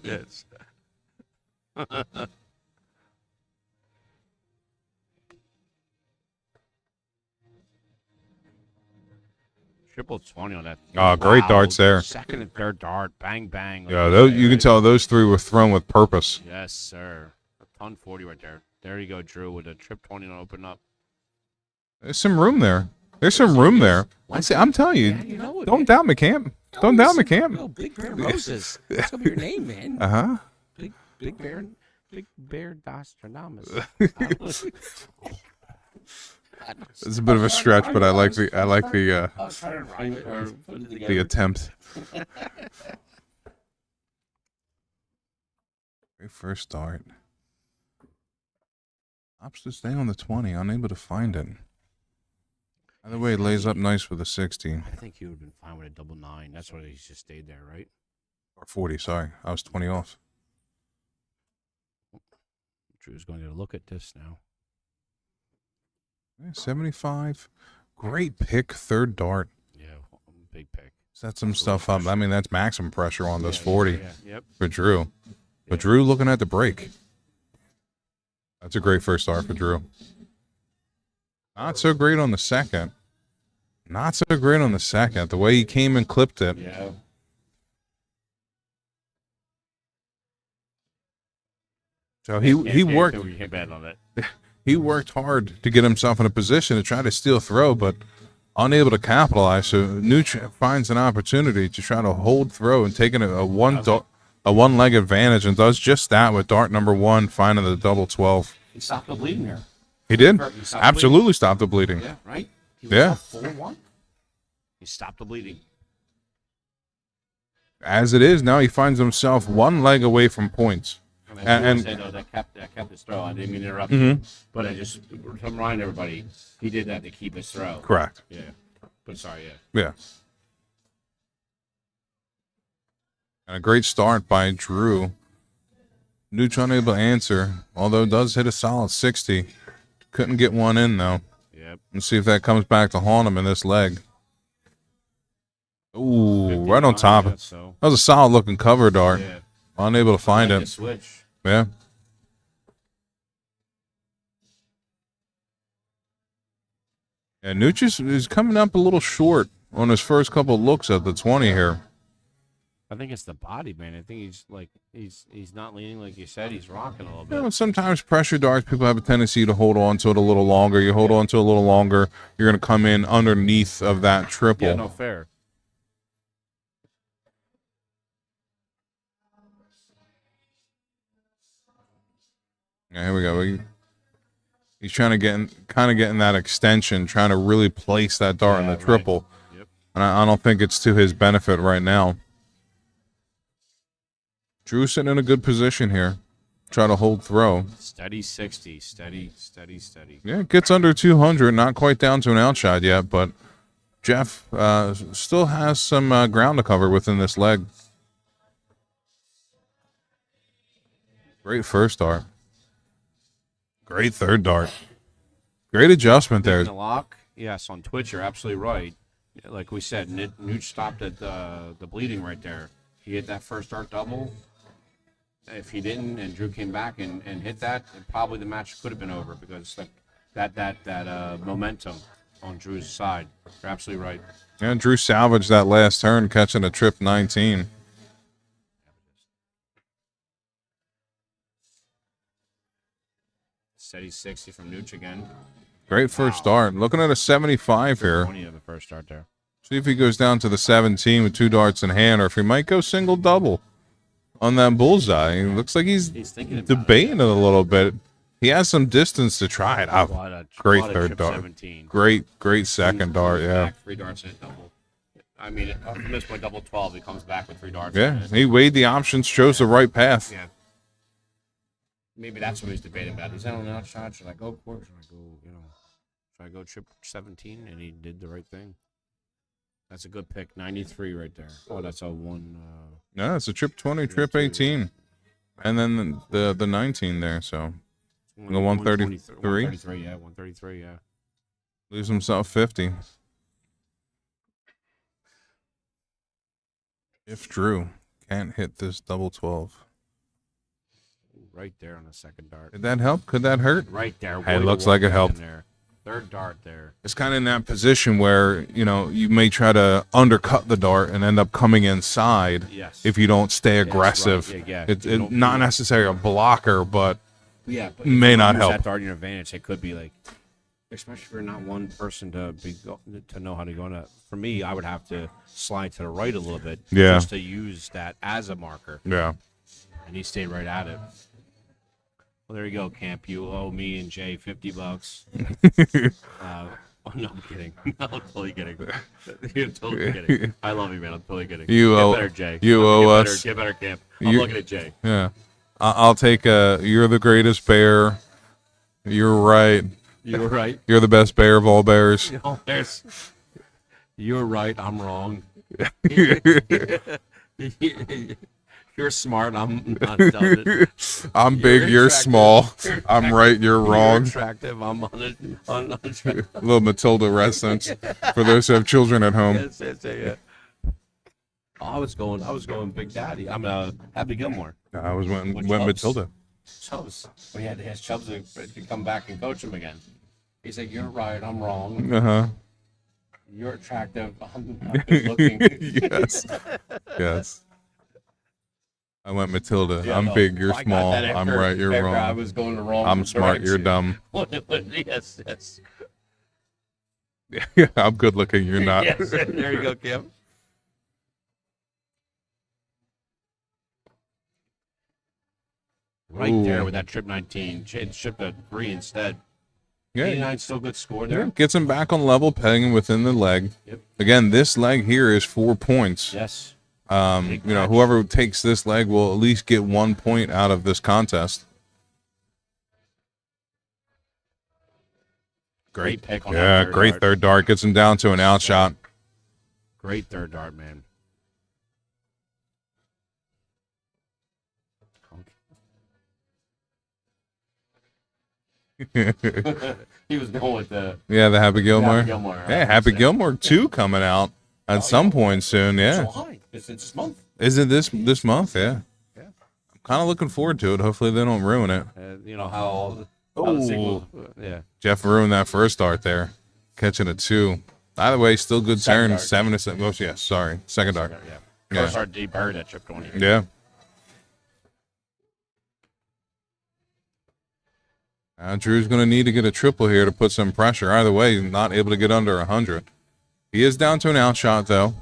Yes. Triple 20 on that. Oh, great darts there. Second and third dart. Bang, bang. Yeah, those, you can tell those three were thrown with purpose. Yes, sir. A ton 40 right there. There you go, Drew, with a trip 20 to open up. There's some room there. There's some room there. I'm telling you, Yeah, you know it, don't man. doubt me, Camp. Don't doubt me, Camp. Oh, Big Bear Moses. That's gonna be your name, man. Uh-huh. Big Bear Nostradamus. It's a bit of a stretch, but I like the I was trying to rhyme it or put it the together. attempt. Great first start. Opts to stay on the 20, unable to find it. Either way, it lays up nice with a 60. I think he would have been fine with a double 9. That's why he's just stayed there, right? Or 40, sorry. I was 20 off. Drew's going to look at this now. Yeah, 75. Great pick, third dart. Yeah, big pick. Set some stuff up. I mean, that's maximum pressure on this Yeah, 40 Yeah, yep. for Drew. But Drew looking at the break. That's a great first start for Drew. Not so great on the second. Not so great on the second. The way he came and clipped it. Yeah. So he worked He bad on it. he worked hard to get himself in a position to try to steal throw, but unable to capitalize. So Nooch finds an opportunity to try to hold throw and taking a one leg advantage, and does just that with dart number 1, finding the double 12. He stopped the bleeding there. He did He stopped absolutely stop the bleeding. Yeah, right? He Yeah. up 4-1. He stopped the bleeding. As it is now, he finds himself one leg away from points. And- That kept his throw. I didn't mean to interrupt Mhm. you, but I just to remind everybody, he did that to keep his throw. Correct. Yeah. But sorry, yeah. Yeah. And a great start by Drew. Nooch unable to answer, although does hit a solid 60. Couldn't get one in, though. Yep. Let's see if that comes back to haunt him in this leg. Ooh, right on top. Yeah, That so, was a solid looking cover dart. yeah. Unable to find Like the it. switch. Yeah. Yeah, Nooch is coming up a little short on his first couple looks at the 20 here. I think it's the body, man. I think he's not leaning like you said. He's rocking a little You bit. know, sometimes pressure darts, people have a tendency to hold on to it a little longer. You hold on to it a little longer, you're going to come in underneath of that triple. Yeah, no fair. Yeah, here we go. He's trying to getting that extension, trying to really place that dart in Yeah, the right. triple. Yep. And I don't think it's to his benefit right now. Drew sitting in a good position here. Try to hold throw. Steady 60. Steady. Yeah, gets under 200. Not quite down to an outshot yet, but Jeff still has some ground to cover within this leg. Great first dart. Great third dart. Great adjustment there. The lock, yes, on Twitch, you're absolutely right. Like we said, Nooch stopped at the bleeding right there. He hit that first dart double. If he didn't, and Drew came back and hit that, probably the match could have been over because like that momentum on Drew's side. You're absolutely right. Yeah, Drew salvaged that last turn, catching a trip 19. Steady 60 from Nooch again. Great first start. Looking at a 75 here. 20 of the first start there. See if he goes down to the 17 with 2 darts in hand, or if he might go single double on that bullseye. It looks like he's Thinking about debating it a little bit. He has some distance to try it. A Oh, lot of- great lot of third trip dart. 17. Great second dart. Yeah. Back 3 darts and a double. I mean, from this point, double 12, he comes back with 3 darts. Yeah. He weighed the options, chose the right path. Yeah. Maybe that's what he's debating about. He's on an outshot. Should I go court? Should I go, should I go trip 17? And he did the right thing. That's a good pick. 93 right there. Oh, that's a 1. No, it's a trip 20, trip 18. And then the 19 there, so Go 133? 133, yeah. 133, yeah. leaves himself 50. If Drew can't hit this double 12. Right there on the second dart. Did that help? Could that hurt? Right there. Hey, it way to looks walk like it that helped. in there. Third dart there. It's kind of in that position where, you may try to undercut the dart and end up coming inside Yes. if you don't stay Yes, right. aggressive. Yeah. It's You don't- not necessarily a blocker, but Yeah, but may if you not use help. That dart in your advantage, it could be like, especially if you're not one person to know how to go on it. For me, I would have to slide to the right a little bit, Yeah. just to use that as a marker. yeah. And he stayed right at it. Well, there you go, Camp. You owe me and Jay $50. Oh, no, I'm kidding. No, I'm totally kidding. You're totally kidding. I love you, man. I'm totally kidding. You Get owe- better, Jay. you owe Get us- Better, get better, Camp. I'm You- looking at Jay. Yeah. I'll take you're the greatest bear. You're right. You were right. You're the best bear of all bears. You're right. I'm wrong. You're smart. I'm not dumb. I'm big, you're attractive. small. I'm right, you're wrong. You're attractive. I'm unattractive. A little Matilda reference for those who have children at home. Yeah. I was going Big Daddy. I'm Happy Gilmore. I was went Which went helps. Matilda. Chubbs. We had to ask Chubbs to come back and coach him again. He said, "You're right. I'm wrong. Uh-huh. You're attractive. I'm not good looking." Yes. Yes. I went Matilda. Yeah, I'm no, big, you're I got small. that I'm after- right, you're after I wrong. was going the wrong I'm smart, you're direction. dumb. Yes. Yeah, I'm good looking, you're not. Yes, there you go, Kim. Right there Ooh. with that trip 19. Shipped a 3 instead. Yeah, 89 still good score yeah, there. gets him back on level, pegging within the leg. Yep. Again, this leg here is 4 points. Yes. You know, whoever takes this leg will at least get 1 point out of this contest. Great pick on that Yeah, third great dart. third dart. Gets him down to an outshot. Great third dart, man. He was going with the Yeah, the Happy Gilmore. Happy Gilmore. Yeah, Happy Gilmore 2 coming out at some point soon. Yeah. July. It's this month. Is it this month? Yeah. Yeah. I'm kind of looking forward to it. Hopefully they don't ruin it. You know how the sequel. Yeah. Jeff ruined that first dart there, catching a 2. Either way, still good Second turn. dart. 7 to 7. Oh, yeah, sorry. Second dart. Yeah. Yeah. First dart deep bird that trip 20. Yeah. Drew's going to need to get a triple here to put some pressure. Either way, he's not able to get under 100. He is down to an outshot, though.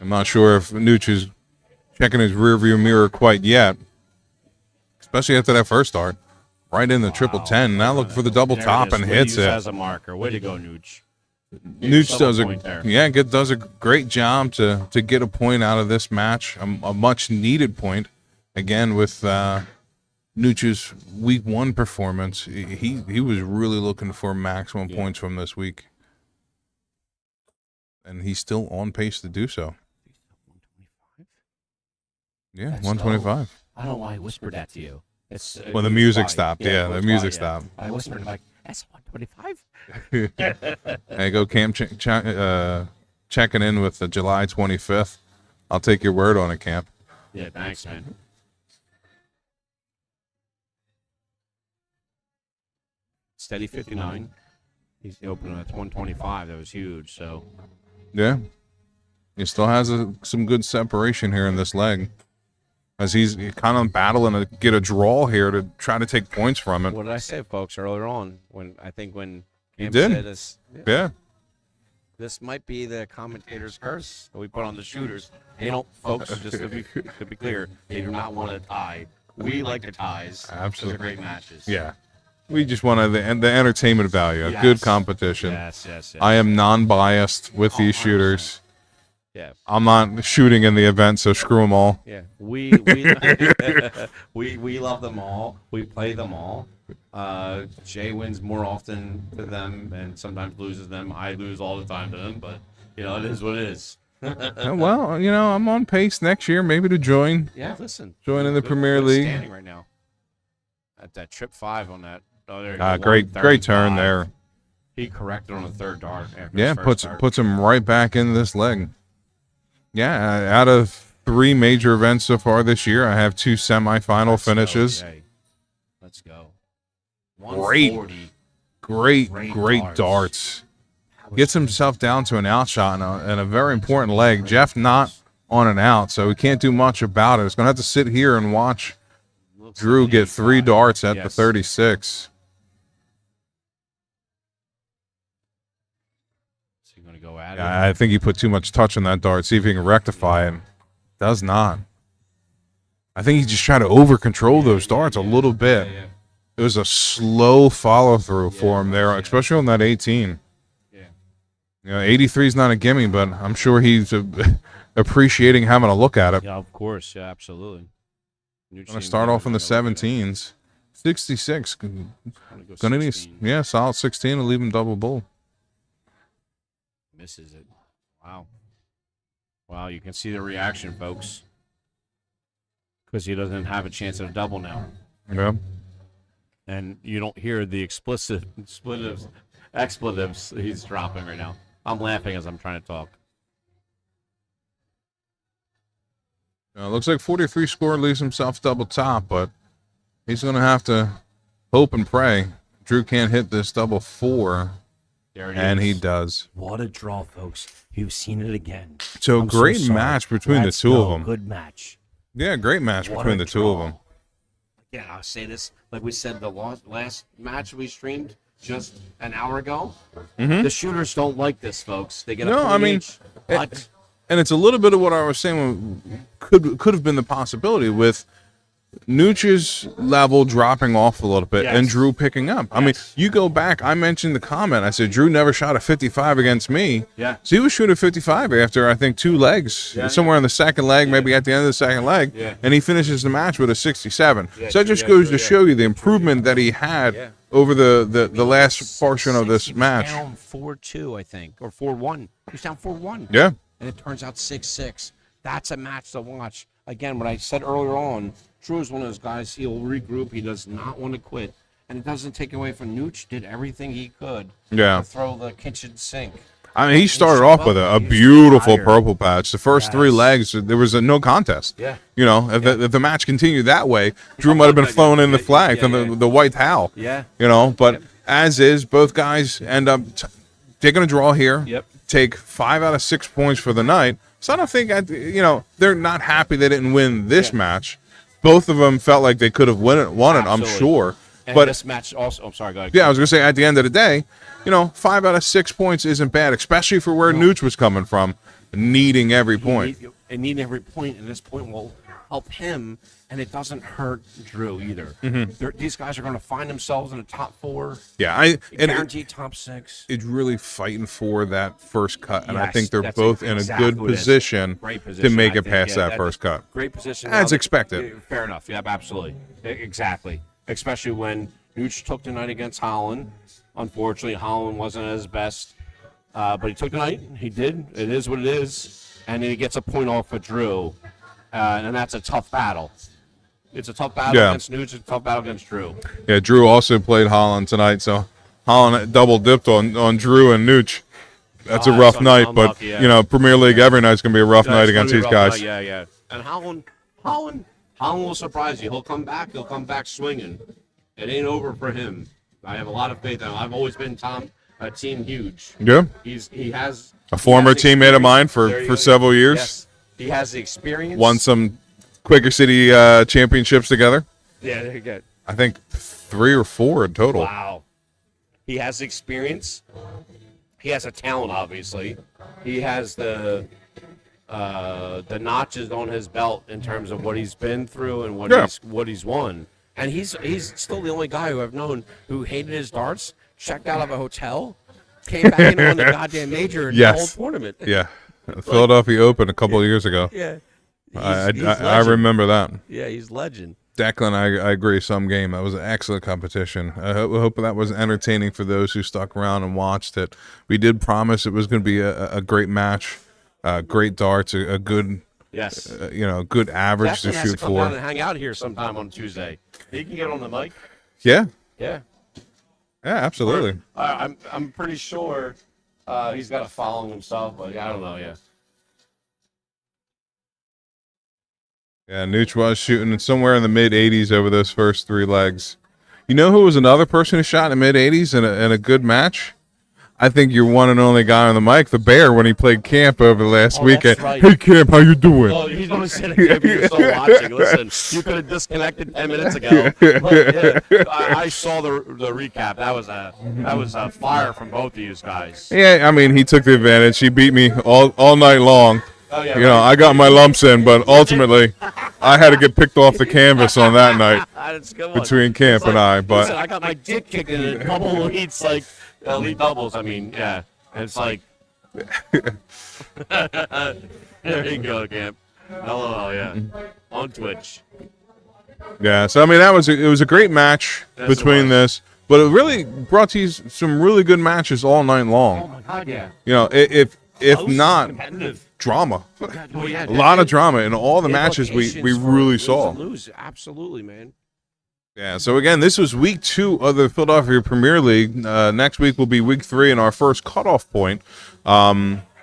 I'm not sure if Nooch is checking his rearview mirror quite yet, especially after that first start. Right in the triple 10. Now look for the double There it top is. and Way to hits use it. as a marker. Way to go, Nooch. Nooch does point there. does a great job to get a point out of this match, a much needed point. Again, with Nooch's week 1 performance, he was really looking for maximum points from this week, and he's still on pace to do so. Yeah, That's 125. I don't know why I whispered that to you. It's When the it music goes by. stopped, it yeah, goes the by, music yeah. stopped. I whispered like, that's 125. There you go, Cam, checking in with the July 25th. I'll take your word on it, Camp. Yeah, thanks, man. Steady 59. He's opening at 125. That was huge. So Yeah. He still has some good separation here in this leg. as he's kind of battling to get a draw here to try to take points from it. What did I say, folks, earlier on? When Cam did. said this, Yeah. this might be the commentator's curse that we put on the shooters. They don't, folks, just to be clear, they do not want to tie. We like the ties. Absolutely. Those are great matches. Yeah. We just wanted the entertainment value, a Yes. good competition. Yes. I am non-biased with these 100%. shooters. Yeah. I'm not shooting in the event, so screw them all. Yeah, we we love them all. We play them all. Jay wins more often to them, and sometimes loses them. I lose all the time to them, but it is what it is. Well, I'm on pace next year, maybe to join Yeah, listen. in the Good- Premier good League. standing right now. At that trip 5 on that. Oh, there you go. Great turn 135. there. He corrected on the third dart. After Yeah, his first dart. puts him right back into this leg. Yeah, out of 3 major events so far this year, I have 2 semifinal Let's go, finishes. Jay. Let's go. Great. 140. Great darts. Gets himself down to an outshot in a very important leg. Jeff not on an out, so we can't do much about it. It's going to have to sit here and watch Looks Drew like get 3 85. darts at the Yes. 36. So you're going to go at it. I think he put too much touch on that dart. See if he can rectify it. Does not. I think he just tried to over control those darts a little bit. Yeah. It was a slow follow through for him there, especially on that 18. Yeah. 83 is not a gimme, but I'm sure he's appreciating having a look at it. Yeah, of course. Yeah, absolutely. Going to start off in the 17s. 66. Going to need, solid 16 to leave him double bull. Misses it. Wow. Wow, you can see the reaction, folks. Because he doesn't have a chance at a double now. Yeah. And you don't hear the expletives he's dropping right now. I'm laughing as I'm trying to talk. Looks like 43 score leaves himself double top, but he's going to have to hope and pray Drew can't hit this double 4, There it and he is. does. What a draw, folks. You've seen it again. So I'm great sorry. match between Let's the two go. of them. Good match. Yeah, great match What between a the two of draw. them. Yeah, I'll say this. Like we said, the last match we streamed just an hour ago, the shooters don't like this, folks. They get a No, point I mean, each, but And it's a little bit of what I was saying could have been the possibility with Nooch's level dropping off a little bit and Yes. Drew picking up. I mean, Yes. you go back, I mentioned the comment. I said, Drew never shot a 55 against me. Yeah. So he was shooting 55 after, I think, 2 legs, Yeah, somewhere in the second leg, maybe at the end of the second leg. Yeah. And he finishes the match with a 67. Yeah, so it just yeah, goes true, to yeah. show you the improvement that he had Yeah. over the last portion of this He was match. down 4-2, I think, or 4-1. He was down 4-1. Yeah. And it turns out 6-6. That's a match to watch. Again, what I said earlier on, Drew is one of those guys, he'll regroup. He does not want to quit. And it doesn't take away from Nooch. Did everything he could Yeah. to throw the kitchen sink. I mean, he started showed off up, with a he was beautiful tired. purple patch. The first 3 Yes. legs, there was no contest. Yeah. You know, if the match continued that way, Drew might have been flown in the flag Yeah, from yeah. the white towel. Yeah. You know, but Yep. as is, both guys end up taking a draw here. Yep. Take 5 out of 6 points for the night. So I don't think, they're not happy they didn't win this match. Both of them felt like they could have won it, I'm Absolutely. sure. And But this match also, I'm sorry, go ahead. yeah, I was going to say, at the end of the day, 5 out of 6 points isn't bad, especially for where Nooch was coming from, needing every point. And needing every point, and this point will help him, and it doesn't hurt Drew either. These guys are going to find themselves in the top 4, Yeah, and guaranteed top 6. it's really fighting for that first cut, and I Yes, think they're that's both in a exactly good what it is. position, Great to position, make I it think. past Yeah, that that's first cut. Great position. As Now, expected. Fair enough. Yeah, absolutely. Exactly. Especially when Nooch took the night against Holland. Unfortunately, Holland wasn't at his best. But he took the night. He did. It is what it is. And then he gets a point off of Drew. And that's a tough battle. It's a tough battle Yeah. against Nooch. It's a tough battle against Drew. Yeah, Drew also played Holland tonight, so Holland double dipped on Drew and Nooch. That's a Oh, rough that's night, but unlucky, yeah. Premier League every night's gonna be a rough night It's against gonna these be a rough guys. night, Yeah. And Holland will surprise you. He'll come back. He'll come back swinging. It ain't over for him. I have a lot of faith in him. I've always been Team Huge. Yeah, He has a former he has teammate of mine experience. There you for go. several years. Yes. He has the experience. Won some Quaker City championships together. Yeah, there you go. I think 3 or 4 in total. Wow. He has experience. He has a talent, obviously. He has the notches on his belt in terms of what he's been through and what he's won. And he's still the only guy who I've known who hated his darts, checked out of a hotel, came back and won the goddamn major in the whole tournament. Yeah. Philadelphia Open a couple of years ago. Yeah. I remember that. Yeah, he's legend. Declan, I agree. Some game. That was an excellent competition. I hope that was entertaining for those who stuck around and watched it. We did promise it was going to be a great match, great darts, a good, good average Declan to has shoot to come for. down and hang out here sometime on Tuesday. He can get on the mic. Yeah, Yeah. absolutely. I'm pretty sure he's got a following himself, but I don't know. Yeah. Yeah, Nooch was shooting somewhere in the mid 80s over those first 3 legs. You know who was another person who shot in the mid 80s in a good match? I think your one and only guy on the mic, the Bear, when he played Camp over the last weekend. Right. Hey, Camp, how you doing? Oh, he's only sitting here if you're still watching. Listen, you could have disconnected 10 minutes ago. But, yeah, I saw the recap. That was a fire from both of you guys. Yeah, I mean, he took the advantage. He beat me all night long. Oh, yeah, You know, I got my lumps in, but ultimately, I had to get picked off the canvas on that night That's a good one. between Camp and I. But Listen, I got my dick kicked in a couple elites, like elite doubles. I mean, yeah. And it's like, there you go, Camp. LOL, yeah. On Twitch. yeah, so I mean, it was a great match Yes, between it was. this, but it really brought to you some really good matches all night Oh long. my God, yeah. You know, if Close, not competitive. drama, Oh, yeah, a lot of drama in all the matches we implications for really wins saw. and lose. Absolutely, man. Yeah, so again, this was week 2 of the Philadelphia Premier League. Next week will be week 3 and our first cutoff point.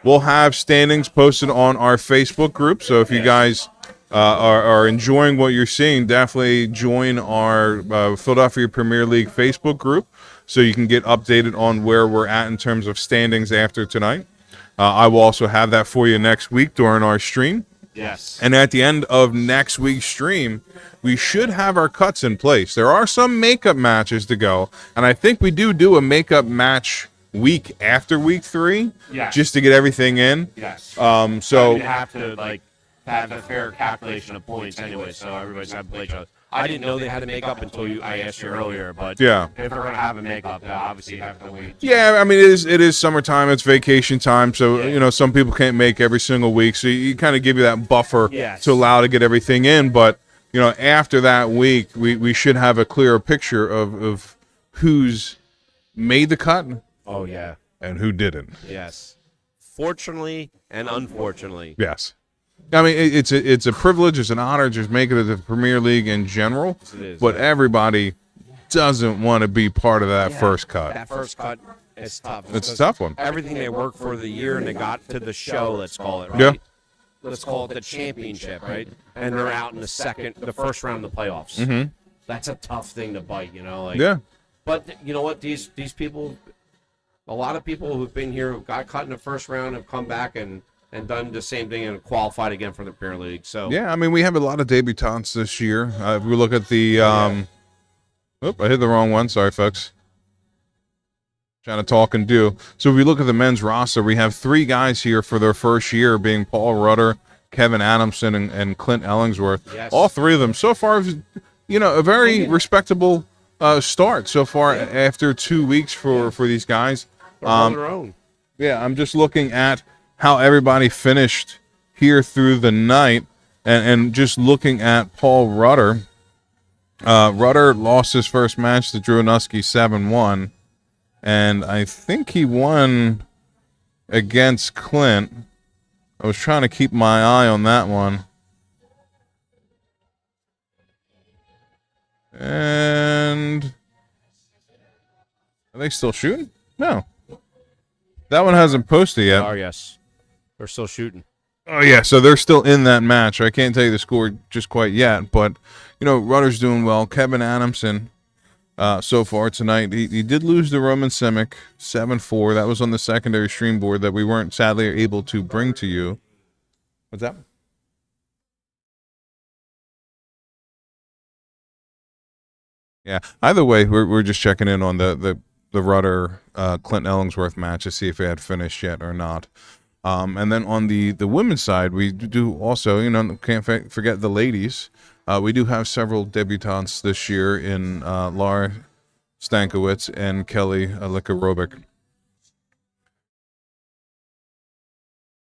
We'll have standings posted on our Facebook group, so if you guys are enjoying what you're seeing, definitely join our Philadelphia Premier League Facebook group so you can get updated on where we're at in terms of standings after tonight. I will also have that for you next week during our stream. Yes. And at the end of next week's stream, we should have our cuts in place. There are some makeup matches to go, and I think we do a makeup match week after week 3, Yes. just to get everything in. Yes. So you have to have a fair calculation of points anyway, so everybody's got to play each other. I didn't know they had a makeup until I asked you earlier, but yeah. if they're gonna have a makeup, they obviously have to wait. Yeah, I mean it is summertime, it's vacation time, so Yeah. you know some people can't make every single week, so you kind of give you that buffer Yes. to allow to get everything in. But you know after that week, we should have a clearer picture of who's made the cut Oh yeah. and who didn't. Yes. Fortunately and unfortunately. Yes, I mean it's a privilege, it's an honor just making it to the Premier League in general, It is, but yeah. everybody doesn't want to be part of that Yeah, first cut. That first cut is tough. It's a because tough one. Everything they worked for the year and they got to the show, let's call it, right? Yeah. Let's call it the championship, right? And they're out in the first round of the playoffs. Mhm. That's a tough thing to bite, you know? Like, Yeah. But you know what? These people, a lot of people who've been here who got cut in the first round have come back and done the same thing and qualified again for the Premier League. So Yeah, I mean, we have a lot of debutants this year. If we look at the, I hit the wrong one. Sorry, folks. Trying to talk and do. So if we look at the men's roster, we have 3 guys here for their first year, being Paul Rudder, Kevin Adamson, and Clint Ellingsworth. Yes. All 3 of them so far, you know, a very respectable start so far after 2 weeks for these guys. they're on their own. Yeah, I'm just looking at how everybody finished here through the night, and just looking at Paul Rudder. Rudder lost his first match to Drew Nuski 7-1, and I think he won against Clint. I was trying to keep my eye on that one. And are they still shooting? No. That one hasn't posted yet. Yes. They're still shooting. Oh yeah, so they're still in that match. I can't tell you the score just quite yet, but you know Rudder's doing well. Kevin Adamson, so far tonight, he did lose to Roman Simic 7-4. That was on the secondary stream board that we weren't sadly able to bring to you. What's that? Yeah. Either way, we're just checking in on the Rudder Clint Ellingsworth match to see if it had finished yet or not. And then on the women's side, we do also, can't forget the ladies. We do have several debutantes this year in Laura Stankiewicz and Kelly Likarobic.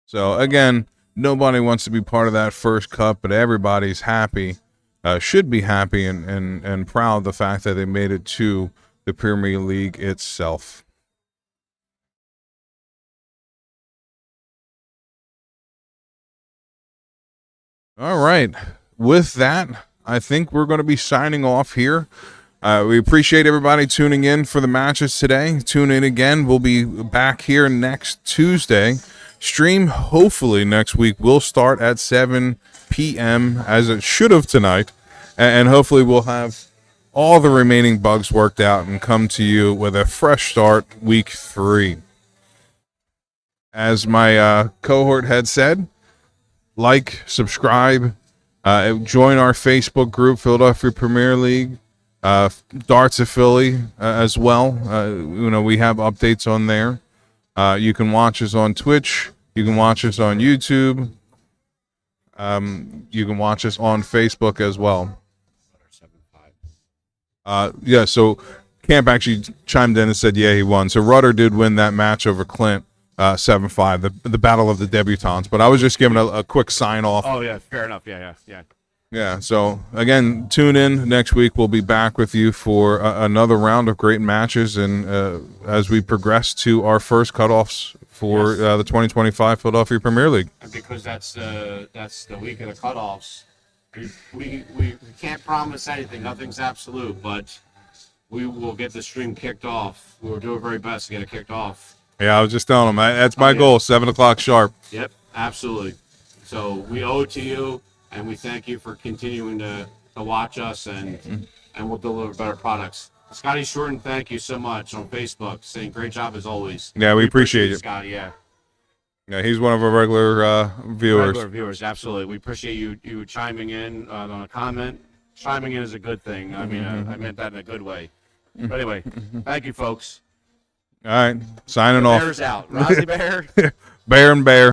So again, nobody wants to be part of that first cut, but everybody's happy, should be happy and proud of the fact that they made it to the Premier League itself. All right. With that, I think we're going to be signing off here. We appreciate everybody tuning in for the matches today. Tune in again. We'll be back here next Tuesday. Stream hopefully next week will start at 7 p.m. as it should have tonight. And hopefully we'll have all the remaining bugs worked out and come to you with a fresh start week 3. As my cohort had said, like, subscribe, join our Facebook group, Philadelphia Premier League, Darts of Philly as well. We have updates on there. You can watch us on Twitch. You can watch us on YouTube. You can watch us on Facebook as well. So Camp actually chimed in and said, yeah, he won. So Rudder did win that match over Clint, 7-5, the battle of the debutantes. But I was just giving a quick sign off. Oh yeah, fair enough. Yeah. Yeah, so again, tune in next week. We'll be back with you for another round of great matches, and as we progress to our first cutoffs for the 2025 Philadelphia Premier League. And because that's the week of the cutoffs, we can't promise anything. Nothing's absolute, but we will get the stream kicked off. We will do our very best to get it kicked off. Yeah, I was just telling him that's my goal, 7 o'clock sharp. Yep, absolutely. So we owe it to you. And we thank you for continuing to watch us, and we'll deliver better products. Scotty Shorten, thank you so much on Facebook, saying great job as always. Yeah, we appreciate it, Scotty. Yeah, he's one of our regular viewers. Regular viewers, absolutely. We appreciate you chiming in on a comment. Chiming in is a good thing. I mean, I meant that in a good way. But anyway, thank you, folks. All right, signing off. Bear's out. Rozzy Bear. Bear and Bear.